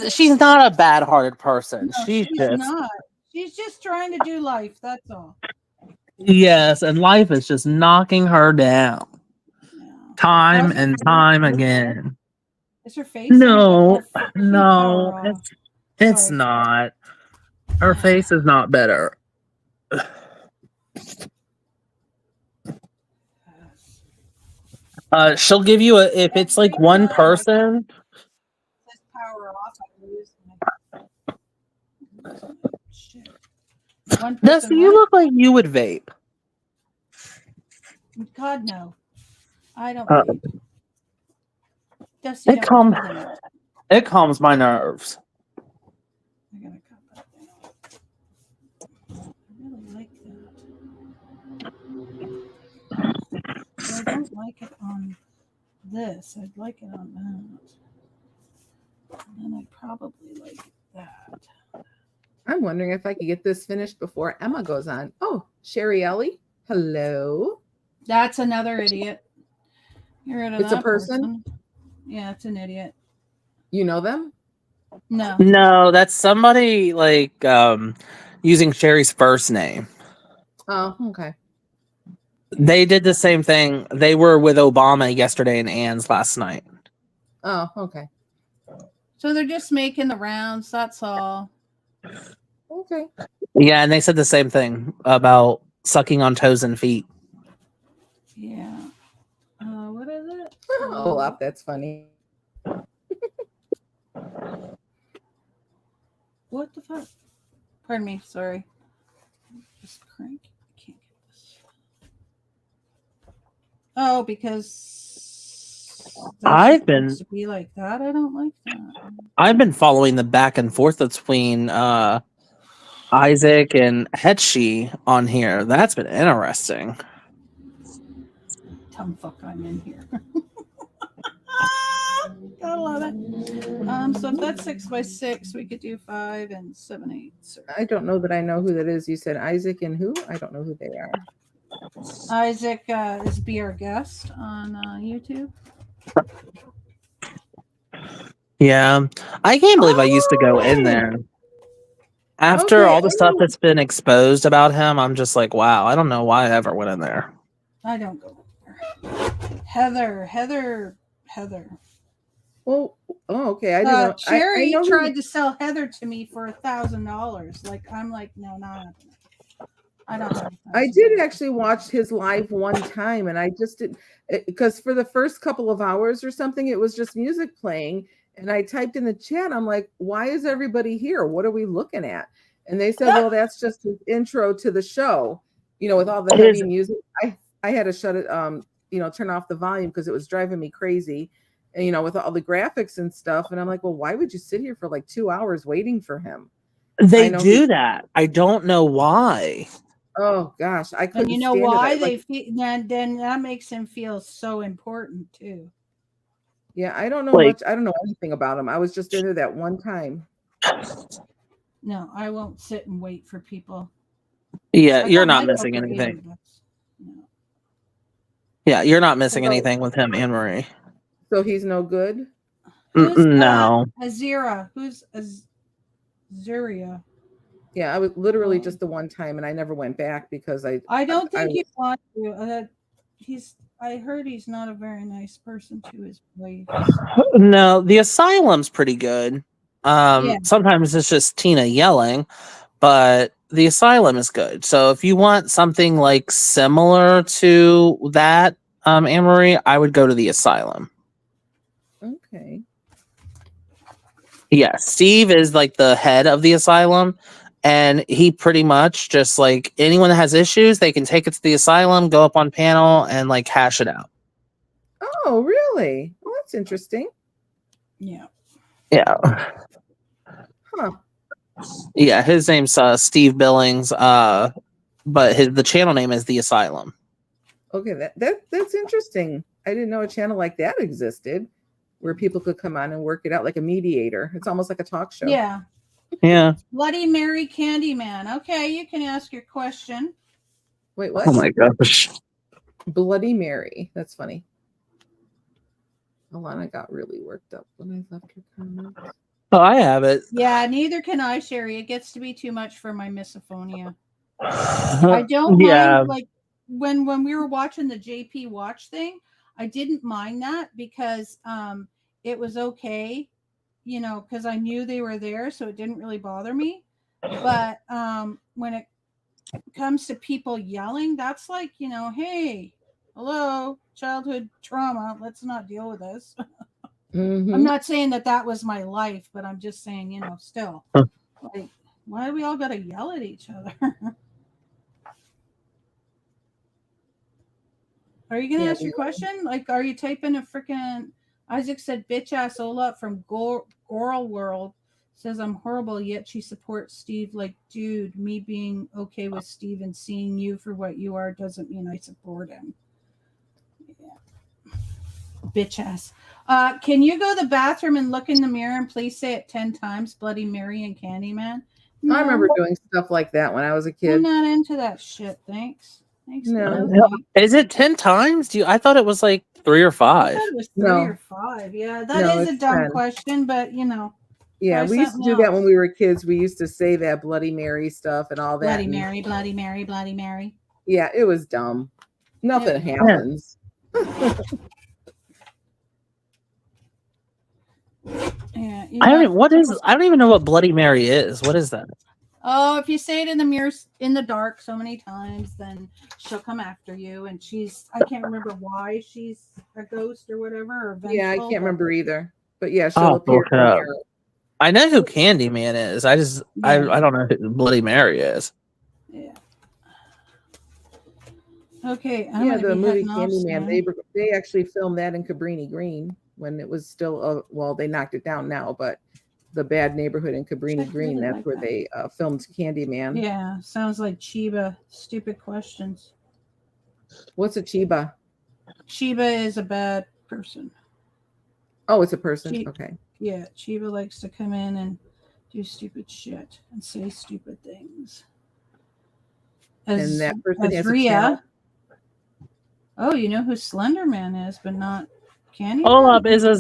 She's not a bad-hearted person. No, she's just not. She's just trying to do life. That's all. yes, and life is just knocking her down Yeah. time and time again. Is her face? No, Power no, off. it's Sorry. not. Her face is not better. She'll give you if it's like one person. This power off. I lose my shit. One Dusty, person. you What? look like you would vape. God no. I don't. Uh, vape. Dusty, It don't calm- do that. It calms my nerves. I gotta cut that thing off. I really like that. But I don't like it on this. I'd like it on that. And then I'd probably like that. I'm wondering if I could get this finished before Emma goes on. Oh, Sherry Ellie. Hello. That's another idiot. You're rid of It's a that person? Yeah, it's an idiot. You know them? No. No, that's somebody like using Sherry's first name. Oh, okay. They did the same thing. They were with Obama yesterday and Ann's last night. Oh, okay. So they're just making the rounds. That's all. Okay. Yeah, and they said the same thing about sucking on toes and feet. Yeah. What is it? Oh, up. That's funny. What the fuck? Pardon me. Sorry. Just crank. I can't get this. Oh, because I've supposed been- to be like that. I don't like that. I've been following the back and forth between Isaac and Hetshi on here. That's been interesting. Tum fuck, I'm in here. Gotta love it. So if that's 6x6, we could do 5 and 7 8s. I don't know that I know who that is. You said Isaac and who? I don't know who they are. Isaac is Be Our Guest on YouTube. Yeah, I can't believe I used to go in there. After Okay, all the stuff oh. that's been exposed about him, I'm just like, wow, I don't know why I ever went in there. I don't go there. Heather. Oh, okay. I don't know. Sherry I know who- tried to sell Heather to me for $1,000. Like, I'm like, no, not. I don't know. I did actually watch his live one time, and I just did because for the first couple of hours or something, it was just music playing. And I typed in the chat, I'm like, why is everybody here? What are we looking at? And they said, well, that's just his intro to the show, you know, with all the heavy music. I had to shut it, turn off the volume because it was driving me crazy. And, you know, with all the graphics and stuff. And I'm like, well, why would you sit here for like 2 hours waiting for him? They know do he- that. I don't know why. Oh gosh, I couldn't. And you know stand it. why they feel? Then that makes him feel so important too. Yeah, I don't know Like- much. I don't know anything about him. I was just in there that one time. No, I won't sit and wait for people. Yeah, I you're don't not like missing Oprah anything. either, but no. Yeah, you're not missing So- anything with him and Marie. So he's no good. Who's No. Azira? Who's Azuria? Yeah, I was literally Oh. just the one time, and I never went back because I don't I think you want to. I heard he's not a very nice person to his wife. No, the asylum's pretty good. Yeah. Sometimes it's just Tina yelling, but the asylum is good. So if you want something like similar to that, Anne-Marie, I would go to the asylum. okay. Yeah, Steve is like the head of the asylum, and he pretty much just like anyone that has issues, they can take it to the asylum, go up on panel, and like hash it out. Oh, really? Well, that's interesting. Yeah. Yeah, Huh. yeah. His name's Steve Billings, but the channel name is the Asylum. Okay, that's interesting. I didn't know a channel like that existed where people could come on and work it out like a mediator. It's almost like a talk show. Yeah. Yeah. Bloody Mary Candyman. Okay, you can ask your question. Wait, what? Oh my gosh. Bloody Mary. That's funny. Alana got really worked up when I left her comments. Oh, I have it. Yeah, neither can I, Sherry. It gets to be too much for my misophonia. I don't Yeah. mind, like when we were watching the JP Watch thing, I didn't mind that because it was okay, you know, because I knew they were there, so it didn't really bother me. But when it comes to people yelling, that's like, you know, hey, hello, childhood trauma. Let's not deal with this. Mhm. I'm not saying that was my life, but I'm just saying, you know, still, like, why do we all got to yell at each other? Are you gonna Yeah, ask your question? Like, are you typing a freaking? Isaac said, "Bitch ass Ola from Goral World says I'm horrible, yet she supports Steve. Like, dude, me being okay with Steve and seeing you for what you are doesn't mean I support him." Yeah. Bitch ass. Can you go to the bathroom and look in the mirror and please say it 10 times, Bloody Mary and Candyman? I remember doing stuff like that when I was a I'm kid. not into that shit. Thanks. Thanks. No. No. Thanks. Is it 10 times? I thought it was like 3 or I 5. thought it was 3 No. or 5. Yeah, that No, is a it's dumb 10. question, but you know. Yeah, Try we used to something do that when else. we were kids. We used to say that Bloody Mary stuff and all that. Bloody and- Mary, Bloody Mary, Bloody Mary. Yeah, it was dumb. Nothing Yeah. happens. Yeah. I don't even know what Bloody Mary is. What is that? Oh, if you say it in the mirror in the dark so many times, then she'll come after you. And I can't remember why she's a ghost or whatever. Or Yeah, I vengeful, can't but- remember either. But yeah, she'll I'll appear look it in the up. mirror. I know who Candyman is. I Yeah. don't know who Bloody Mary is. Yeah. Okay. Yeah, the movie heading off Candyman. soon. They actually filmed that in Cabrini Green when it was still well, they knocked it down now, but the bad neighborhood in Cabrini I Green, really that's like where that. they filmed Candyman. Yeah, sounds like Chiba. Stupid questions. What's a Chiba? Chiba is a bad person. Oh, it's a person. Chi- Okay. Yeah, Chiba likes to come in and do stupid shit and say stupid things. And that person as has a Rhea. channel. Oh, you know who Slender Man is, but not Candy. Hold up, is a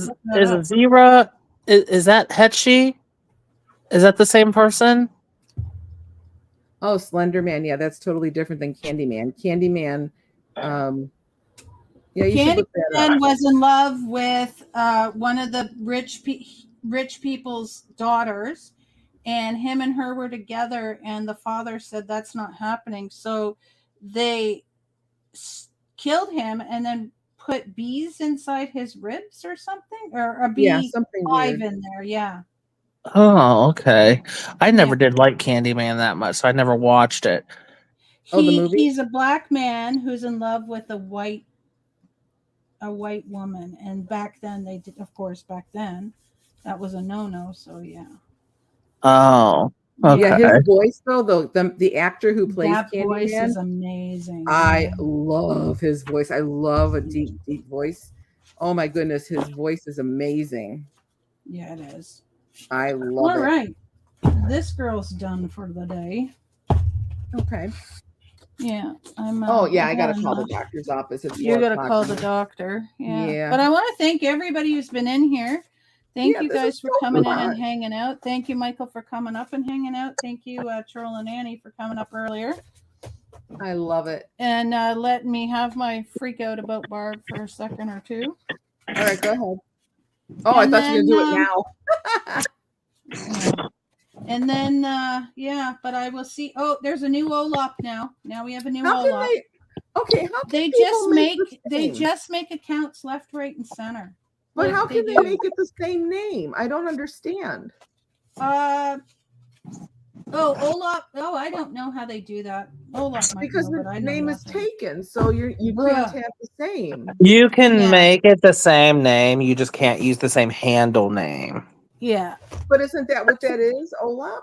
Zebra? Is that Hetchi? Is that the same person? Oh, Slender Man. Yeah, that's totally different than Candyman. Candyman. Yeah, you should look that up. Candyman was in love with one of the rich people's daughters, and him and her were together. And the father said that's not happening, so they killed him and then put bees inside his ribs or something, or a bee Yeah, something hive weird. in there. Yeah. Oh, okay. I never did like Candyman that much, so I never watched it. Oh, the movie? He's a black man who's in love with a white woman, and back then they did, of course, back then that was a no-no. So yeah. Oh, okay. Yeah, his voice though, the actor who plays That voice Candyman, is amazing. I love his voice. I love a deep, deep voice. Oh my goodness, his voice is amazing. Yeah, it is. I love All it. right, this girl's done for the day. Okay. Yeah, I'm. Oh yeah, I gotta done. call the doctor's office. It's You 4 gotta o'clock call now. the doctor. Yeah. Yeah. But I want to thank everybody who's been in here. Thank Yeah, you this guys is for so coming in fun. and hanging out. Thank you, Michael, for coming up and hanging out. Thank you, Troll and Annie, for coming up earlier I love it. and letting me have my freak out about Barb for a second or two. All right, go ahead. Oh, I And thought you were gonna do then, it now. Yeah. And then, yeah, but I will see. Oh, there's a new Olap now. Now we have a new How can Olap. they? Okay, how can They people just make the they same? just make accounts left, right, and center. But Like how can they do. make it the same name? I don't understand. Olap. Oh, I don't know how they do that. Olap might Because know, the but I know name is nothing. taken, so you can't Bruh. have the same. You can Yeah. make it the same name, you just can't use the same handle name. Yeah. But isn't that what that is, Olap?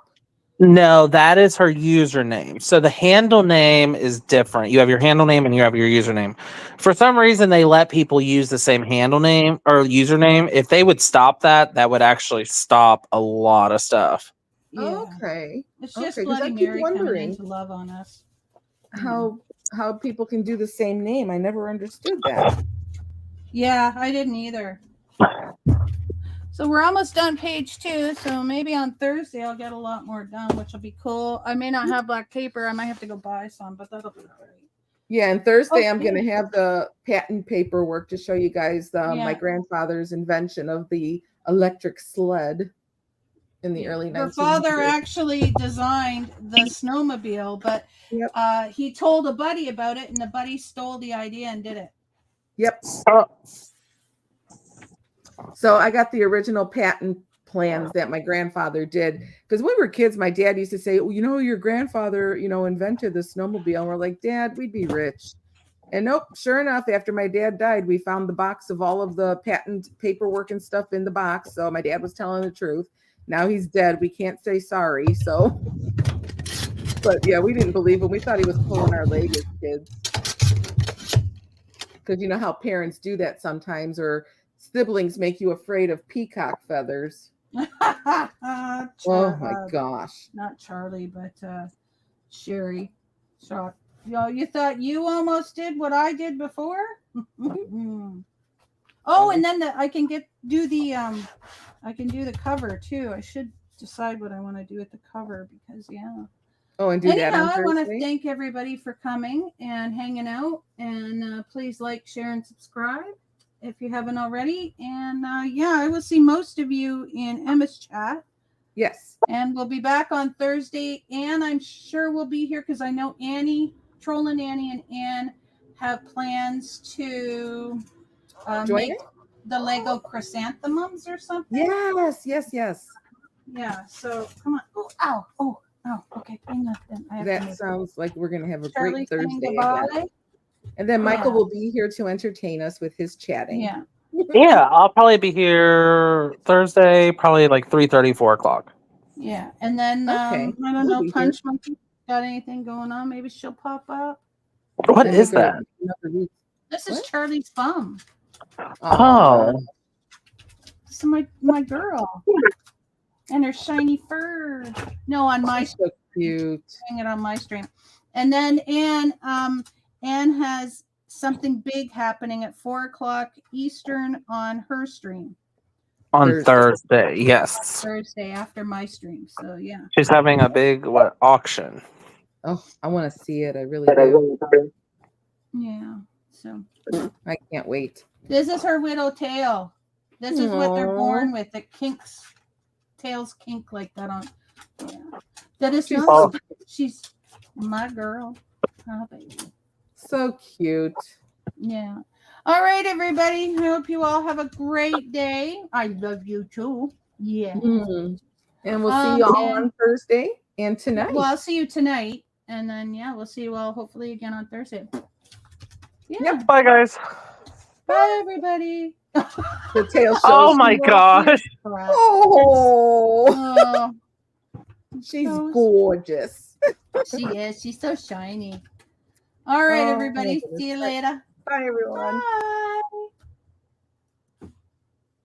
No, that is her username. So the handle name is different. You have your handle name and you have your username. For some reason, they let people use the same handle name or username. If they would stop that, that would actually stop a lot of stuff. Yeah. Okay. It's just Okay, 'cause I Bloody keep Mary coming in wondering to love on us. how people can do the same name. I never understood that. Yeah, I didn't either. So we're almost done page 2. So maybe on Thursday I'll get a lot more done, which will be cool. I may not have black paper. I might have to go buy some, but that'll be all right. Yeah, and Thursday I'm Okay. going to have the patent paperwork to show you guys my Yeah. grandfather's invention of the electric sled in the early 1900s. Her father actually designed the snowmobile, but Yep. he told a buddy about it, and the buddy stole the idea and did it. Yep. So I got the original patent plans that my grandfather did because when we were kids, my dad used to say, well, your grandfather, invented the snowmobile. And we're like, Dad, we'd be rich. And nope, sure enough, after my dad died, we found the box of all of the patent paperwork and stuff in the box. So my dad was telling the truth. Now he's dead. We can't say sorry. So, but yeah, we didn't believe him. We thought he was pulling our leg as kids. Because you know how parents do that sometimes, or siblings make you afraid of peacock feathers. Oh my gosh. Not Charlie, but Sherry. Shock. You thought you almost did what I did before? Oh, and then I can do the cover too. I should decide what I want to do with the cover because Oh, and do that on I want to Thursday? thank everybody for coming and hanging out, and please like, share, and subscribe if you haven't already. And I will see most of you in Emma's chat. Yes. And we'll be back on Thursday, and I'm sure we'll be here because I know Troll and Annie and Ann have plans to make the Lego chrysanthemums or something. Yes. Yeah, so come on. Oh, okay. Hang on. That sounds like we're going to have a Charlie great Thursday goodbye. again. And then Michael will be here to entertain us with his chatting. Yeah. Yeah, I'll probably be here Thursday, probably like 3:30, 4 o'clock. Yeah, and then Okay. I don't know, Punch Monkey got anything going on? Maybe she'll pop up. What is that? This is Charlie's bum. Oh. This is my girl. And her shiny fur. No, on my so cute. Hang it on my stream. And then Anne has something big happening at 4 o'clock Eastern on her stream. On Thursday, yes. Thursday after my stream. So yeah. She's having a big auction. Oh, I want to see it. I really do. Yeah. So I can't wait. This is her widow tail. This is what they're born with. It kinks. Tails kink like that on. Yeah. That is not. She's my girl. Oh, baby. So cute. Yeah. All right, everybody. I hope you all have a great day. I love you too. Yeah. Mm-hmm. And we'll see you all on Thursday and tonight. Well, I'll see you tonight. And then, we'll see you all hopefully again on Thursday. Yeah. Yep. Bye, guys. Bye, everybody. The tail shows. Oh, my gosh. Oh. She's gorgeous. She is. She's so shiny. All right, everybody. See you later. Bye, everyone. Bye.